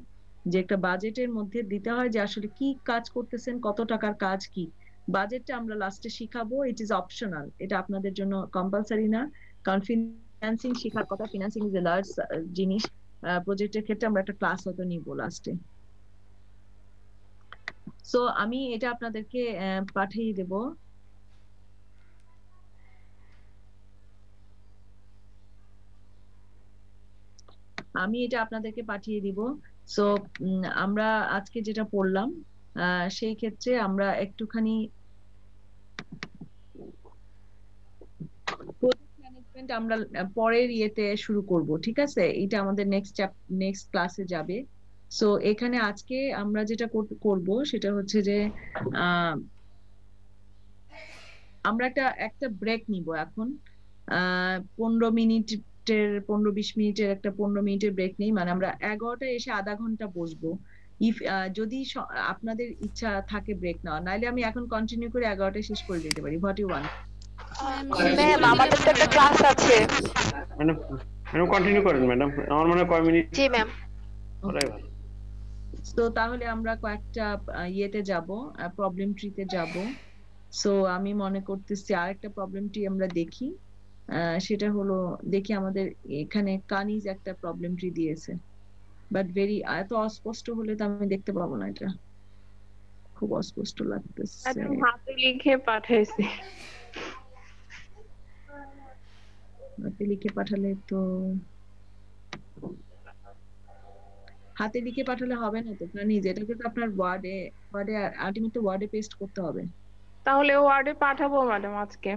যে একটা বাজেটের মধ্যে দিতে হয় যে আসলে কি কাজ করতেছেন, কত টাকার কাজ কি। বাজেটটা আমরা লাস্টে শিখাবো, ইট ইজ অপশনাল, এটা আপনাদের জন্য কম্পালসারি না, কারণ ফিনান্সিং শেখার কথা, ফিনান্সিং ইজ এ লার্জ জিনিস। প্রজেক্টের ক্ষেত্রে আমরা একটা ক্লাস হয়তো নিব লাস্টে। সো আমি এটা আপনাদেরকে পাঠিয়ে দেব। আমি এটা আপনাদেরকে পাঠিয়ে দিব। সো আমরা আজকে যেটা পড়লাম সেই ক্ষেত্রে আমরা একটুখানি প্রজেক্ট ম্যানেজমেন্ট আমরা পরের ইয়েতে শুরু করব, ঠিক আছে, এটা আমাদের নেক্সট ক্লাসে যাবে। সো এখানে আজকে আমরা যেটা করব সেটা হচ্ছে যে আমরা একটা ব্রেক নিব এখন, 15-20 মিনিটের একটা 15 মিনিটের ব্রেক নেই, মানে আমরা 11টায় এসে আধা ঘন্টা বসবো। যদি আপনাদের ইচ্ছা থাকে ব্রেক নেওয়া, নাইলে আমি এখন কন্টিনিউ করে 11টায় শেষ করে দিতে পারি। What you want? ম্যাম আমাদের তো একটা ক্লাস আছে। ম্যাডাম কন্টিনিউ করেন ম্যাডাম, আমার মনে হয় কয় মিনিট। জি ম্যাম। তো তাহলে আমরা কয়েকটা ইয়েতে যাব, প্রবলেম ট্রিতে যাব। সো আমি মনে করতেছি আরেকটা প্রবলেম ট্রি আমরা দেখি, সেটা হলো দেখি আমাদের এখানে কানিজ একটা প্রবলেম ট্রি দিয়েছে, বাট এত অস্পষ্ট হলে তো আমি দেখতে পাবো না, এটা খুব অস্পষ্ট লাগতেছে। হাতে লিখে পাঠাইছি। হাতে লিখে পাঠালে তো হাতে লিখে পাঠালে হবে না তো কানিজ, এটাকে তো আপনার ওয়ার্ডে আলটিমেটলি ওয়ার্ডে পেস্ট করতে হবে। তাহলে ওয়ার্ডে পাঠাবো ম্যাডাম আজকে।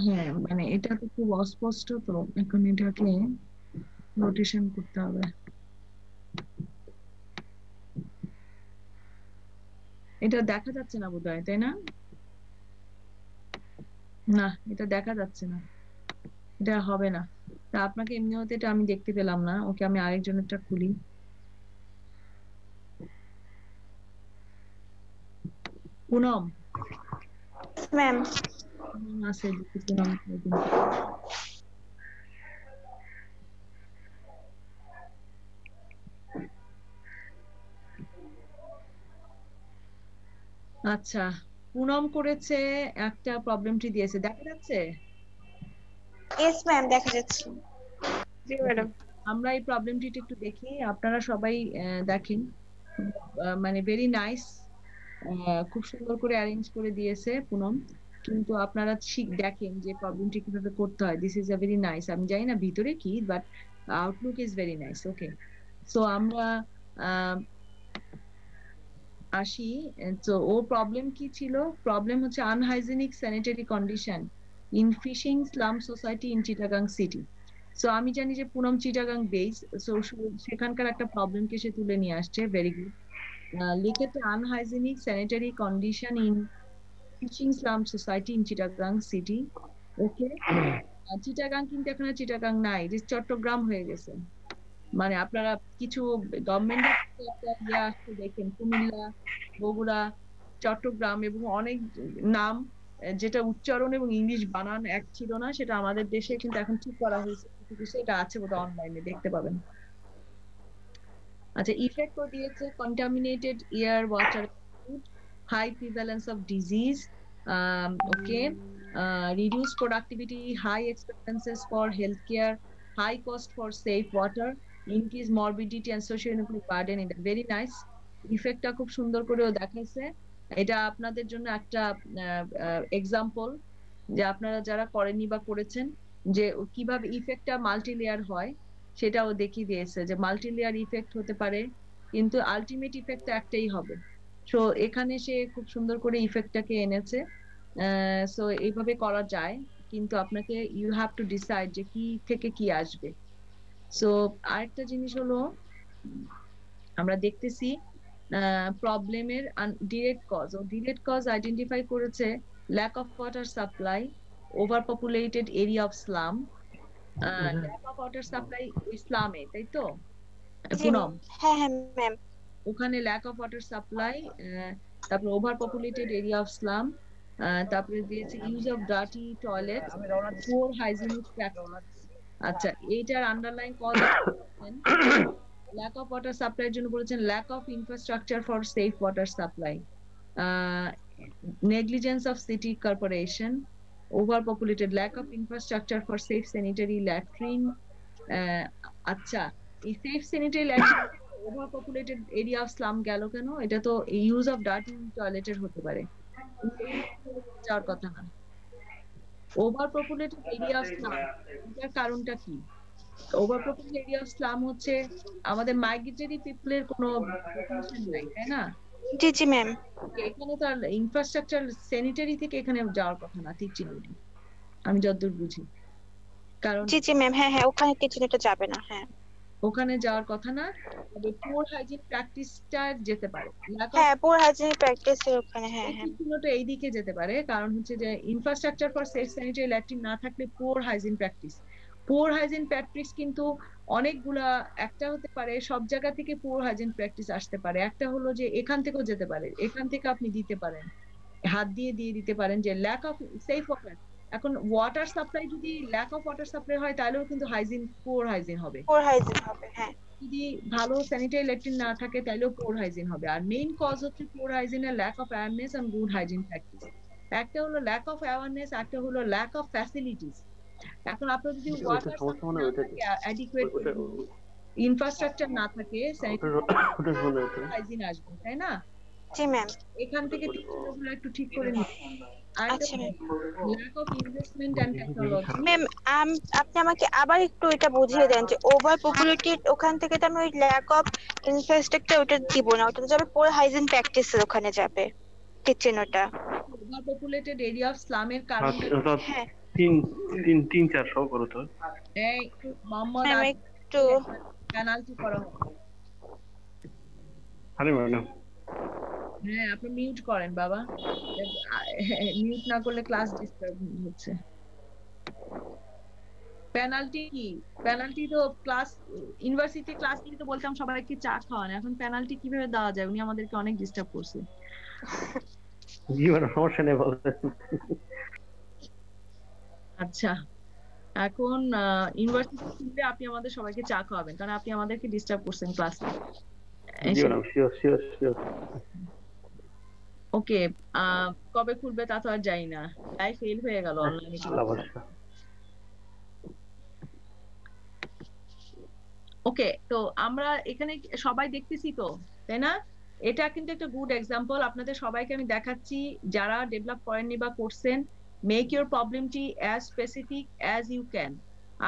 হ্যাঁ মানে এটা তো খুব অস্পষ্ট, তো এখন এটাকে নোটেশন করতে হবে। এটা দেখা যাচ্ছে না বোধহয়, তাই না? না, এটা দেখা যাচ্ছে না, এটা হবে না। তা আপনাকে এমনি হতে এটা আমি দেখতে পেলাম না। ওকে, আমি আরেকজনেরটা খুলি। পুনম ম্যাম আছে, পুনম আচ্ছা, পুনম করেছে একটা প্রবলেম ট্রি দিয়েছে, দেখা যাচ্ছে? ইয়েস ম্যাম দেখা যাচ্ছে। জি ম্যাডাম। আমরা এই প্রবলেম ট্রিটা একটু দেখি, আপনারা সবাই দেখেন, মানে ভেরি নাইস, খুব সুন্দর করে অ্যারেঞ্জ করে দিয়েছে পুনম, কিন্তু আপনারা দেখেন যে প্রবলেমটি কিভাবে করতে হয়। This is a very nice, আমি জানি না ভিতরে কি, but outlook is very nice. Okay, so আমরা আসি। তো ওর প্রবলেম কি ছিল? প্রবলেম হচ্ছে unhygienic sanitary condition in fishing slum society in Chittagong city. So আমি জানি যে পুনম চিটাগাং বেস, সো সেখানকার একটা প্রবলেমকে সে তুলে নিয়ে আসছে। Very good. লিখেছে unhygienic sanitary condition in fishing slum society in Chittagong city. Okay, Chittagong কিন্তু এখন আর চিটাগাং নাই, যে চট্টগ্রাম হয়ে গেছে। মানে আপনারা কিছু গভর্নমেন্টের ইয়ে আসছে দেখেন, কুমিল্লা, বগুড়া, চট্টগ্রাম এবং অনেক নাম যেটা উচ্চারণ এবং ইংলিশ বানান এক ছিল না, সেটা আমাদের দেশে কিন্তু এখন ঠিক করা হয়েছে। সেটা আছে বোধহয় অনলাইনে দেখতে পাবেন। আচ্ছা, ইফেক্ট করে দিয়েছে contaminated air, water, high prevalence of disease, okay, reduced productivity, high expenses for healthcare, high cost for safe water, increased morbidity and socio-economic burden. এটা very nice. ইফেক্টটা খুব সুন্দর করেও দেখাইছে। এটা আপনাদের জন্য একটা এক্সাম্পল, যে আপনারা যারা করেননি বা করেছেন, যে কিভাবে ইফেক্টটা মাল্টি লেয়ার হয় সেটাও দেখিয়ে দিয়েছে, যে মাল্টি লেয়ার ইফেক্ট হতে পারে কিন্তু আলটিমেট ইফেক্ট একটাই হবে। সো এখানে সে খুব সুন্দর করে ইফেক্টটাকে এনেছে। সো এইভাবে করা যায়, কিন্তু আপনাকে ইউ হ্যাভ টু ডিসাইড যে কি থেকে কি আসবে। সো আরেকটা জিনিস হলো, আমরা দেখতেছি প্রবলেমের ডিরেক্ট কজ, ও ডিরেক্ট কজ আইডেন্টিফাই করেছে lack of water supply, over populated area of slum. Lack of water supply ইসলামে, তাই তো পুনম? হ্যাঁ হ্যাঁ ম্যাম। ওখানে ল্যাক অফ ওয়াটার সাপ্লাই, তারপরে over populated area of slum, তারপরে দিয়েছে use of dirty toilet, poor hygienic practice. আচ্ছা, এইটার underline cause lack of water সাপ্লাইয়ের জন্য বলেছেন lack of infrastructure for safe water supply, negligence of city corporation, overpopulated, lack of infrastructure for safe sanitary latrine. আচ্ছা, এই safe sanitary latrine over populated area of slum গেল কেন? এটা তো use of dirty টয়লেটের হতে পারে, যাওয়ার কথা না। Over populated area of slum, এটার কারণটা কি? Over populated area of slum হচ্ছে আমাদের মাইগ্রেটরি পিপলের কোনো পপুলেশন নাই, তাই না? জি জি ম্যাম। এখানে তো ইনফ্রাস্ট্রাকচার স্যানিটারি থেকে এখানে যাওয়ার কথা না, টিচিংটি আমি যতদূর বুঝি। কারণ জি জি ম্যাম, হ্যাঁ হ্যাঁ, ওখানে টিচিংটা যাবে না। হ্যাঁ, ওখানে যাওয়ার কথা না, তবে পুয়ার হাইজিন প্র্যাকটিসটা যেতে পারে। হ্যাঁ পুয়ার হাইজিন প্র্যাকটিস ওখানে, হ্যাঁ হ্যাঁ, পুরোটা এই দিকে যেতে পারে। কারণ হচ্ছে যে infrastructure for safe sanitary latrine না থাকলে poor hygiene practice, poor hygiene practice কিন্তু অনেকগুলা, একটা হতে পারে সব জায়গা থেকে পুয়ার হাইজিন প্র্যাকটিস আসতে পারে, একটা হলো যে এখান থেকেও যেতে পারে, এখান থেকে আপনি দিতে পারেন, হাত দিয়ে দিতে পারেন যে ল্যাক অফ সেফ ওয়াটার। এখন ওয়াটার সাপ্লাই যদি ল্যাক অফ ওয়াটার সাপ্লাই হয় তাহলেও কিন্তু হাইজিন, পুয়ার হাইজিন হবে, পুয়ার হাইজিন হবে। হ্যাঁ, যদি ভালো স্যানিটারি ল্যাট্রিন না থাকে তাহলেও পুয়ার হাইজিন হবে। আর মেইন কজ হচ্ছে পুয়ার হাইজিনের lack of awareness and good hygiene practice. একটা হলো ল্যাক অফ অ্যাওয়ারনেস, একটা হলো ল্যাক অফ ফ্যাসিলিটিস। এখন আপনার যদি ওয়াটার অ্যাডিকুয়েট ইনফ্রাস্ট্রাকচার না থাকে, স্যানিটারি হাইজিন আসবে, তাই না? জি ম্যাম। এখান থেকে টিচিংগুলো একটু ঠিক করে নিন। আচ্ছা ma'am. Lack of investment and technology. Ma'am আপনি আমাকে আবার একটু এটা বুঝিয়ে দেন যে ওভার পপুলেটেড, ওখান থেকে তো আমি ওই ল্যাক অফ ইনফ্রাস্ট্রাকচার ওটা দিব না, ওটা যাবে পুয়ার হাইজিন প্র্যাকটিস, ওখানে যাবে কিচেন। ওটা ওভার পপুলেটেড এরিয়া অফ স্লামের কারণে হ্যাঁ 3-4 সহ করো তো। এই মোহাম্মদ একটু পেনাল্টি করা হবে। আরে ম্যাডাম, হ্যাঁ আপনি মিউট করেন বাবা, মিউট না করলে ক্লাস ডিস্টার্ব হচ্ছে। পেনাল্টি কি? পেনাল্টি তো ক্লাস, ইউনিভার্সিটি ক্লাস নিয়ে তো বলতাম সবাইকে চা খাওয়ান, এখন পেনাল্টি কিভাবে দেওয়া যায়? উনি আমাদেরকে অনেক ডিস্টার্ব করছে। জি ম্যাডাম, সমস্যা নেই, বলেন। আচ্ছা, এখন ইউনিভার্সিটি খুললে আপনি আমাদের সবাইকে চা খাওয়াবেন, কারণ আপনি আমাদেরকে ডিস্টার্ব করছেন ক্লাসে। জি ম্যাডাম, শিওর শিওর শিওর। ওকে, কবে খুলবে তা তো আর জানি না, তাই ফেল হয়ে গেল অনলাইনে। ওকে, তো আমরা এখানে সবাই দেখতেছি তো, তাই না? এটা কিন্তু একটা গুড এক্সাম্পল, আপনাদের সবাইকে আমি দেখাচ্ছি যারা ডেভেলপ করেননি বা করছেন। মেক ইউর প্রবলেমটি as specific as you can.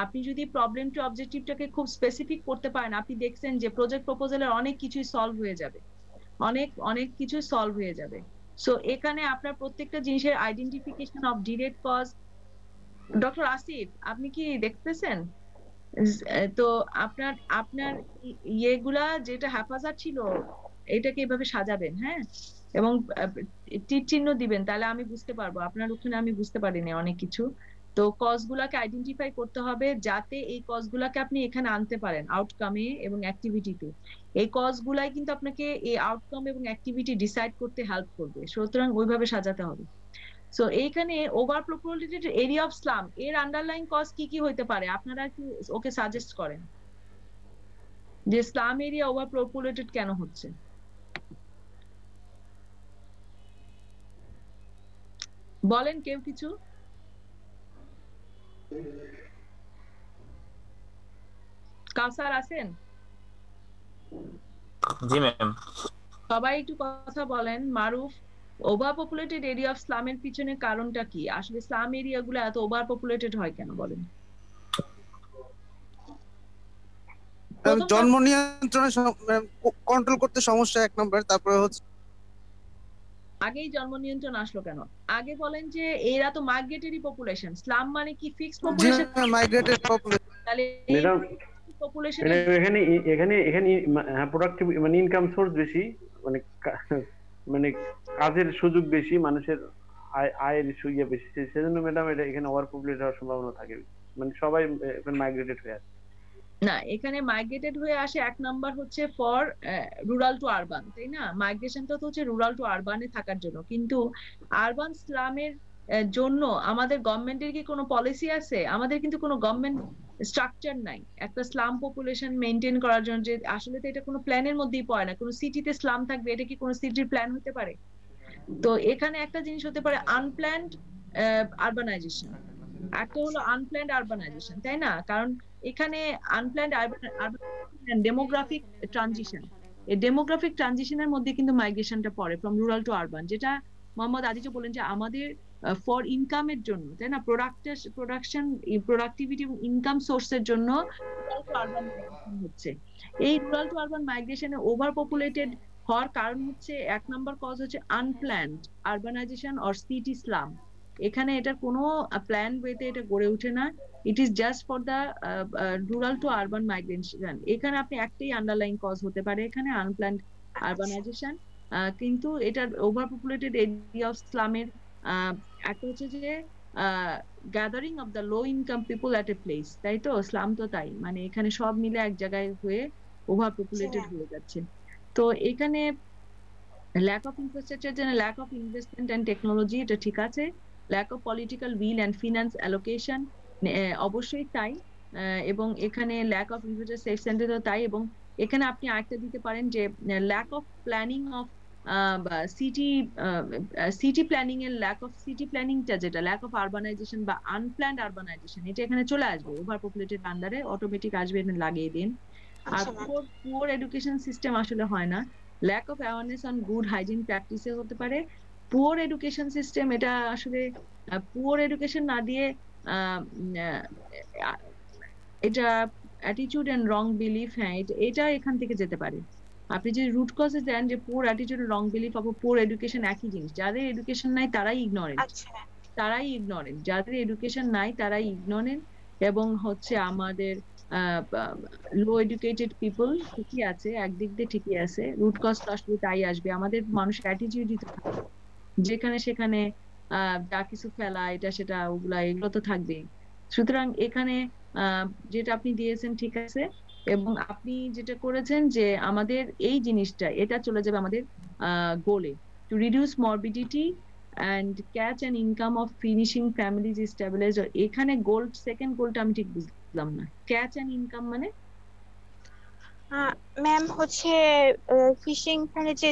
আপনি যদি প্রবলেমটি অবজেক্টিভটাকে খুব স্পেসিফিক করতে পারেন, আপনি দেখছেন যে প্রজেক্ট প্রপোজালের অনেক কিছুই সলভ হয়ে যাবে, অনেক অনেক কিছু সলভ হয়ে যাবে। সো এখানে আপনার প্রত্যেকটা জিনিসের identification of direct cause. Doctor Asif, আপনি কি দেখতেছেন? তো আপনার আপনার ইয়েগুলা যেটা হেফাজত ছিল এটাকে এভাবে সাজাবেন, হ্যাঁ, এবং টিক চিহ্ন দিবেন, তাহলে আমি বুঝতে পারবো। আপনার ওখানে আমি বুঝতে পারিনি অনেক কিছু। তো কজগুলাকে আইডেন্টিফাই করতে হবে যাতে এই কজগুলাকে আপনি এখানে আনতে পারেন আউটকামে এবং অ্যাক্টিভিটিতে। এই কজগুলাই কিন্তু আপনাকে এই আউটকাম এবং অ্যাক্টিভিটি ডিসাইড করতে হেল্প করবে, সুতরাং ওইভাবে সাজাতে হবে। সো এইখানে over populated area of slum এর আন্ডারলাইন কজ কি কি হইতে পারে আপনারা কি ওকে সাজেস্ট করেন যে স্লাম এরিয়া ওভার পপুলেটেড কেন হচ্ছে? বলেন কেউ কিছু। কাউসার আছেন? জি ম্যাম। সবাই একটু কথা বলেন। মারুফ, ওভার পপুলেটেড এরিয়া অফ স্লামের পিছনে কারণটা কি? আসলে স্লাম এরিয়া গুলো এত ওভার পপুলেটেড হয় কেন বলেন? জন্ম নিয়ন্ত্রণে কন্ট্রোল করতে সমস্যা এক নম্বর। তারপরে হচ্ছে আগেই জন্ম নিয়ন্ত্রণ আসলো কেন? আগে বলেন যে এরা তো মাইগ্রেটরি পপুলেশন। স্লাম মানে কি ফিক্সড পপুলেশন? Migrated population. তাহলে ম্যাডাম পপুলেশন এখানে এখানে এখানে প্রোডাক্টিভ মানে ইনকাম সোর্স বেশি, মানে মানে কাজের সুযোগ বেশি, মানুষের আয়ের সুযোগ বেশি, সেজন্য ম্যাডাম এটা এখানে ওভার পপুলেটেড হওয়ার সম্ভাবনা থাকে, মানে সবাই এখন মাইগ্রেটেড হয়ে আসে। না, এখানে মাইগ্রেটেড হয়ে আসে এক নাম্বার হচ্ছে ফর রুরাল টু আরবান, তাই না? মাইগ্রেশনটা তো হচ্ছে রুরাল টু আরবানে থাকার জন্য, কিন্তু আরবান স্লামের জন্য আমাদের গভর্নমেন্টের কি কোনো পলিসি আছে? আমাদের কিন্তু কোনো গভর্নমেন্ট স্ট্রাকচার নাই একটা স্লাম পপুলেশন মেইনটেইন করার জন্য। যে আসলে তো এটা কোনো প্ল্যানের মধ্যেই পড়ে না। কোনো সিটিতে স্লাম থাকবে, এটা কি কোনো সিটির প্ল্যান হতে পারে? তো এখানে একটা জিনিস হতে পারে আনপ্ল্যান্ড আরবানাইজেশন, একটা হলো আনপ্ল্যান্ড আরবানাইজেশন, তাই না? কারণ এখানে আনপ্ল্যান্ড আরবানাইজেশন ডেমোগ্রাফিক ট্রানজিশন, এই ডেমোগ্রাফিক ট্রানজিশনের মধ্যে কিন্তু মাইগ্রেশনটা পড়ে ফ্রম রুরাল টু আরবান, যেটা মোহাম্মদ আদিজ বলেন যে আমাদের ফর ইনকামের জন্য, তাই না, প্রোডাকশন প্রোডাক্টিভিটি এবং ইনকাম সোর্সের জন্য রুরাল টু আরবান মাইগ্রেশন হচ্ছে। এই রুরাল টু আরবান মাইগ্রেশনে ওভার পপুলেটেড হওয়ার কারণ হচ্ছে এক নম্বর কজ হচ্ছে unplanned urbanization or city slum. এখানে এটার কোনো প্ল্যান ওয়েতে এটা গড়ে ওঠে না, it is just for the rural to urban migration. এখানে আপনি একটাই আন্ডারলাইন কজ হতে পারে এখানে আনপ্ল্যান্ড আরবানাইজেশন, কিন্তু এটার ওভার পপুলেটেড এরিয়া অফ স্লামের একটা হচ্ছে যে gathering of the low income people at a place, তাই তো? স্লাম তো তাই, মানে এখানে সব মিলে এক জায়গায় হয়ে ওভার পপুলেটেড হয়ে যাচ্ছে। তো এখানে ল্যাক অফ ইনফ্রাস্ট্রাকচার যেন lack of investment and technology, এটা ঠিক আছে। Lack of political will and finance allocation, অবশ্যই তাই। এবং এখানে ল্যাক অফ ইনফ্রাস্ট্রাকচার সেফ সেন্টারও তাই। এবং এখানে আপনি আরেকটা দিতে পারেন যে lack of planning of city planning এর ল্যাক অফ সিটি প্ল্যানিংটা, যেটা ল্যাক অফ আরবানাইজেশন বা আনপ্ল্যান্ড আরবানাইজেশন, এটা এখানে চলে আসবে ওভার পপুলেটেড আন্ডারে, অটোমেটিক আসবে, লাগিয়ে দিন। আর পুয়ার এডুকেশন সিস্টেম আসলে হয় না। Lack of awareness on good hygiene practices হতে পারে। পুয়ার এডুকেশন সিস্টেম, এটা আসলে পুয়ার এডুকেশন না দিয়ে এটা অ্যাটিটিউড এন্ড রং বিলিফ, হ্যাঁ এটা এখান থেকে যেতে পারে। আপনি যে রুট কজে দেন যে poor attitude wrong belief of poor education একই জিনিস। যাদের এডুকেশন নাই তারাই ইগনোরেন্ট, যাদের এডুকেশন নাই তারাই ইগনোরেন্ট। এবং হচ্ছে আমাদের লো এডুকেটেড পিপল ঠিকই আছে, একদিক দিয়ে ঠিকই আছে, রুট কজ তো আসলে তাই আসবে। আমাদের মানুষের অ্যাটিটিউডই তো থাকে, যেখানে সেখানে যা কিছু ফেলা এটা সেটা ওগুলা এগুলো তো থাকবেই। সুতরাং এখানে যেটা আপনি দিয়েছেন ঠিক আছে, এবং আপনি যেটা করেছেন যে আমাদের এই জিনিসটা এটা চলে যাবে আমাদের গোলে, to reduce morbidity and catch an income of finishing families stabilize। এখানে গোল, সেকেন্ড গোলটা আমি ঠিক বুঝলাম না, ক্যাচ অ্যান্ড ইনকাম মানে? ম্যাম হচ্ছে ফিশিং মানে যে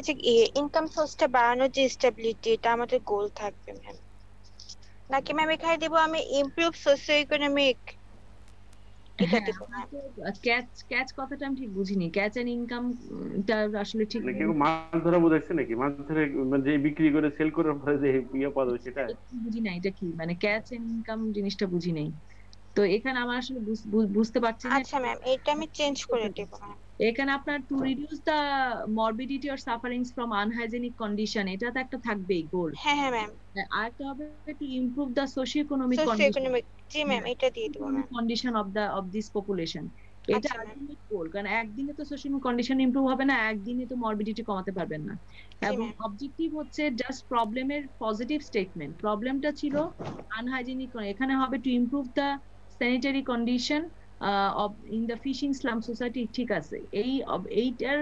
ইনকাম সোর্সটা বাড়ানোর যে স্টেবিলিটি, এটা আমাদের গোল থাকবে ম্যাম, নাকি ম্যাম এখানে দেব আমি ইমপ্রুভ সোশিও ইকোনমিক? ক্যাচ কথাটা আমি ঠিক বুঝিনি, ক্যাচ এন্ড ইনকাম টা আসলে ঠিক নাকি মাছ ধরা বুঝাইছে নাকি? মাছ ধরে যে বিক্রি করে সেল করার পরে যে ইয়া পাওয়া যায় সেটা বুঝি না, এটা কি মানে ক্যাচ এন্ড ইনকাম জিনিসটা বুঝি নাই। তো এখানে আমার আসলে বুঝতে পারছি না। আচ্ছা ম্যাম, এটা আমি চেঞ্জ করে দেব। এখানে আপনার two reduce the morbidity or sufferings from unhygienic condition, এটা তো একটা থাকবেই গোল। হ্যাঁ হ্যাঁ ম্যাম। আরেকটা হবে to improve the socio economic socioeconomic, G ma'am এটা দিয়ে দেবো ma'am. Condition of this population, এটা আচ্ছা ম্যাম। Ultimate goal. কারণ একদিনে তো সোশিয়াল কন্ডিশন ইমপ্রুভ হবে না, একদিনে তো মরবিডিটি কমাতে পারবেন না। এবং অবজেক্টিভ হচ্ছে জাস্ট প্রবলেমের পজিটিভ স্টেটমেন্ট। প্রবলেমটা ছিল আনহাইজেনিক, এখানে হবে to improve the sanitary condition in the fishing slum society. ঠিক আছে, এইটার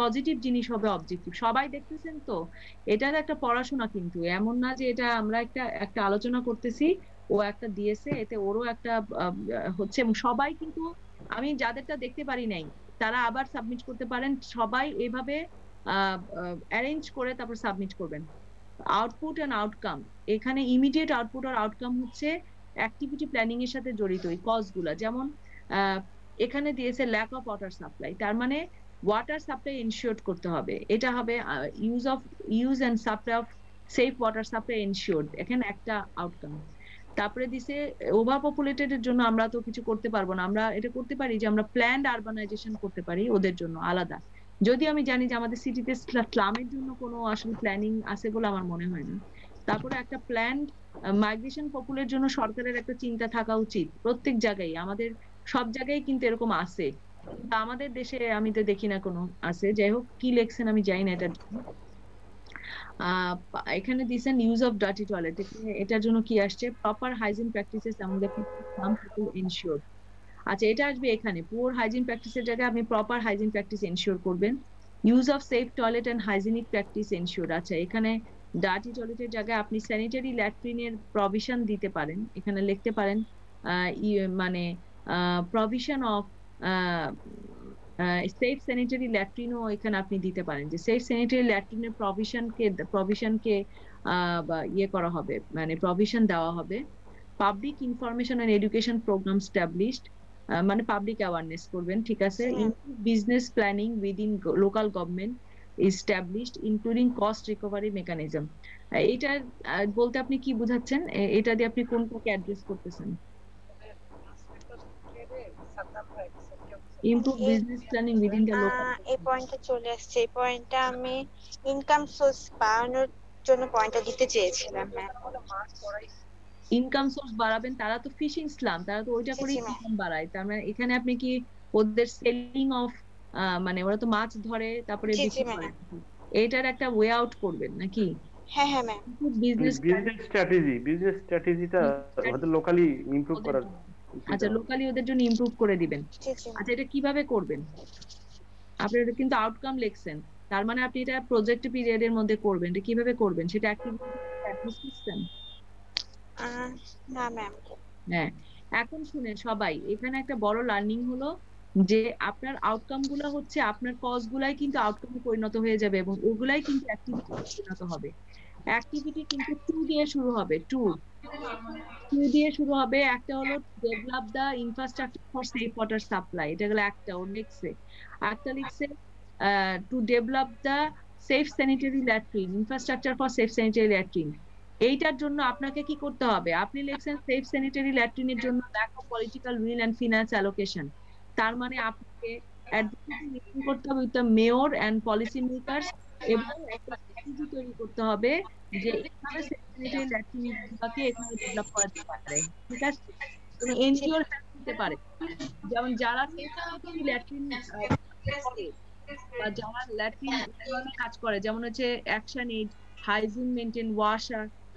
পজিটিভ জিনিস হবে অবজেক্টিভ। সবাই দেখতেছেন তো, এটার একটা পড়াশোনা, কিন্তু এমন না যে এটা আমরা একটা আলোচনা করতেছি, ও একটা দিয়েছে, এতে ওরও একটা হচ্ছে। এবং সবাই কিন্তু, আমি যাদেরটা দেখতে পারি নাই তারা আবার সাবমিট করতে পারেন। সবাই এইভাবে অ্যারেঞ্জ করে তারপর সাবমিট করবেন। আউটপুট এন্ড আউটকাম, এখানে ইমিডিয়েট আউটপুট আর আউটকাম হচ্ছে অ্যাক্টিভিটি প্ল্যানিং এর সাথে জড়িত এই কজগুলা। যেমন এখানে দিয়েছে ল্যাক অফ ওয়াটার সাপ্লাই, তার মানে ওয়াটার সাপ্লাই এনশিওর করতে হবে। এটা হবে use and supply of safe water supply ensured, এখানে একটা আউটকাম। তারপরে দিছে ওভার পপুলেটেড এর জন্য আমরা তো কিছু করতে পারবো না, আমরা এটা করতে পারি যে আমরা প্ল্যান্ড আরবানাইজেশন করতে পারি ওদের জন্য আলাদা। যদি আমি জানি যে আমাদের সিটিতে স্লামের জন্য কোনো আসলে প্ল্যানিং আছে বলে আমার মনে হয় না। তারপরে একটা প্ল্যান্ড মাইগ্রেশন পপুলের জন্য সরকারের একটা চিন্তা থাকা উচিত প্রত্যেক জায়গায়। আমাদের সব জায়গায় কিন্তু এরকম আছে, আমাদের দেশে আমি তো দেখি না কোনো আছে। যাই হোক, কি লেখছেন আমি জানি না এটার জন্য। এখানে দিয়েছেন ইউজ অফ ডার্টি টয়লেট, এটার জন্য কি আসছে? Proper hygiene practices among the people ensure. আচ্ছা, এটা আসবে এখানে পুয়ার হাইজিন প্র্যাকটিসের জায়গায় আপনি প্রপার হাইজিন প্র্যাকটিস এনশিওর করবেন। Use of safe toilet and hygienic practice ensure. আচ্ছা, এখানে ডার্টি টয়লেটের জায়গায় আপনি স্যানিটারি ল্যাট্রিনের প্রভিশন দিতে পারেন। এখানে লিখতে পারেন মানে প্রভিশন অফ সেফ স্যানিটারি ল্যাট্রিনও এখানে আপনি দিতে পারেন, যে সেফ স্যানিটারি ল্যাট্রিনের প্রভিশনকে ইয়ে করা হবে, মানে প্রভিশন দেওয়া হবে। Public information and education program established, মানে পাবলিক অ্যাওয়ারনেস করবেন। ঠিক আছে। Business planning within local government established including cost recovery mechanism। এটা বলতে আপনি কি বোঝাচ্ছেন? এটা দিয়ে আপনি কোনটাকে অ্যাড্রেস করতেছেন? improve business planning within the local। এই পয়েন্টটা চলে আসছে, এই পয়েন্টটা আমি ইনকাম সোর্স বাড়ানোর জন্য পয়েন্টটা দিতে চেয়েছিলাম ম্যাম। ইনকাম সোর্স বাড়াবেন, তারা তো ফিশিং স্লাম, তারা তো ওইটা করেই ইনকাম বাড়ায়। তার মানে এখানে আপনি কি ওদের সেলিং অফ, মানে ওরা তো মাছ ধরে তারপরে বিক্রি করে, এটার একটা ওয়ে আউট করবেন নাকি? হ্যাঁ হ্যাঁ ম্যাম। বিজনেস স্ট্র্যাটেজিটা আমাদের লোকালি ইমপ্রুভ করার। আচ্ছা, লোকালি ওদের জন্য ইমপ্রুভ করে দিবেন। আচ্ছা, এটা কিভাবে করবেন? আপনি এটা কিন্তু আউটকাম লিখছেন, তার মানে আপনি এটা প্রজেক্ট পিরিয়ডের মধ্যে করবেন। এটা কিভাবে করবেন সেটা অ্যাক্টিভিটি সিস্টেম না ম্যাম। হ্যাঁ, এখন শুনেন সবাই, এখানে একটা বড় লার্নিং হলো যে আপনার আউটকাম গুলা হচ্ছে আপনার কজ গুলাই কিন্তু আউটকামে পরিণত হয়ে যাবে, এবং ওগুলাই কিন্তু অ্যাক্টিভিটি পরিণত হবে। অ্যাক্টিভিটি কিন্তু 2 দিয়ে শুরু হবে, 2 দিয়ে শুরু হবে। একটা হলো develop the infrastructure for safe water supply, এটা গেল একটা। ও লিখছে একটা লিখছে to develop the safe sanitary latrine, infrastructure for safe sanitary latrine. এইটার জন্য আপনাকে কি করতে হবে? আপনি লিখছেন সেফ স্যানিটারি ল্যাট্রিনের জন্য lack of political will and finance allocation. তার মানে আপনাকে অ্যাডভোকেসি মিটিং করতে হবে with the mayor and policy makers, এবং একটা স্ট্র্যাটেজি তৈরি করতে হবে যে এখানে স্যানিটারি ল্যাট্রিনগুলোকে এখানে ডেভেলপ করা যেতে পারে। ঠিক আছে, এনজিওর হেল্প নিতে পারে। যেমন যারা স্যানিটারি ল্যাট্রিন করে বা যারা ল্যাট্রিন কাজ করে, যেমন হচ্ছে action aid, hygiene maintain,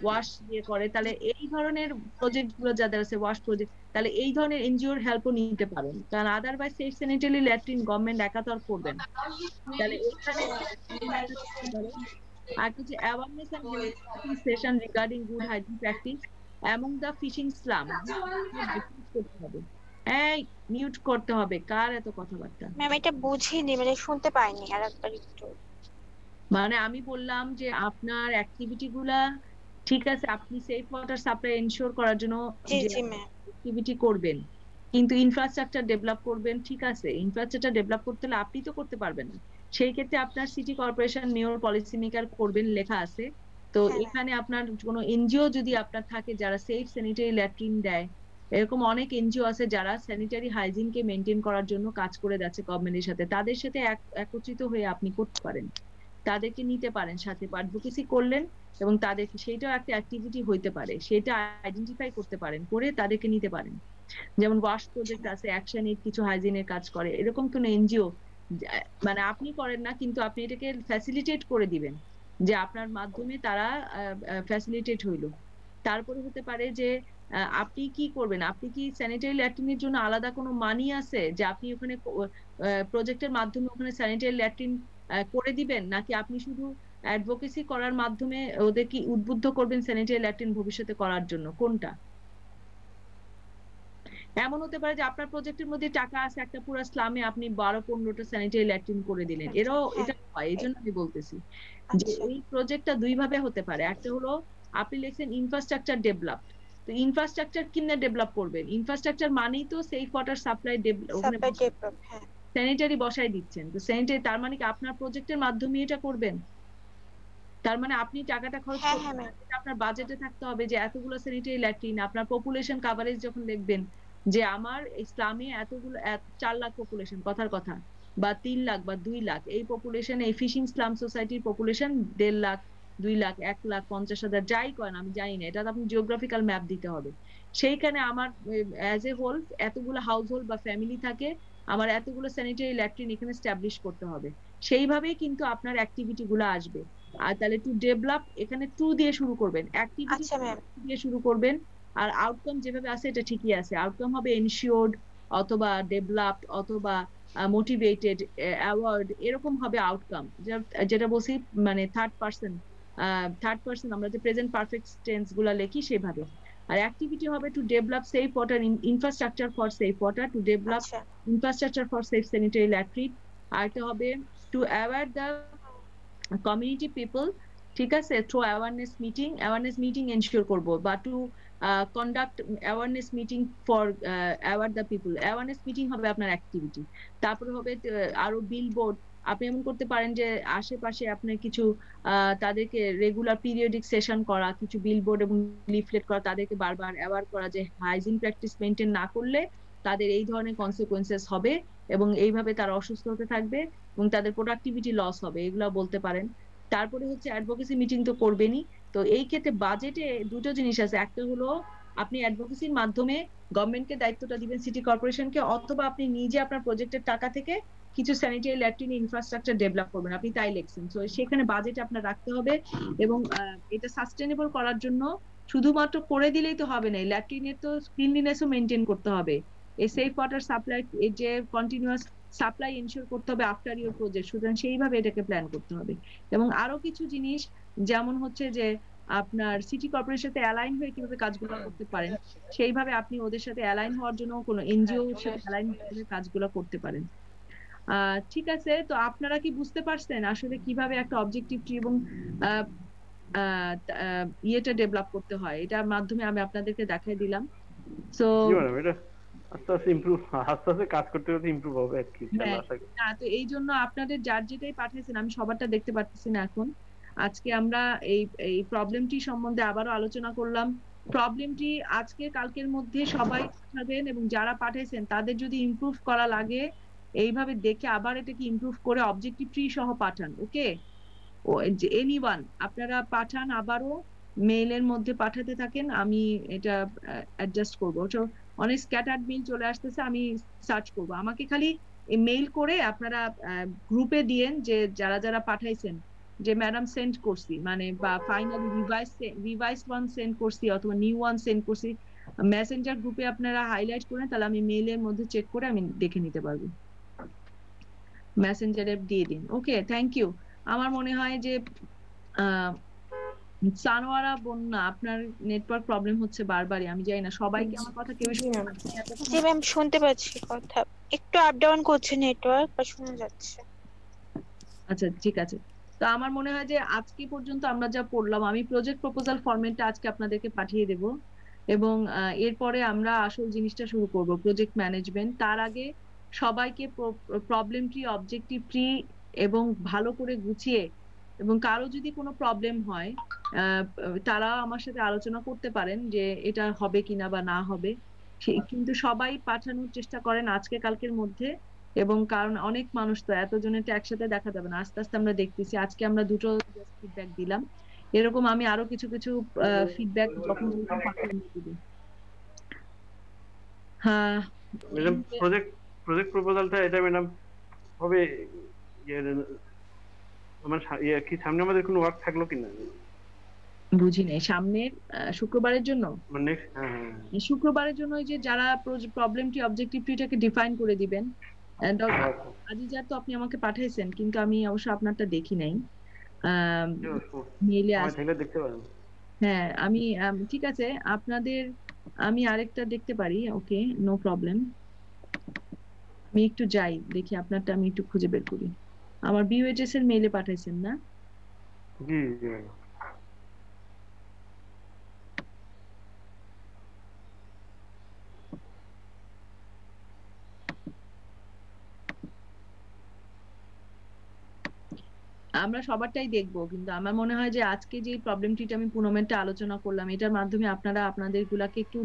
wash দিয়ে করে, তাহলে এই ধরনের প্রজেক্ট গুলো যাদের আছে, ওয়াশ প্রজেক্ট, তাহলে এই ধরনের এনজিওর হেল্পও নিতে পারেন। কারণ otherwise safe sanitary latrine government একা তো আর করবে না। তাহলে এখানে আর কিছু awareness and session regarding good hygiene practice among the fishing slum করতে হবে। এই মিউট করতে হবে, কার এত কথাবার্তা? ম্যাম এটা বুঝিনি, মানে শুনতে পাইনি, আরেকবার একটু। মানে আমি বললাম যে আপনার অ্যাক্টিভিটি গুলা ঠিক আছে, আপনি সেফ ওয়াটার সাপ্লাই এনশিওর করার জন্য অ্যাক্টিভিটি করবেন, কিন্তু ইনফ্রাস্ট্রাকচার ডেভেলপ করবেন। ঠিক আছে, ইনফ্রাস্ট্রাকচার ডেভেলপ করতে হলে আপনি তো করতে পারবেন না, সেই ক্ষেত্রে আপনার city corporation, mayor, policy maker করবেন, লেখা আছে। তো এখানে আপনার কোনো এনজিও যদি আপনার থাকে যারা সেফ স্যানিটারি ল্যাট্রিন দেয়, এরকম অনেক এনজিও আছে যারা স্যানিটারি হাইজিনকে মেনটেন করার জন্য কাজ করে যাচ্ছে গভর্নমেন্টের সাথে, তাদের সাথে একত্রিত হয়ে আপনি করতে পারেন, তাদেরকে নিতে পারেন সাথে, অ্যাডভোকেসি করলেন এবং তাদেরকে, সেইটাও একটা অ্যাক্টিভিটি হইতে পারে, সেটা আইডেন্টিফাই করতে পারেন, করে তাদেরকে নিতে পারেন। যেমন ওয়াশ প্রজেক্ট আছে, অ্যাকশন এইড কিছু হাইজিনের কাজ করে, এরকম কোন এনজিও মানে আপনি করেন না কিন্তু আপনি এটাকে ফ্যাসিলিটেট করে দিবেন, যে আপনার মাধ্যমে তারা ফ্যাসিলিটেট হইলো। তারপরে হতে পারে যে আপনি কি করবেন, আপনি কি স্যানিটারি ল্যাট্রিনের জন্য আলাদা কোনো মানি আছে যে আপনি ওখানে প্রজেক্টের মাধ্যমে ওখানে স্যানিটারি ল্যাট্রিন করে দিবেন, নাকি আপনি শুধু অ্যাডভোকেসি করার মাধ্যমে ওদের কি উদ্বুদ্ধ করবেন স্যানিটারি ল্যাট্রিন ভবিষ্যতে করার জন্য, কোনটা? এমন হতে পারে যে আপনার প্রজেক্টের মধ্যে টাকা আছে, একটা পুরো স্লামে আপনি 12-15টা স্যানিটারি ল্যাট্রিন করে দিলেন, এটাও এটা হয়। এই জন্য আমি বলতেছি যে এই প্রজেক্টটা দুই ভাবে হতে পারে। একটা হলো আপনি লিখছেন ইনফ্রাস্ট্রাকচার ডেভেলপ, তো ইনফ্রাস্ট্রাকচার কিভাবে ডেভেলপ করবেন? ইনফ্রাস্ট্রাকচার মানেই তো সেফ ওয়াটার সাপ্লাই ওখানে স্যানিটারি বসাই দিচ্ছেন, তো স্যানিটারি তার মানে কি আপনার প্রজেক্টের মাধ্যমে এটা করবেন? তার মানে আপনি টাকাটা খরচ করবেন, আপনার বাজেটে থাকতে হবে যে এতগুলো স্যানিটারি ল্যাট্রিন, আপনার পপুলেশন কভারেজ যখন লিখবেন যে আমার ইসলামে এতগুলো 4 লাখ পপুলেশন, কথার কথা, বা 3 লাখ বা 2 লাখ, এই পপুলেশন, এই ফিশিং স্লাম সোসাইটির পপুলেশন 1.5 লাখ, 2 লাখ, 1,50,000, যাই করেন আমি জানি না, এটা আপনি জিওগ্রাফিক্যাল ম্যাপ দিতে হবে। সেইখানে আমার অ্যাজ এ হোল এতগুলো হাউস হোল্ড বা ফ্যামিলি থাকে, আমার এতগুলো স্যানিটারি ল্যাট্রিন এখানে এস্টাবলিশ করতে হবে। সেইভাবেই কিন্তু আপনার অ্যাক্টিভিটি গুলো আসবে। আর তাহলে টু ডেভেলপ এখানে টু দিয়ে শুরু করবেন, অ্যাক্টিভিটি দিয়ে শুরু করবেন, আর আউটকাম যেভাবে আছে এটা ঠিকই আছে। আউটকাম হবে এনশিওরড অথবা ডেভেলপড অথবা মোটিভেটেড, অ্যাওয়ার্ড, এরকম হবে আউটকাম, যেটা বলছি মানে থার্ড পার্সন আমরা যে প্রেজেন্ট পারফেক্ট টেন্স গুলা লিখি সেভাবে। আর অ্যাক্টিভিটি হবে to develop safe water infrastructure for safe water, to develop infrastructure for safe sanitary latrine. আর এটা হবে to aware the community people, ঠিক আছে, থ্রু অ্যাওয়ারনেস মিটিং এনশিওর করব, বা to conduct awareness meeting for aware the people, awareness meeting হবে আপনার activity. তারপরে হবে আরো বিলবোর্ড, আপনি এমন করতে পারেন যে আশেপাশে আপনার কিছু তাদেরকে রেগুলার পিরিয়ডিক সেশন করা, কিছু বিলবোর্ড এবং লিফলেট করা, তাদেরকে বারবার অ্যাওয়ার করা যে হাইজিন প্র্যাকটিস মেনটেন না করলে তাদের এই ধরনের কনসিকুয়েন্সেস হবে এবং এইভাবে তারা অসুস্থ হতে থাকবে এবং তাদের প্রোডাক্টিভিটি লস হবে, এগুলো বলতে পারেন। তারপরে হচ্ছে অ্যাডভোকেসি মিটিং তো করবেনই। তো এই ক্ষেত্রে বাজেটে দুটো জিনিস আছে, একটা হলো আপনি অ্যাডভোকেসির মাধ্যমে গভর্নমেন্টকে দায়িত্বটা দিবেন, সিটি কর্পোরেশনকে, অথবা আপনি নিজে আপনার প্রজেক্টের টাকা থেকে কিছু স্যানিটারি ল্যাট্রিন ইনফ্রাস্ট্রাকচার ডেভেলপ করবেন, আপনি তাই লিখছেন। তো সেখানে বাজেট আপনার রাখতে হবে এবং এটা সাস্টেনেবল করার জন্য শুধুমাত্র করে দিলেই তো হবে না, ল্যাট্রিনের তো ক্লিনলিনেসও মেনটেন করতে হবে, এই সেফ ওয়াটার সাপ্লাই, এই যে কন্টিনিউয়াস সাপ্লাই এনশিওর করতে হবে আফটার ইউর প্রজেক্ট, সুতরাং সেইভাবে এটাকে প্ল্যান করতে হবে। এবং আরো কিছু জিনিস যেমন হচ্ছে যে আপনার সিটি কর্পোরেশনের সাথে অ্যালাইন হয়ে কিভাবে কাজগুলো করতে পারেন, সেইভাবে আপনি ওদের সাথে অ্যালাইন হওয়ার জন্য কোনো এনজিও এর সাথে অ্যালাইন করে কাজগুলো করতে পারেন। ঠিক আছে, তো আপনারা কি বুঝতে পারছেন আসলে কিভাবে একটা অবজেক্টিভ ট্রি এবং ইয়েটা ডেভেলপ করতে হয়? এটার মাধ্যমে আমি আপনাদেরকে দেখাই দিলাম। সো আস্তে আস্তে ইমপ্রুভ, আস্তে আস্তে কাজ করতে করতে ইমপ্রুভ হবে আর কি। না, তো এই জন্য আপনাদের যার যেটাই পাঠিয়েছেন, আমি সবারটা দেখতে পারতেছি না এখন। আজকে আমরা এই প্রবলেমটি সম্বন্ধে আবারও আলোচনা করলাম। প্রবলেমটি আজকে কালকের মধ্যে সবাই পাঠাবেন এবং যারা পাঠিয়েছেন তাদের যদি ইমপ্রুভ করা লাগে এইভাবে দেখে আবার এটাকে ইমপ্রুভ করে অবজেক্টিভ ট্রি সহ পাঠান। ওকে, এনিওয়ান আপনারা পাঠান, আবারও মেইলের মধ্যে পাঠাতে থাকেন, আমি এটা অ্যাডজাস্ট করবো। অনেক স্ক্যাটার্ড মেইল চলে আসতেছে, আমি সার্চ করব। আমাকে খালি মেইল করে আপনারা গ্রুপে দিয়েন যে যারা যারা পাঠাইছেন যে ম্যাডাম সেন্ড করছি, মানে বা ফাইনালি রিভাইস ওয়ান সেন্ড করছি অথবা নিউ ওয়ান সেন্ড করছি, মেসেঞ্জার গ্রুপে আপনারা হাইলাইট করেন, তাহলে আমি মেইলের মধ্যে চেক করে আমি দেখে নিতে পারবো। মেসেঞ্জারে দিয়ে দিন। ওকে, থ্যাংক ইউ। আমার মনে হয় যে সানোয়ারা বন্যা, আপনার নেটওয়ার্ক প্রবলেম হচ্ছে বারবারই, আমি জানি না সবাইকে আমার কথা কেউ শুনতে পাচ্ছে? জি ম্যাম, শুনতে পাচ্ছি কথা, একটু আপ ডাউন করছে নেটওয়ার্ক, আর শোনা যাচ্ছে। আচ্ছা, ঠিক আছে। তো আমার মনে হয় যে আজকে পর্যন্ত আমরা যা পড়লাম, আমি প্রজেক্ট প্রপোজাল ফরম্যাটটা আজকে আপনাদেরকে পাঠিয়ে দেব এবং এরপরে আমরা আসল জিনিসটা শুরু করব, প্রজেক্ট ম্যানেজমেন্ট। তার আগে সবাইকে প্রবলেম ট্রি, অবজেক্টিভ ট্রি এবং ভালো করে গুছিয়ে, এবং কারো যদি কোনো প্রবলেম হয় তারা আমার সাথে আলোচনা করতে পারেন যে এটা হবে কিনা বা না হবে। কিন্তু সবাই পাঠানোর চেষ্টা করেন আজকে কালকের মধ্যে, এবং কারণ অনেক মানুষ তো এতজনের তো একসাথে দেখা যাবে না, আস্তে আস্তে আমরা দেখতেছি। আজকে আমরা দুটো ফিডব্যাক দিলাম, এরকম আমি আরো কিছু কিছু ফিডব্যাক যখন যখন পাঠাবো দিব। হ্যাঁ ম্যাডাম প্রজেক্ট প্রপোজালটা এটা ম্যাডাম হবে আমার কি সামনে আমাদের কোনো ওয়ার্ক থাকলো কিনা বুঝি নাই। সামনের শুক্রবারের জন্য মানে শুক্রবারের জন্য ওই যে যারা প্রবলেমটি অবজেক্টিভ ট্রিটাকে ডিফাইন করে দিবেন। আজিজার তো আপনি আমাকে পাঠাইছেন, কিন্তু আমি অবশ্য আপনারটা দেখি নাই। মেইলে দেখতে পারেন। হ্যাঁ আমি ঠিক আছে, আপনাদের আমি আরেকটা দেখতে পারি। ওকে, নো প্রবলেম। আমি একটু যাই দেখি আপনারটা, আমি একটু খুঁজে বের করি। আমার বিউএইচএস এর মেইলে পাঠাইছেন না? জি জি। আমরা সবারটাই দেখবো, কিন্তু আমার মনে হয় যে আজকে যে প্রবলেমটিটা আমি পুনমেরটা আলোচনা করলাম, এটার মাধ্যমে আপনারা আপনাদের গুলাকে একটু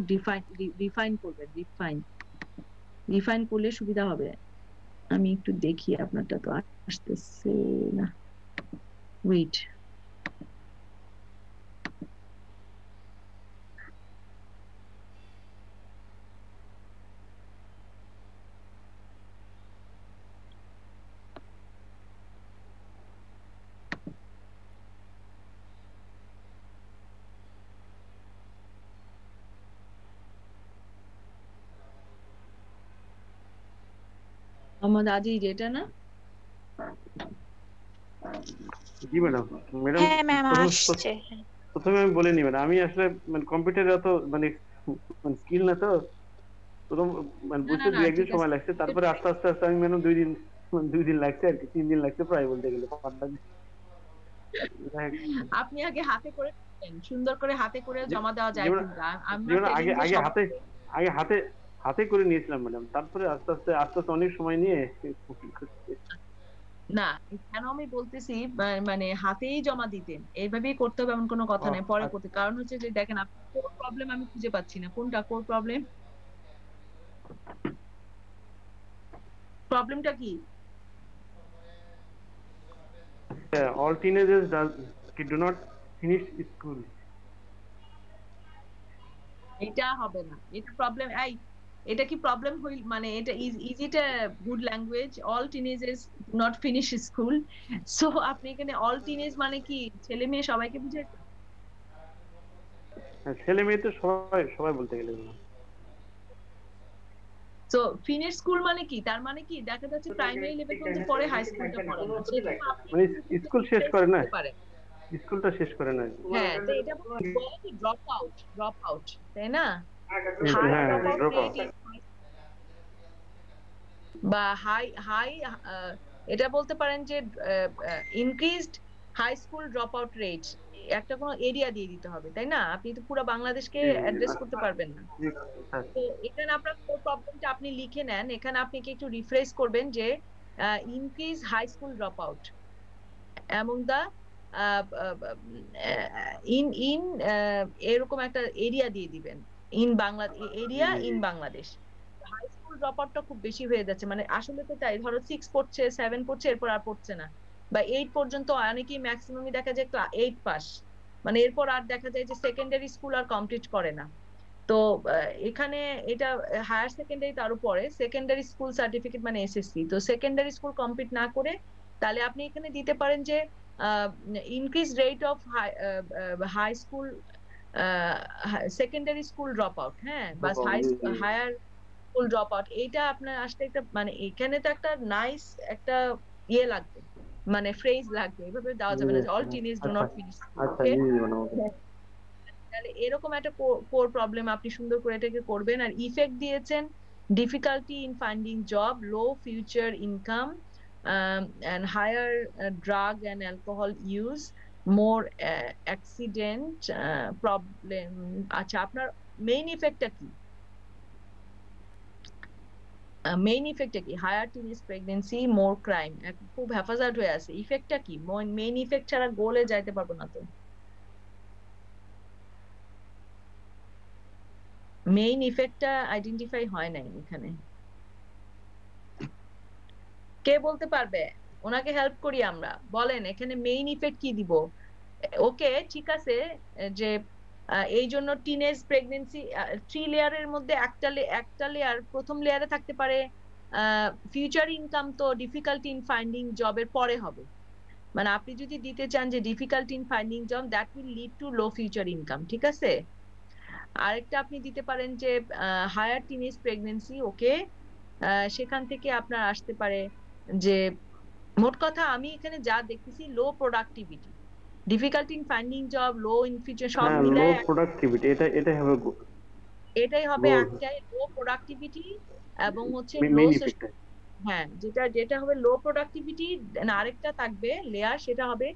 রিফাইন করবেন। রিফাইন করলে সুবিধা হবে। আমি একটু দেখি, আপনারটা তো আসতেছে না, ওয়েট। মোহাম্মদ আজিজ, এটা না? জি ম্যাডাম। হ্যাঁ ম্যাম আসছে। প্রথমে আমি বলিনি ম্যাডাম, আমি আসলে মানে কম্পিউটারে অত মানে স্কিল না, তো প্রথম মানে বুঝতে 2-1 দিন সময় লাগছে। তারপরে আস্তে আস্তে আস্তে আমি ম্যাডাম 2 দিন লাগছে আর কি, 3 দিন লাগছে প্রায় বলতে গেলে। আপনি আগে হাতে করে সুন্দর করে হাতে করে জমা দেওয়া যায়, কিন্তু হাতে করে নিয়েছিলাম ম্যাডাম। তারপরে আস্তে আস্তে অনেক সময় নিয়ে না, কেন আমি বলতেছি মানে হাতেই জমা দিতেন, এইভাবেই করতে হবে এমন কোনো কথা নেই, পরে করতে। কারণ হচ্ছে যে দেখেন, আপনার কোর প্রবলেম আমি খুঁজে পাচ্ছি না। কোনটা কোর প্রবলেম? প্রবলেমটা কি? all teenagers do not finish school. এটা হবে না, এটা প্রবলেম। এটা কি প্রবলেম হইল? মানে এটা is it a good language? All teenagers do not finish school. So আপনি এখানে অল টিনেজ মানে কি ছেলে মেয়ে সবাইকে বুঝাইছেন? ছেলে মেয়ে তো সবাই বলতে গেলে। সো ফিনিশ স্কুল মানে কি? তার মানে কি দেখা যাচ্ছে প্রাইমারি লেভেল পর্যন্ত পরে হাই স্কুলটা পড়ে না, মানে স্কুল শেষ করে না, স্কুলটা শেষ করে না। হ্যাঁ, তো এটা বলে কি ড্রপ আউট, তাই না? বা হাই এটা বলতে পারেন যে increased high school drop out rate. একটা কোনো এরিয়া দিয়ে দিতে হবে, তাই না? আপনি তো পুরো বাংলাদেশকে অ্যাড্রেস করতে পারবেন না। তো এখানে আপনার প্রবলেমটা আপনি লিখে নেন। এখানে আপনি কি একটু রিফ্রেশ করবেন যে increase high school drop out এবং দা ইন এরকম একটা এরিয়া দিয়ে দিবেন। In Bangladesh high school drop আউটটা খুব বেশি হয়ে যাচ্ছে। মানে আসলে তো তাই, ধরো 6 পড়ছে, 7 পড়ছে, এরপর আর পড়ছে না, বা 8 পর্যন্ত অনেকেই ম্যাক্সিমামই দেখা যায় 8 পাস, মানে এরপর আর দেখা যায় যে সেকেন্ডারি স্কুল আর কমপ্লিট করে না। তো এখানে এটা হায়ার সেকেন্ডারি তারও পরে সেকেন্ডারি স্কুল সার্টিফিকেট মানে এসএসসি। তো সেকেন্ডারি স্কুল কমপ্লিট না করে তাহলে আপনি এখানে দিতে পারেন যে increase rate of high school secondary school drop out, হ্যাঁ, বা হায়ার স্কুল ড্রপ আউট। এইটা আপনার আসলে একটা মানে এখানে তো একটা নাইস একটা ইয়ে লাগবে, মানে ফ্রেজ লাগবে। এভাবে দেওয়া যাবে না যে all teenage do not finish. তাহলে এরকম একটা কোর প্রবলেম আপনি সুন্দর করে এটাকে করবেন। আর ইফেক্ট দিয়েছেন difficulty in finding job, low future income, and higher drug and alcohol use, more accident problem. আচ্ছা, আপনার মেইন ইফেক্টটা কি? মেইন ইফেক্টটা কি? হায়ার টিনেজ প্রেগন্যান্সি, মোর ক্রাইম। খুব হেফাজত হয়ে আছে। ইফেক্টটা কি? মেইন ইফেক্ট ছাড়া গোলে যাইতে পারবো না তো। মেইন ইফেক্টটা আইডেন্টিফাই হয় নাই এখানে। কে বলতে পারবে? ওনাকে হেল্প করি আমরা, বলেন এখানে মেইন ইফেক্ট কি দিব? ওকে ঠিক আছে, যে এই জন্য টিনেজ প্রেগন্যান্সি 3 লেয়ারের মধ্যে একটা লেয়ার, প্রথম লেয়ারে থাকতে পারে ফিউচার ইনকাম, তো ডিফিকাল্টি ইন ফাইন্ডিং জবের পরে হবে। মানে আপনি যদি দিতে চান যে difficulty in finding job, that will lead to low future income, ঠিক আছে? আরেকটা আপনি দিতে পারেন যে হায়ার টিনেজ প্রেগন্যান্সি, ওকে, সেখান থেকে আপনার আসতে পারে যে, মোট কথা আমি এখানে যা দেখতেছি low productivity, difficulty in finding job, low in future, সব হ্যাঁ, লো মিলায় প্রোডাক্টিভিটি, এটাই হবে এটাই হবে একটাই লো প্রোডাক্টিভিটি এবং হচ্ছে লো, মেইন ইফেক্ট। হ্যাঁ, যেটা হবে লো প্রোডাক্টিভিটি, আরেকটা থাকবে লেয়ার, সেটা হবে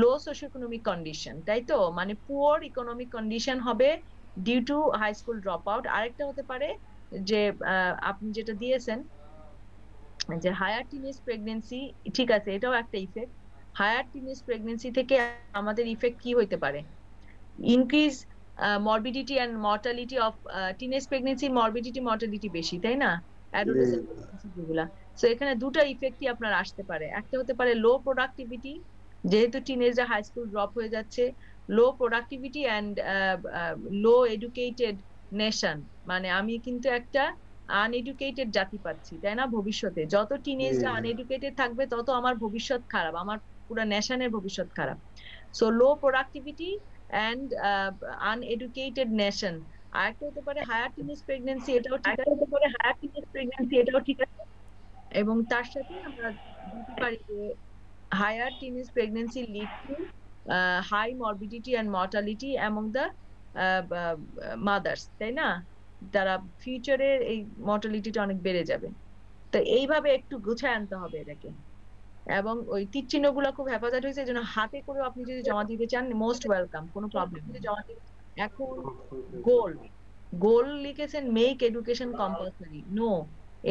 লো সোশিও ইকোনমিক কন্ডিশন, তাই তো? মানে পুয়ার ইকোনমিক কন্ডিশন হবে due to high school drop out. আরেকটা হতে পারে যে আপনি যেটা দিয়েছেন যে হায়ার টিনেজ প্রেগন্যান্সি, ঠিক আছে, এটাও একটা ইফেক্ট। হায়ার টিনেজ প্রেগন্যান্সি থেকে আমাদের ইফেক্ট কি হইতে পারে? Increase morbidity and mortality of teenage pregnancy, morbidity mortality বেশি, তাই না? অ্যাডোলেসেন্ট প্রেগন্যান্সিগুলা। সো এখানে দুটো ইফেক্টই আপনার আসতে পারে। একটা হতে পারে লো প্রোডাক্টিভিটি, যেহেতু টিনেজার হাই স্কুল ড্রপ হয়ে যাচ্ছে, low productivity and low educated nation, মানে আমি কিন্তু একটা আনএডুকেটেড জাতি পাচ্ছি, তাই না? ভবিষ্যতে যত টিনেজরা আনএডুকেটেড থাকবে তত আমার ভবিষ্যৎ খারাপ, আমার পুরো নেশনের ভবিষ্যৎ খারাপ। So low productivity and uneducated nation. আরেকটা হতে পারে হায়ার টিনেজ প্রেগন্যান্সি, এটাও ঠিক আছে, হতে পারে হায়ার টিনেজ প্রেগন্যান্সি, এটাও ঠিক আছে। এবং তার সাথে আমরা দিতে পারি যে higher teenage pregnancy lead to high morbidity and mortality among the mothers, তাই না? তারা ফিউচারে এই মর্টালিটিটা অনেক বেড়ে যাবে। তো এইভাবে একটু গুছায় আনতে হবে এটাকে। এবং ওই তীর চিহ্নগুলো খুব হেফাজত হয়েছে, এই জন্য হাতে করেও আপনি যদি জমা দিতে চান মোস্ট ওয়েলকাম, কোনো প্রবলেম নেই। এখন গোল লিখেছেন মেক এডুকেশন কম্পালসারি, নো,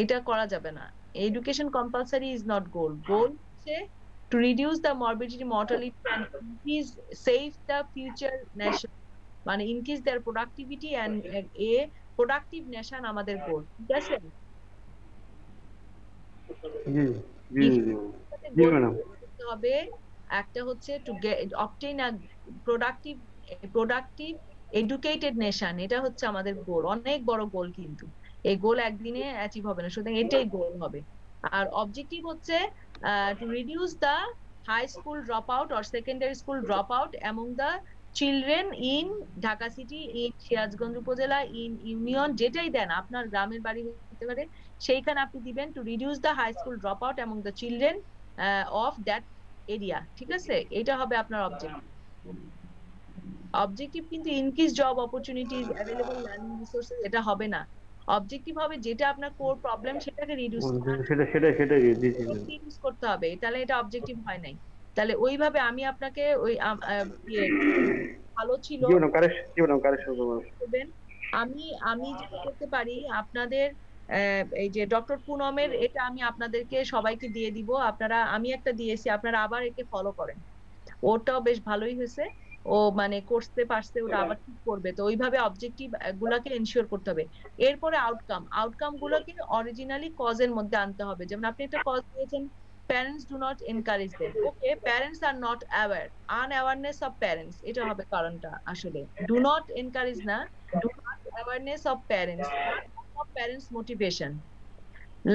এটা করা যাবে না। Education compulsory is not goal. Goal হচ্ছে to reduce the morbidity mortality and increase save the future nation, মানে increase their productivity and a productive nation আমাদের গোল, ঠিক আছে? হবে একটা হচ্ছে to obtain a productive educated nation, এটা হচ্ছে আমাদের গোল, অনেক বড় গোল, কিন্তু এই গোল একদিনে অ্যাচিভ হবে না, সুতরাং এটাই গোল হবে। আর অবজেক্টিভ হচ্ছে to reduce the high school drop out or secondary school drop out among the children in Dhaka city, in Sirajganj upazila, in union, যেটাই দেন, আপনার গ্রামের বাড়ি হতে পারে, সেইখানে আপনি দিবেন to reduce the high school drop out among the children of that area, ঠিক আছে? এটা হবে আপনার অবজেক্টিভ। কিন্তু increase job opportunities, available learning resources, এটা হবে না। অবজেক্টিভ হবে যেটা আপনার কোর প্রবলেম সেটাকে রিডিউস করতে হবে, তাহলে এটা অবজেক্টিভ হয় নাই। তাহলে ওইভাবে আমি আপনাকে ওই ভালো ছিল আমি যেটা করতে পারি আপনাদের, এই যে ডক্টর পুনমের, এটা আমি আপনাদেরকে সবাইকে দিয়ে দিব। আপনারা, আমি একটা দিয়েছি, আপনারা আবার একে ফলো করেন, ওটাও বেশ ভালোই হয়েছে। ও মানে করতে পারছে, ওটা আবার ঠিক করবে। তো ওইভাবে অবজেক্টিভ গুলাকে এনশিওর করতে হবে। এরপরে আউটকাম গুলোকে অরিজিনালি কজের মধ্যে আনতে হবে। যেমন আপনি একটা কজ দিয়েছেন, parents do not encourage them, okay, parents are not aware, unawareness of parents, এটা হবে কারণটা। আসলে ডু নট এনকারেজ না, do not awareness of parents, of parents motivation,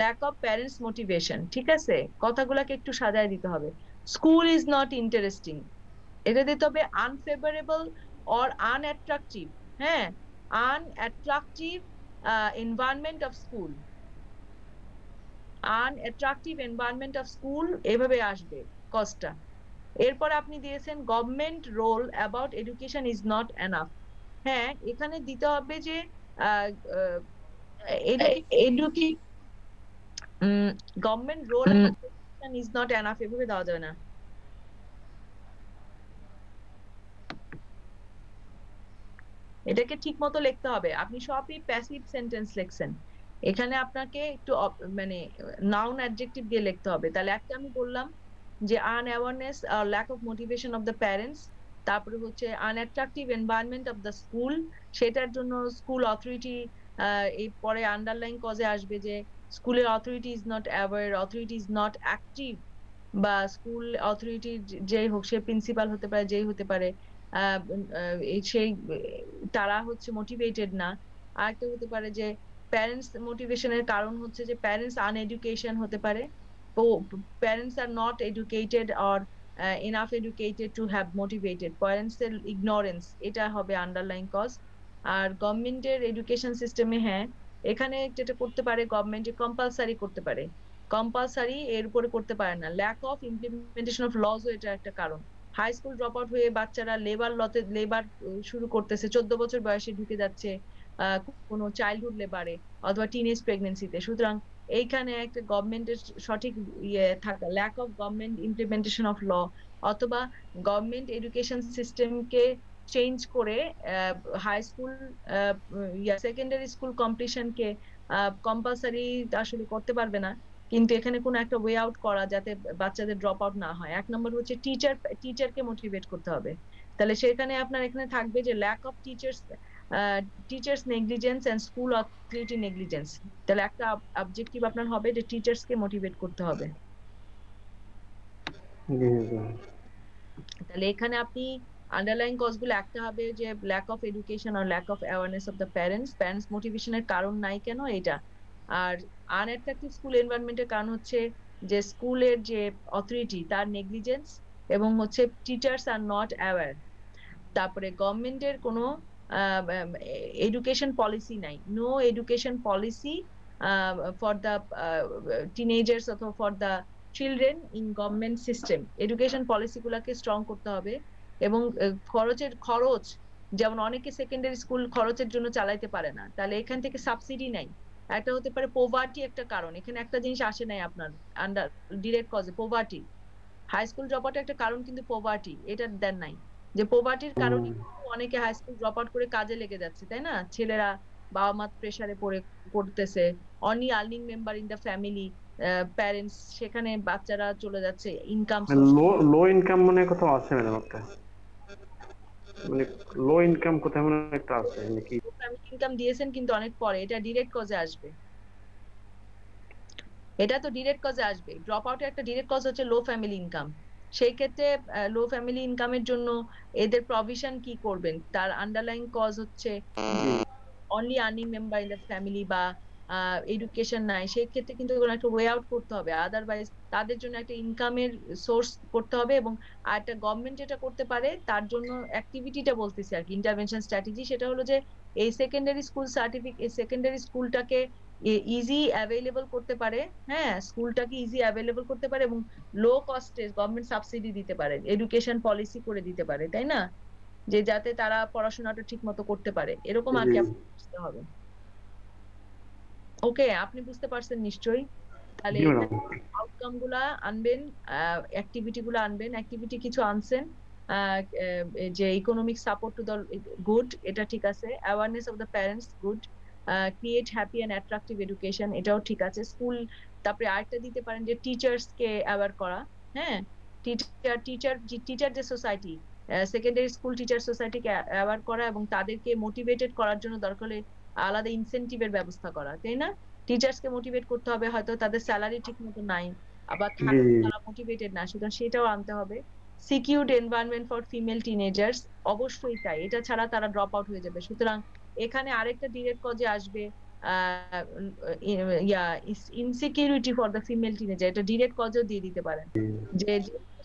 lack of parents motivation, ঠিক আছে? কথাগুলোকে একটু সাজায় দিতে হবে। স্কুল ইজ নট ইন্টারেস্টিং, এটা দিতে হবে আনফেভারেবল অর আনঅ্যাট্রাকটিভ, হ্যাঁ, unattractive environment of school, unattractive environment of school, এভাবে আসবে কজটা। এরপর আপনি দিয়েছেন government role about education is not enough, হ্যাঁ, এখানে দিতে হবে যে government role education is not enough, এভাবে দেওয়া যাবে না। এটাকে ঠিক মতো লিখতে হবে। আপনি সবই প্যাসিভ সেন্টেন্স লিখছেন, এখানে আপনাকে একটু মানে নাউন অ্যাডজেক্টিভ দিয়ে লিখতে হবে। তাহলে একটা আমি বললাম যে আনঅ্যাওয়ারনেস আর lack of motivation of the parents, তারপরে হচ্ছে unattractive environment of the school, সেটার জন্য স্কুল অথরিটি এই পরে আন্ডারলাইন কজে আসবে যে স্কুলের authority is not aware, authority is not active, বা স্কুল অথরিটি যেই হোক, সে প্রিন্সিপাল হতে পারে, যেই হতে পারে, সেই তারা হচ্ছে মোটিভেটেড না। আরেকটা হতে পারে যে প্যারেন্টস মোটিভেশনের কারণ হচ্ছে যে প্যারেন্টস আনএডুকেশন হতে পারে, parents are not educated or enough educated to have motivated, parents এর ignorance, এটা হবে আন্ডারলাইন কজ। আর গভর্নমেন্টের এডুকেশন সিস্টেমে হ্যাঁ এখানে যেটা করতে পারে গভর্নমেন্ট কম্পালসারি করতে পারে, কম্পালসারি এর উপরে করতে পারে না। Lack of implementation of laws এটা একটা কারণ। হাই স্কুল ড্রপ আউট হয়ে বাচ্চারা লেবার শুরু করতেছে, 14 বছর বয়সে ঢুকে যাচ্ছে কোনো চাইল্ডহুড লেবারে অথবা টিনেজ প্রেগনেন্সিতে। সুতরাং এইখানে একটা গভর্নমেন্টের সঠিক ইয়ে থাকা, lack of government implementation of law, অথবা গভর্নমেন্ট এডুকেশন সিস্টেমকে চেঞ্জ করে হাই স্কুল সেকেন্ডারি স্কুল কমপ্লিশনকে কম্পালসারি আসলে করতে পারবে না, কিন্তু এখানে কোনো একটা ওয়ে আউট করা যাতে বাচ্চাদের ড্রপ আউট না হয়। এক নম্বর হচ্ছে টিচারকে মোটিভেট করতে হবে। তাহলে সেখানে আপনার এখানে থাকবে যে lack of teachers negligence and school authority negligence. তাহলে একটা অবজেক্টিভ আপনার হবে যে টিচার্সকে মোটিভেট করতে হবে। তাহলে এখানে আপনি আন্ডারলাইন কজগুলো একটা হবে যে ল্যাক অফ এডুকেশন আর lack of awareness of the parents মোটিভেশনের কারণ নাই কেন এটা। আর আনঅ্যাট্রাকটিভ স্কুল এনভায়রনমেন্টের কারণ হচ্ছে যে স্কুলের যে অথরিটি তার নেগলিজেন্স, এবং হচ্ছে টিচার্স আর নট অ্যাওয়্যার। তারপরে গভর্নমেন্টের কোনো এডুকেশন পলিসি নাই, no education policy for the teenagers অথবা for the children in government system. Education পলিসিগুলোকে স্ট্রং করতে হবে, এবং খরচ যেমন অনেকে সেকেন্ডারি স্কুল খরচের জন্য চালাইতে পারে না, তাহলে এখান থেকে সাবসিডি নাই। একটা হতে পারে পোভার্টি একটা কারণ, এখানে একটা জিনিস আসে নাই আপনার আন্ডার ডিরেক্ট কজে, poverty. High school drop out একটা কারণ, কিন্তু পোভার্টি এটা দেন নাই, যে পোভার্টির কারণে অনেকে হাই স্কুল ড্রপ আউট করে কাজে লেগে যাচ্ছে, তাই না? ছেলেরা বাবা মা প্রেসারে পড়তেছে, only earning member in the family, parents, সেখানে বাচ্চারা চলে যাচ্ছে ইনকাম লো ইনকাম মনে কোথাও আছে ম্যাডাম একটা, মানে লো ইনকাম কোথাও মনে একটা আছে নাকি? ফ্যামিলি ইনকাম দিয়েছেন কিন্তু অনেক পরে, এটা ডিরেক্ট কজে আসবে, এটা তো ডিরেক্ট কজে আসবে। ড্রপ আউটের একটা ডিরেক্ট কজ হচ্ছে লো ফ্যামিলি ইনকাম। সেই ক্ষেত্রে লো ফ্যামিলি ইনকামের জন্য এদের প্রভিশন কি করবেন, তার আন্ডারলাইন কজ হচ্ছে only earning member in the family বা এডুকেশন নাই, সেই ক্ষেত্রে কিন্তু কোনো একটা ওয়ে আউট করতে হবে, আদারওয়াইজ তাদের জন্য একটা ইনকামের সোর্স করতে হবে। এবং আর একটা গভর্নমেন্ট যেটা করতে পারে তার জন্য অ্যাক্টিভিটিটা বলতেছি আর কি, ইন্টারভেনশন স্ট্র্যাটেজি, সেটা হলো যে এই সেকেন্ডারি স্কুল সার্টিফিকেট, সেকেন্ডারি স্কুলটাকে ইজি অ্যাভেলেবল করতে পারে, হ্যাঁ স্কুলটাকে ইজি অ্যাভেলেবল করতে পারে, এবং লো কস্টে গভর্নমেন্ট সাবসিডি দিতে পারে, এডুকেশন পলিসি করে দিতে পারে, তাই না? যে যাতে তারা পড়াশোনাটা ঠিক মতো করতে পারে, এরকম আর কি বুঝতে হবে। ওকে, আপনি বুঝতে পারছেন নিশ্চয়ই? তাহলে আউটকাম গুলা আনবেন, অ্যাক্টিভিটি গুলো আনবেন, অ্যাক্টিভিটি কিছু আনছেন, যে economic support to the good, এটা ঠিক আছে, awareness of the parents good, create happy and attractive education, এটাও ঠিক আছে। স্কুল, তারপরে আরেকটা দিতে পারেন যে টিচার্স কে অ্যাওয়ার করা, হ্যাঁ টিচার যে সোসাইটি, সেকেন্ডারি স্কুল টিচার সোসাইটিকে অ্যাওয়ার করা, এবং তাদেরকে মোটিভেটেড করার জন্য দরকার হলে আলাদা ইনসেনটিভের ব্যবস্থা করা, তাই না? টিচার্সকে মোটিভেট করতে হবে, হয়তো তাদের স্যালারি ঠিক মতো নাই, আবার তারা মোটিভেটেড না, সুতরাং সেটাও আনতে হবে। Secured environment for female teenagers, অবশ্যই তাই, এটা ছাড়া তারা ড্রপ আউট হয়ে যাবে। সুতরাং এখানে আরেকটা ডিরেক্ট কজে আসবে insecurity for the female teenager, এটা ডিরেক্ট কজও দিয়ে দিতে পারেন, যে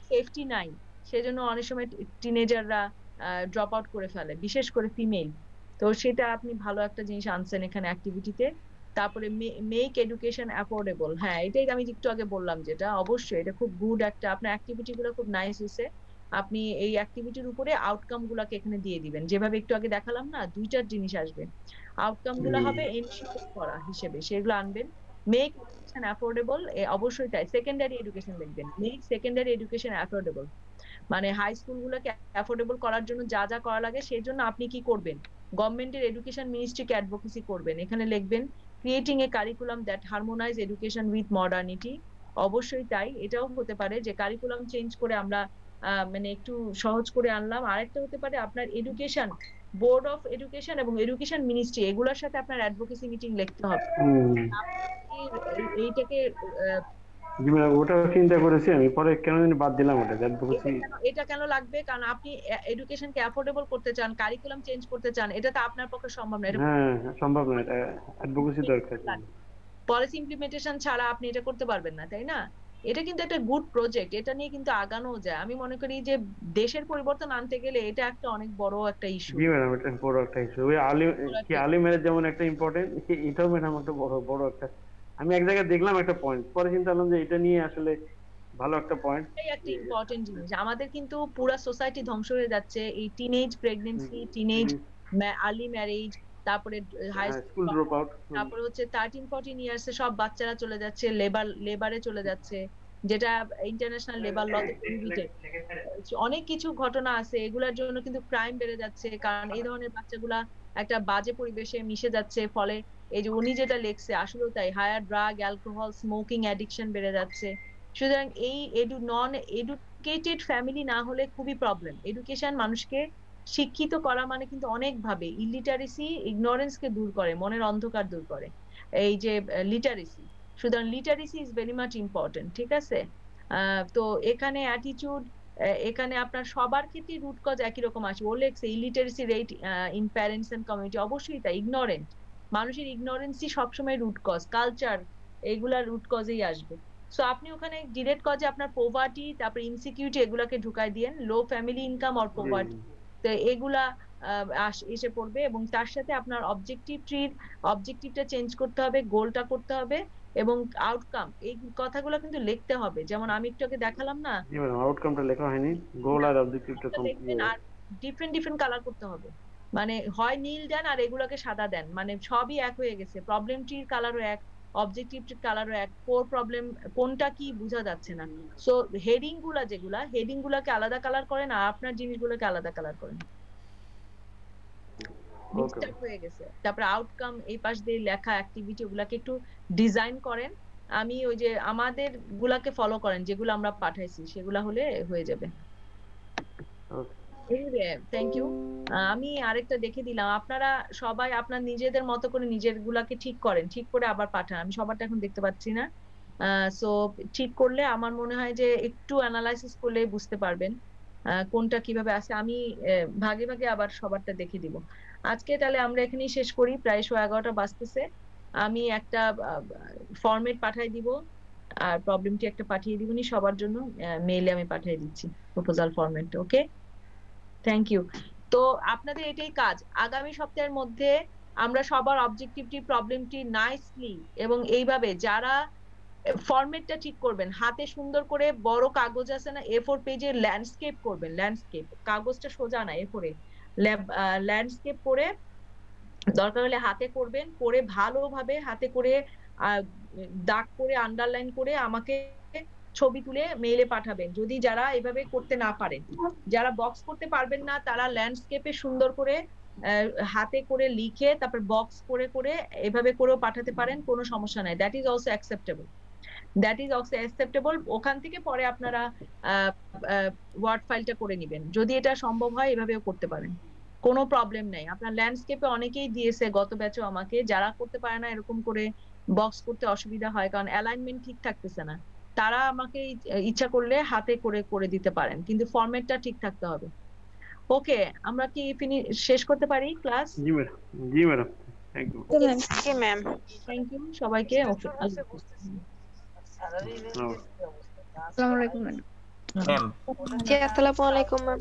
সেফটি নাই সেজন্য অনেক সময় টিনেজাররা ড্রপ আউট করে ফেলে, বিশেষ করে ফিমেল। তো সেটা আপনি ভালো একটা জিনিস আনছেন এখানে অ্যাক্টিভিটিতে। তারপরে মেক এডুকেশন অ্যাফোর্ডেবল, হ্যাঁ এটাই আমি একটু আগে বললাম, যেটা অবশ্যই এটা খুব গুড একটা, আপনার অ্যাক্টিভিটি গুলো খুব নাইস হয়েছে। আপনি এই অ্যাক্টিভিটির উপরে আউটকাম গুলাকে এখানে দিয়ে দিবেন, যেভাবে একটু আগে দেখালাম না, দুইটার জিনিস আসবে, আউটকাম গুলো হবে এনশিওর করা হিসেবে, সেগুলো আনবেন। মেক এডুকেশন অ্যাফোর্ডেবল, অবশ্যই তাই, সেকেন্ডারি এডুকেশন লিখবেন, মেক সেকেন্ডারি এডুকেশন অ্যাফোর্ডেবল, মানে হাই স্কুল গুলোকে অ্যাফোর্ডেবল করার জন্য যা যা করা লাগে সেই জন্য আপনি কি করবেন, গভর্নমেন্টের এডুকেশন মিনিস্ট্রিকে অ্যাডভোকেসি করবেন। এখানে লিখবেন creating a curriculum that harmonise education with modernity, অবশ্যই তাই, এটাও হতে পারে যে কারিকুলাম চেঞ্জ করে আমরা মানে একটু সহজ করে আনলাম। আরেকটা হতে পারে আপনার এডুকেশন, বোর্ড অফ এডুকেশন এবং এডুকেশন মিনিস্ট্রি, এগুলোর সাথে আপনার অ্যাডভোকেসি মিটিং লিখতে হবে। এইটাকে জি ম্যাডাম, ওটা চিন্তা করেছি আমি, পরে কেন জানি বাদ দিলাম ওটা অ্যাডভোকেসি। এটা কেন লাগবে? কারণ আপনি এডুকেশনকে অ্যাফোর্ডেবল করতে চান, কারিকুলাম চেঞ্জ করতে চান, এটা তো আপনার পক্ষে সম্ভব না। হ্যাঁ সম্ভব না, এটা অ্যাডভোকেসি দরকার। পলিসি ইমপ্লিমেন্টেশন ছাড়া আপনি এটা করতে পারবেন না, তাই না? এটা কিন্তু একটা গুড প্রজেক্ট, এটা নিয়ে কিন্তু আগানো যায়। আমি মনে করি যে দেশের পরিবর্তন আনতে গেলে এটা একটা অনেক বড় একটা ইস্যু। জি ম্যাডাম, এটা বড় একটা ইস্যু। ওই আলিমের যেমন একটা ইম্পর্টেন্ট, এটাও ম্যাডাম একটা বড় একটা, আমি এক জায়গায় দেখলাম একটা পয়েন্ট, পরে চিন্তা করলাম যে এটা নিয়ে আসলে ভালো একটা পয়েন্ট। এটাই একটা ইম্পর্টেন্ট জিনিস। আমাদের কিন্তু পুরো সোসাইটি ধ্বংস হয়ে যাচ্ছে এই teenage pregnancy, teenage early marriage, তারপরে হাই স্কুল ড্রপ আউট, তারপরে হচ্ছে 13-14 ইয়ার্স এ সব বাচ্চারা চলে যাচ্ছে লেবারে চলে যাচ্ছে, যেটা ইন্টারন্যাশনাল লেবার লতে প্রহিবিটেড। অনেক কিছু ঘটনা আছে, এগুলোর জন্য কিন্তু ক্রাইম বেড়ে যাচ্ছে, কারণ এই ধরনের বাচ্চাগুলা একটা বাজে পরিবেশে মিশে যাচ্ছে। ফলে এই যে উনি যেটা লেখছে আসলেও তাই, higher drug, alcohol, smoking addiction বেড়ে যাচ্ছে। সুতরাং এই নন এডুকেটেড ফ্যামিলি না হলে খুবই প্রবলেম। এডুকেশন মানুষকে শিক্ষিত করা মানে কিন্তু অনেক ভাবে, ইলিটারেসি ইগনোরেন্স কে দূর করে, মনের অন্ধকার দূর করে, এই যে লিটারেসি। সুতরাং literacy is very much important, ঠিক আছে? তো এখানে অ্যাটিটিউড, এখানে আপনার সবার ক্ষেত্রে রুট কজ একই রকম আসে। ও লেখছে illiteracy rate in parents and community, অবশ্যই তাই। ইগনোরেন্ট মানুষের ইগনোরেন্সই সবসময় রুট কজ, কালচার এইগুলা রুট কজেই আসবে। সো আপনি ওখানে ডিরেক্ট কজে আপনার পোভার্টি, তারপর ইনসিকিউরিটি এগুলাকে ঢুকাই দিয়েন, লো ফ্যামিলি ইনকাম অর পোভার্টি, তো এগুলা এসে পড়বে। এবং তার সাথে আপনার অবজেক্টিভটা চেঞ্জ করতে হবে, গোলটা করতে হবে, এবং আউটকাম, এই কথাগুলো কিন্তু লিখতে হবে। যেমন আমি একটু আগে দেখালাম না, জি ম্যাডাম, আউটকামটা লেখা হয়নি, গোল আর অবজেক্টিভটা লিখবেন, আর ডিফারেন্ট কালার করতে হবে। মানে হয় নীল দেন আর এগুলোকে সাদা দেন, মানে সবই এক হয়ে গেছে। প্রবলেম ট্রির কালারও এক, অবজেক্টিভ ট্রির কালারও এক, কোর প্রবলেম কোনটা কি বোঝা যাচ্ছে না। সো হেডিং গুলাকে আলাদা কালার করেন, আর আপনার জিনিসগুলোকে আলাদা কালার করেন। ডিস্টার্ব হয়ে গেছে। তারপরে আউটকাম, এই পাশ দিয়ে লেখা অ্যাক্টিভিটি, ওগুলাকে একটু ডিজাইন করেন। আমি ওই যে আমাদের গুলাকে ফলো করেন, যেগুলো আমরা পাঠাইছি সেগুলা হলে হয়ে যাবে। Thank you. আমি আরেকটা দেখে দিলাম, আপনারা সবাই আপনার নিজেদের মতো করে নিজের গুলাকে ঠিক করেন, ঠিক করে আবার পাঠান। আমি সবারটা এখন দেখতে পাচ্ছি না, সো ঠিক করলে আমার মনে হয় যে একটু অ্যানালাইসিস করলে বুঝতে পারবেন কোনটা কিভাবে আছে। আমি ভাগে ভাগে আবার সবারটা দেখে দিব। আজকে তাহলে আমরা এখানেই শেষ করি, প্রায় 11:30 বাজতেছে। আমি একটা ফরম্যাট পাঠিয়ে দিব, আর প্রবলেমটি একটা পাঠিয়ে দিবনি সবার জন্য, মেইলে আমি পাঠিয়ে দিচ্ছি প্রপোজাল ফরম্যাটটা। Okay, thank you. তো আপনাদের এটাই কাজ, আগামী সপ্তাহের মধ্যে আমরা সবার অবজেক্টিভটি, প্রবলেমটি নাইসলি এবং এইভাবে, যারা ফরম্যাটটা ঠিক করবেন, হাতে সুন্দর করে বড় কাগজ আছে না A4 পেজে ল্যান্ডস্কেপ করবেন। ল্যান্ডস্কেপ, কাগজটা সোজা না, A4 এ ল্যান্ডস্কেপ করে দরকার হলে হাতে করবেন, করে ভালোভাবে হাতে করে দাগ করে আন্ডারলাইন করে আমাকে ছবি তুলে মেইলে পাঠাবেন। যদি যারা এভাবে করতে না পারেন, যারা বক্স করতে পারবেন না, তারা ল্যান্ডস্কেপে সুন্দর করে হাতে করে লিখে তারপর বক্স করে করে এভাবে করেও পাঠাতে পারেন, কোনো সমস্যা নাই। That is also acceptable. ওখান থেকে পরে আপনারা ওয়ার্ড ফাইলটা করে নেবেন। যদি এটা সম্ভব হয় এভাবেও করতে পারেন, কোনো প্রবলেম নাই। আপনার ল্যান্ডস্কেপে অনেকেই দিয়েছে গত ব্যাচও আমাকে, যারা করতে পারে না এরকম করে বক্স করতে অসুবিধা হয় কারণ অ্যালাইনমেন্ট ঠিক থাকতেছে না, তারা আমাকে ইচ্ছা করলে হাতে করে করে দিতে পারেন, কিন্তু ফরম্যাটটা ঠিক থাকতে হবে। ওকে, আমরা কি শেষ করতে পারি ক্লাস? জি ম্যাডাম, জি ম্যাডাম, থ্যাংক ইউ। জি ম্যাম, থ্যাংক ইউ সবাইকে। ওকে, আসসালামু আলাইকুম ম্যাম। জি আসসালামু আলাইকুম ম্যাম।